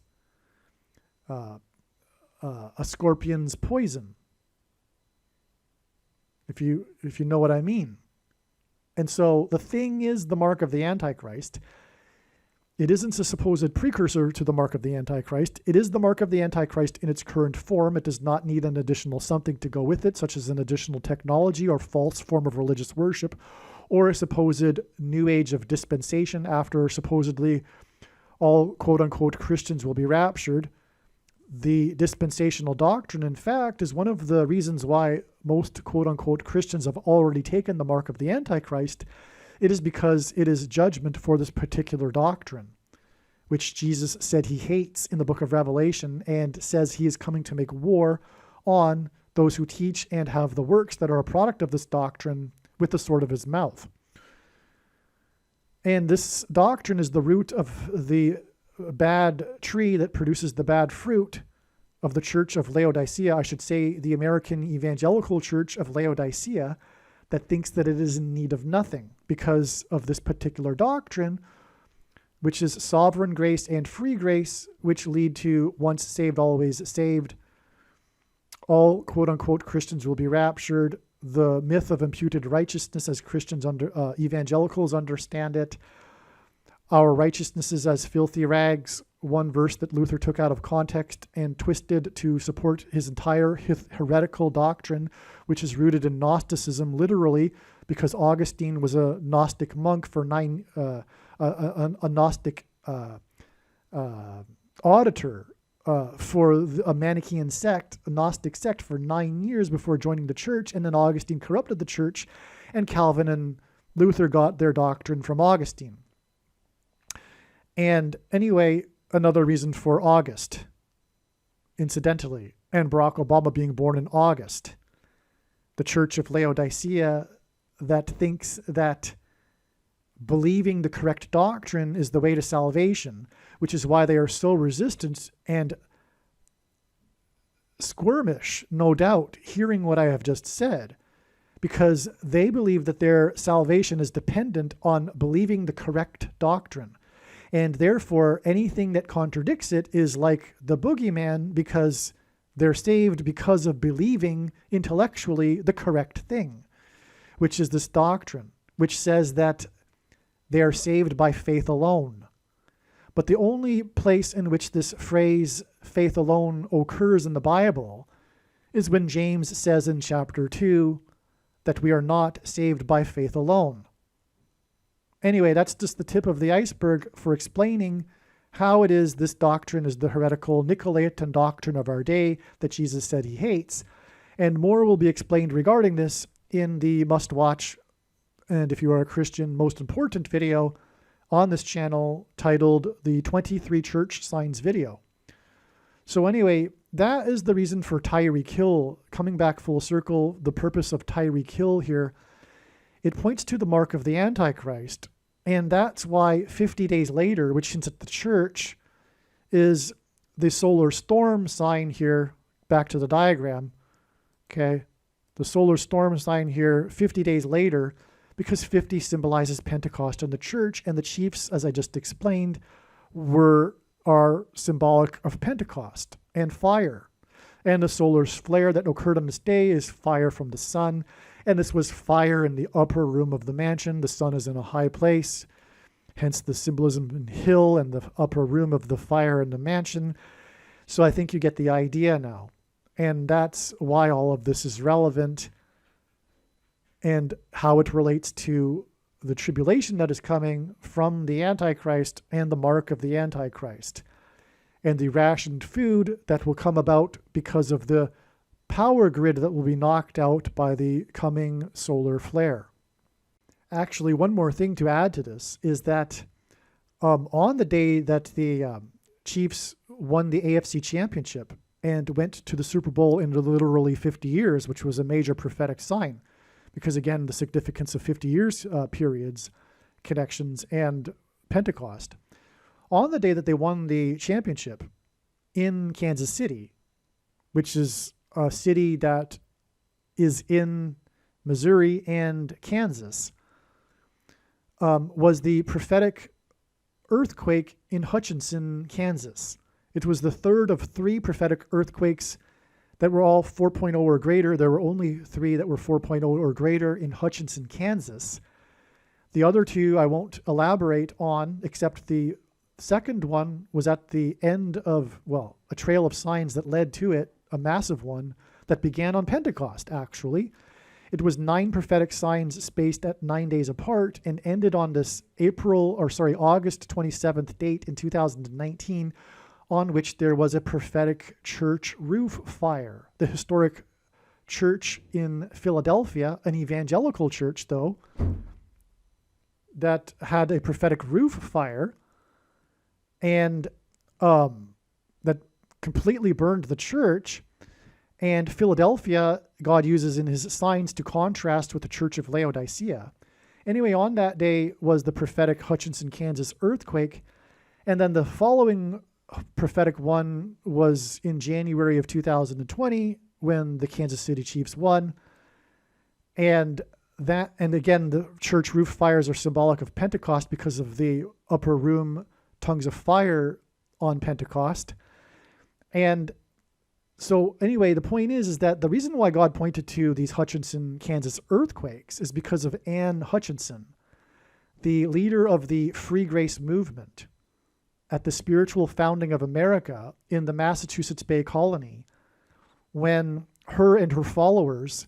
a scorpion's poison. If you know what I mean. And so the thing is the mark of the Antichrist. It isn't a supposed precursor to the mark of the Antichrist. It is the mark of the Antichrist in its current form. It does not need an additional something to go with it, such as an additional technology or false form of religious worship, or a supposed new age of dispensation after supposedly all quote-unquote Christians will be raptured. The dispensational doctrine, in fact, is one of the reasons why most quote-unquote Christians have already taken the mark of the Antichrist. It is because it is judgment for this particular doctrine, which Jesus said he hates in the book of Revelation, and says he is coming to make war on those who teach and have the works that are a product of this doctrine with the sword of his mouth. And this doctrine is the root of the bad tree that produces the bad fruit of the Church of Laodicea, I should say the American Evangelical Church of Laodicea, that thinks that it is in need of nothing because of this particular doctrine, which is sovereign grace and free grace, which lead to once saved, always saved. All quote-unquote Christians will be raptured. The myth of imputed righteousness, as Christians evangelicals understand it, our righteousness is as filthy rags, one verse that Luther took out of context and twisted to support his entire heretical doctrine, which is rooted in Gnosticism, literally, because Augustine was a Gnostic monk for a Gnostic auditor for a Manichaean sect, a Gnostic sect, for 9 years before joining the church, and then Augustine corrupted the church, and Calvin and Luther got their doctrine from Augustine. And anyway, another reason for August, incidentally, and Barack Obama being born in August. The Church of Laodicea that thinks that believing the correct doctrine is the way to salvation, which is why they are so resistant and squirmish, no doubt, hearing what I have just said, because they believe that their salvation is dependent on believing the correct doctrine. And therefore, anything that contradicts it is like the boogeyman, because they're saved because of believing intellectually the correct thing, which is this doctrine, which says that they are saved by faith alone. But the only place in which this phrase, faith alone, occurs in the Bible is when James says in chapter 2 that we are not saved by faith alone. Anyway, that's just the tip of the iceberg for explaining how it is this doctrine is the heretical Nicolaitan doctrine of our day that Jesus said he hates. And more will be explained regarding this in the must-watch, and if you are a Christian, most important video on this channel titled the 23 Church Signs video. So anyway, that is the reason for Tyreek Hill. Coming back full circle, the purpose of Tyreek Hill here, it points to the mark of the Antichrist. And that's why 50 days later, which hints at the church, is the solar storm sign here. Back to the diagram. Okay. The solar storm sign here 50 days later, because 50 symbolizes Pentecost and the church, and the chiefs, as I just explained, are symbolic of Pentecost and fire. And the solar flare that occurred on this day is fire from the sun. And this was fire in the upper room of the mansion. The sun is in a high place, hence the symbolism in hill and the upper room of the fire in the mansion. So I think you get the idea now. And that's why all of this is relevant and how it relates to the tribulation that is coming from the Antichrist and the mark of the Antichrist and the rationed food that will come about because of the power grid that will be knocked out by the coming solar flare. Actually, one more thing to add to this is that on the day that the Chiefs won the AFC Championship and went to the Super Bowl in literally 50 years, which was a major prophetic sign, because again, the significance of 50 years periods, connections, and Pentecost. On the day that they won the championship in Kansas City, which is a city that is in Missouri and Kansas, was the prophetic earthquake in Hutchinson, Kansas. It was the third of 3 prophetic earthquakes that were all 4.0 or greater. There were only 3 that were 4.0 or greater in Hutchinson, Kansas. The other 2 I won't elaborate on, except the second one was at the end of, well, a trail of signs that led to it, a massive one that began on Pentecost, actually. It was 9 prophetic signs spaced at 9 days apart and ended on this August 27th date in 2019, on which there was a prophetic church roof fire. The historic church in Philadelphia, an evangelical church though, that had a prophetic roof fire and that completely burned the church. And Philadelphia, God uses in his signs to contrast with the church of Laodicea. Anyway, on that day was the prophetic Hutchinson, Kansas earthquake. And then the following prophetic one was in January of 2020 when the Kansas City Chiefs won. And again, the church roof fires are symbolic of Pentecost because of the upper room tongues of fire on Pentecost. And so anyway, the point is that the reason why God pointed to these Hutchinson, Kansas earthquakes is because of Anne Hutchinson, the leader of the Free Grace movement at the spiritual founding of America in the Massachusetts Bay Colony, when her and her followers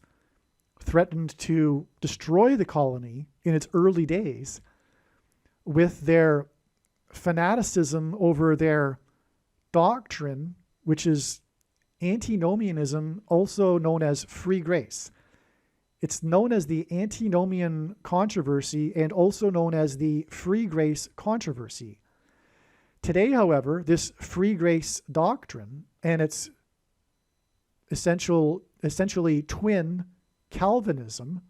threatened to destroy the colony in its early days with their fanaticism over their doctrine, which is antinomianism, also known as free grace. It's known as the antinomian controversy and also known as the free grace controversy. Today, however, this free grace doctrine and its essentially twin Calvinism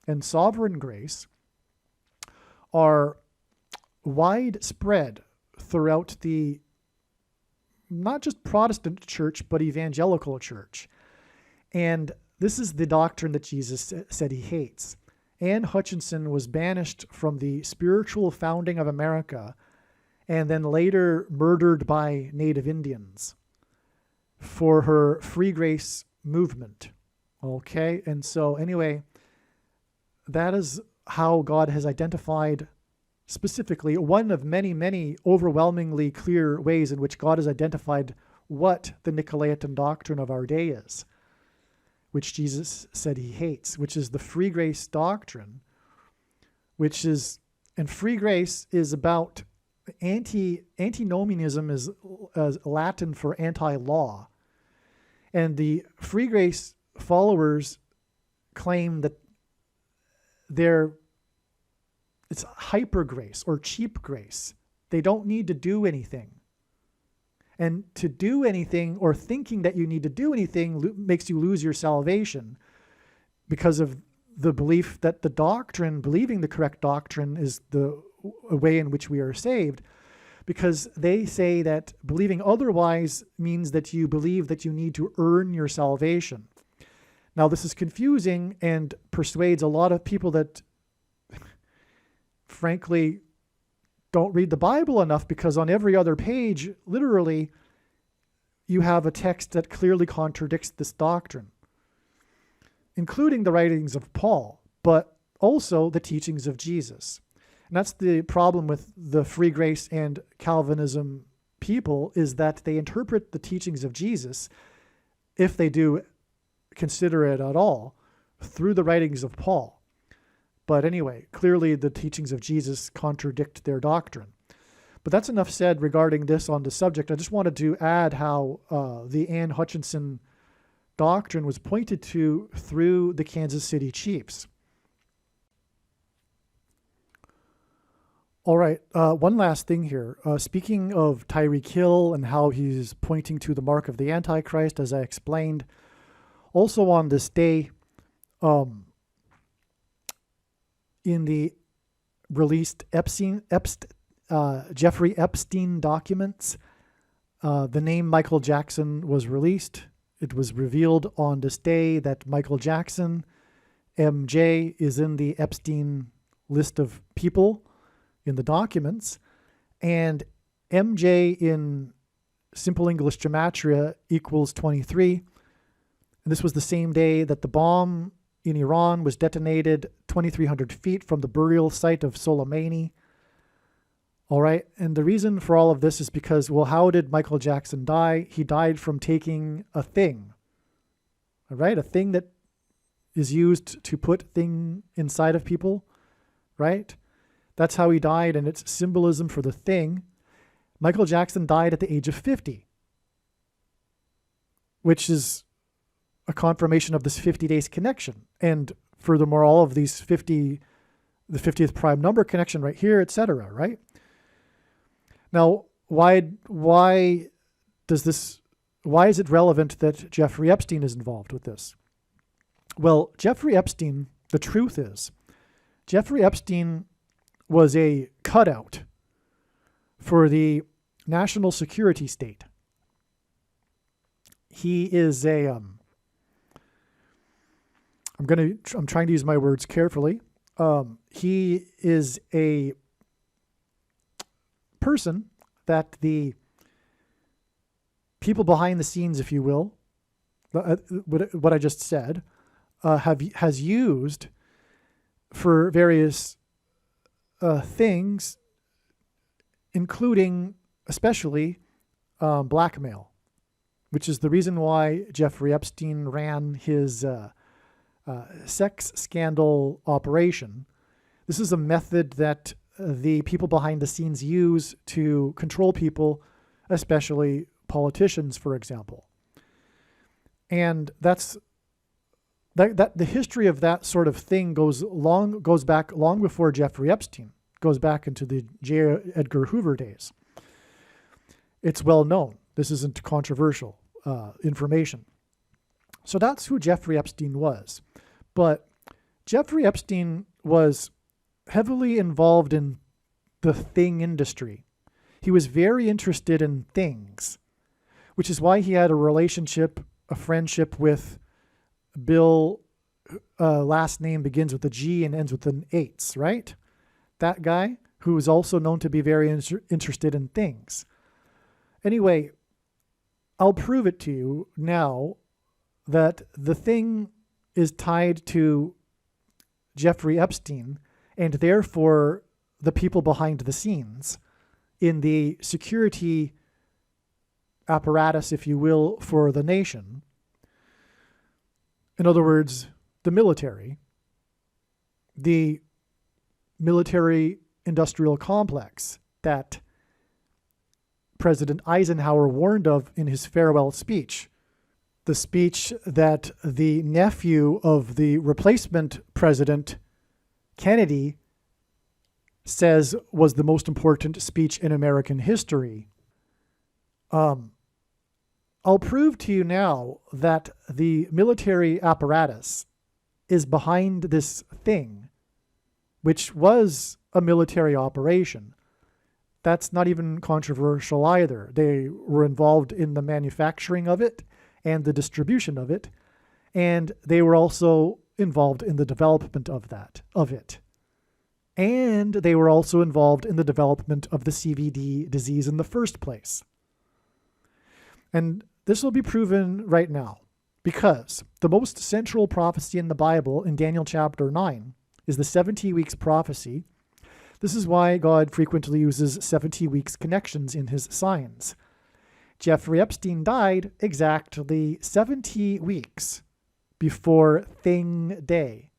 and sovereign grace are widespread throughout the not just Protestant church, but evangelical church. And this is the doctrine that Jesus said he hates. Anne Hutchinson was banished from the spiritual founding of America and then later murdered by Native Indians for her free grace movement. Okay, and so anyway, that is how God has identified specifically one of many, many overwhelmingly clear ways in which God has identified what the Nicolaitan doctrine of our day is, which Jesus said he hates, which is the free grace doctrine, and free grace is about antinomianism is Latin for anti-law. And the free grace followers claim that it's hyper grace or cheap grace. They don't need to do anything. And to do anything or thinking that you need to do anything makes you lose your salvation because of the belief that the doctrine, believing the correct doctrine, is the way in which we are saved. Because they say that believing otherwise means that you believe that you need to earn your salvation. Now, this is confusing and persuades a lot of people that frankly don't read the Bible enough, because on every other page, literally, you have a text that clearly contradicts this doctrine, including the writings of Paul, but also the teachings of Jesus. And that's the problem with the free grace and Calvinism people, is that they interpret the teachings of Jesus, if they do consider it at all, through the writings of Paul. But anyway, clearly the teachings of Jesus contradict their doctrine. But that's enough said regarding this on the subject. I just wanted to add how the Anne Hutchinson doctrine was pointed to through the Kansas City Chiefs. All right, one last thing here. Speaking of Tyreek Hill and how he's pointing to the mark of the Antichrist, as I explained, also on this day, in the released Jeffrey Epstein documents, the name Michael Jackson was released. It was revealed on this day that Michael Jackson, MJ, is in the Epstein list of people in the documents, and MJ in simple English gematria equals 23. And this was the same day that the bomb in Iran was detonated 2,300 feet from the burial site of Soleimani. All right, and the reason for all of this is because, well, how did Michael Jackson die? He died from taking a thing, all right, a thing that is used to put thing inside of people, right? That's how he died, and it's symbolism for the thing. Michael Jackson died at the age of 50, which is a confirmation of this 50 days connection. And furthermore, all of these the 50th prime number connection right here, etc., right? Now, why is it relevant that Jeffrey Epstein is involved with this? Well, Jeffrey Epstein, the truth is, Jeffrey Epstein was a cutout for the national security state. He is I'm trying to use my words carefully. He is a person that the people behind the scenes, if you will, what I just said, has used for various things, including especially blackmail, which is the reason why Jeffrey Epstein ran his sex scandal operation. This is a method that the people behind the scenes use to control people, especially politicians, for example. And that the history of that sort of thing goes back long before Jeffrey Epstein, goes back into the J. Edgar Hoover days. It's well known. This isn't controversial information. So that's who Jeffrey Epstein was. But Jeffrey Epstein was heavily involved in the thing industry. He was very interested in things, which is why he had a friendship with Bill, last name begins with a G and ends with an H, right? That guy, who is also known to be very interested in things. Anyway, I'll prove it to you now that the thing is tied to Jeffrey Epstein, and therefore the people behind the scenes in the security apparatus, if you will, for the nation. In other words, the military industrial complex that President Eisenhower warned of in his farewell speech. The speech that the nephew of the replacement president, Kennedy, says was the most important speech in American history. I'll prove to you now that the military apparatus is behind this thing, which was a military operation. That's not even controversial either. They were involved in the manufacturing of it and the distribution of it, and they were also involved in the development of it. And they were also involved in the development of the CVD disease in the first place. And this will be proven right now, because the most central prophecy in the Bible, in Daniel chapter 9, is the 70 weeks prophecy. This is why God frequently uses 70 weeks connections in his signs. Jeffrey Epstein died exactly 70 weeks before Thing Day.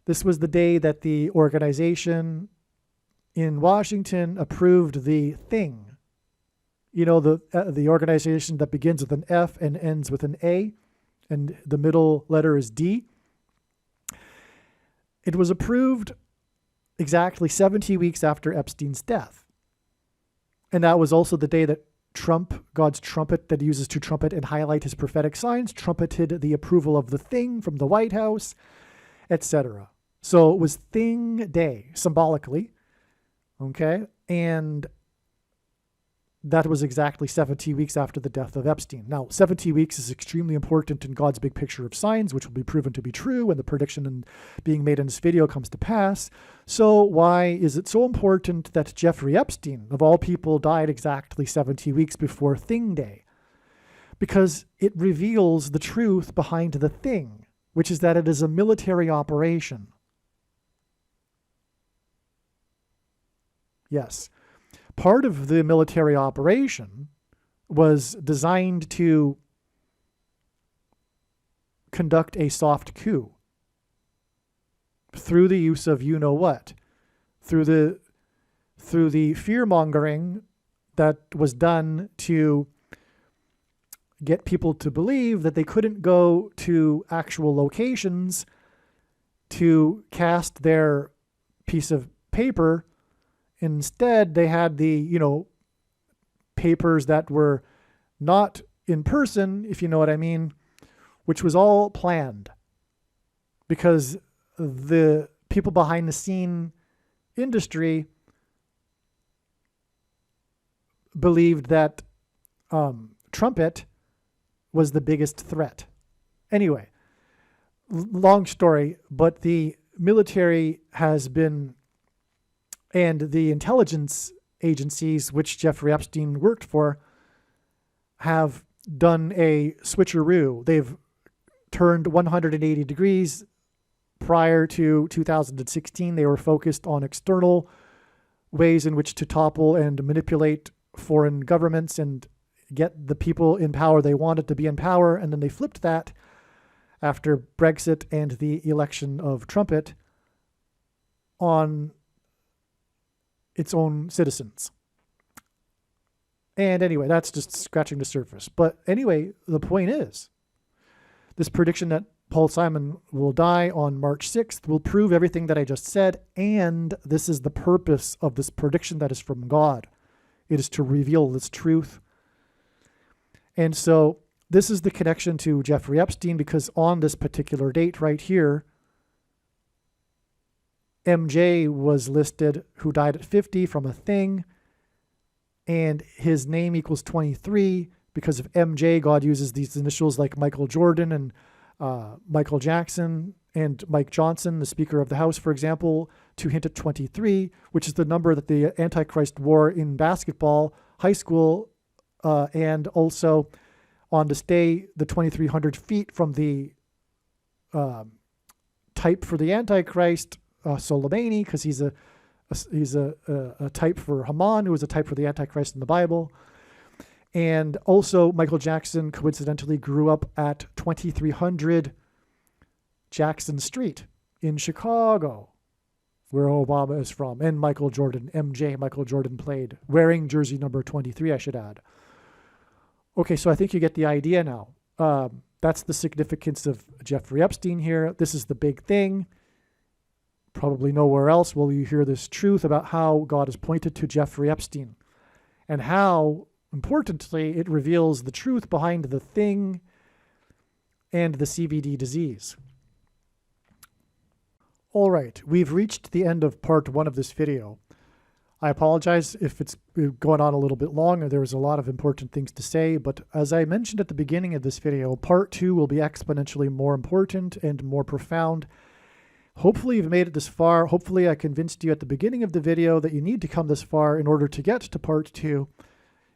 This was the day that the organization in Washington approved the thing. You know, the organization that begins with an F and ends with an A, and the middle letter is D. It was approved exactly 70 weeks after Epstein's death. And that was also the day that Trump, God's trumpet that he uses to trumpet and highlight his prophetic signs, trumpeted the approval of the thing from the White House, etc. So it was Thing Day, symbolically, okay? And that was exactly 70 weeks after the death of Epstein. Now, 70 weeks is extremely important in God's big picture of signs, which will be proven to be true when the prediction being made in this video comes to pass. So why is it so important that Jeffrey Epstein, of all people, died exactly 70 weeks before Thing Day? Because it reveals the truth behind the thing, which is that it is a military operation. Yes. Part of the military operation was designed to conduct a soft coup. through the use of you know what, through the fear mongering that was done to get people to believe that they couldn't go to actual locations to cast their piece of paper. Instead, they had the, papers that were not in person, if you know what I mean, which was all planned because the people behind the scene industry believed that trumpet was the biggest threat. Anyway, long story, but the military has been, and the intelligence agencies, which Jeffrey Epstein worked for, have done a switcheroo. They've turned 180 degrees. Prior to 2016, they were focused on external ways in which to topple and manipulate foreign governments and get the people in power they wanted to be in power. And then they flipped that after Brexit and the election of Trumpet on its own citizens. And anyway, that's just scratching the surface. But anyway, the point is, this prediction that Paul Simon will die on March 6th will prove everything that I just said. And this is the purpose of this prediction that is from God. It is to reveal this truth. And so this is the connection to Jeffrey Epstein, because on this particular date right here, MJ was listed, who died at 50 from a thing, and his name equals 23 because of MJ. God uses these initials like Michael Jordan and Michael Jackson and Mike Johnson, the Speaker of the House, for example, to hint at 23, which is the number that the Antichrist wore in basketball, high school, and also on to stay the 2,300 feet from the type for the Antichrist, Soleimani, because he's a type for Haman, who is a type for the Antichrist in the Bible. And also Michael Jackson coincidentally grew up at 2300 Jackson Street in Chicago, where Obama is from, and Michael Jordan, MJ, Michael Jordan played, wearing jersey number 23, I should add. Okay, so I think you get the idea now. That's the significance of Jeffrey Epstein here. This is the big thing. Probably nowhere else will you hear this truth about how God has pointed to Jeffrey Epstein and how, importantly, it reveals the truth behind the thing and the CBD disease. All right, we've reached the end of part 1 of this video. I apologize if it's going on a little bit long, or there was a lot of important things to say, but as I mentioned at the beginning of this video, part 2 will be exponentially more important and more profound. Hopefully you've made it this far. Hopefully I convinced you at the beginning of the video that you need to come this far in order to get to part 2.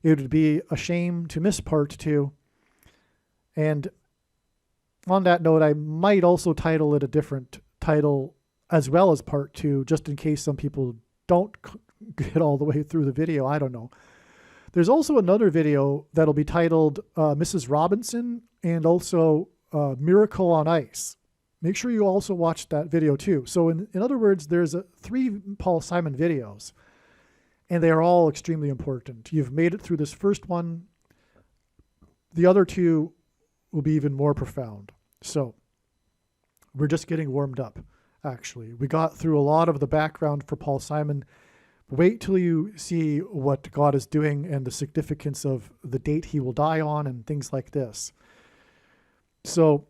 It would be a shame to miss part 2. And on that note, I might also title it a different title as well as part 2, just in case some people don't get all the way through the video. I don't know. There's also another video that'll be titled Mrs. Robinson and also Miracle on Ice. Make sure you also watch that video too. So in other words, there's 3 Paul Simon videos, and they are all extremely important. You've made it through this first one. The other 2 will be even more profound. So we're just getting warmed up, actually. We got through a lot of the background for Paul Simon. Wait till you see what God is doing and the significance of the date he will die on and things like this. So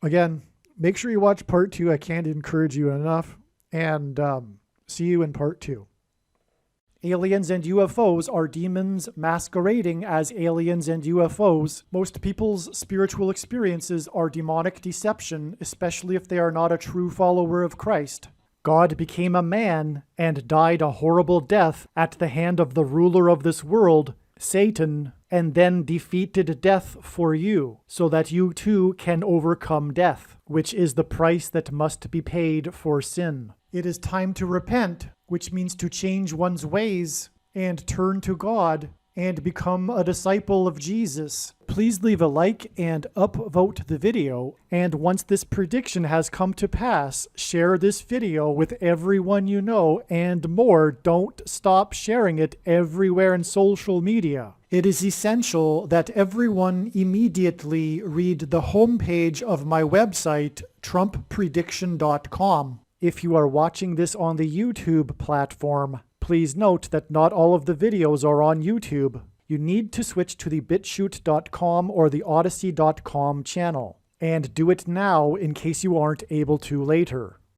again, make sure you watch part 2. I can't encourage you enough. And see you in part 2. Aliens and UFOs are demons masquerading as aliens and UFOs. Most people's spiritual experiences are demonic deception, especially if they are not a true follower of Christ. God became a man and died a horrible death at the hand of the ruler of this world, Satan, and then defeated death for you, so that you too can overcome death, which is the price that must be paid for sin. It is time to repent, which means to change one's ways and turn to God and become a disciple of Jesus. Please leave a like and upvote the video. And once this prediction has come to pass, share this video with everyone you know, and more, don't stop sharing it everywhere in social media. It is essential that everyone immediately read the homepage of my website, TrumpPrediction.com. If you are watching this on the YouTube platform, please note that not all of the videos are on YouTube. You need to switch to the BitChute.com or the Odyssey.com channel. And do it now in case you aren't able to later.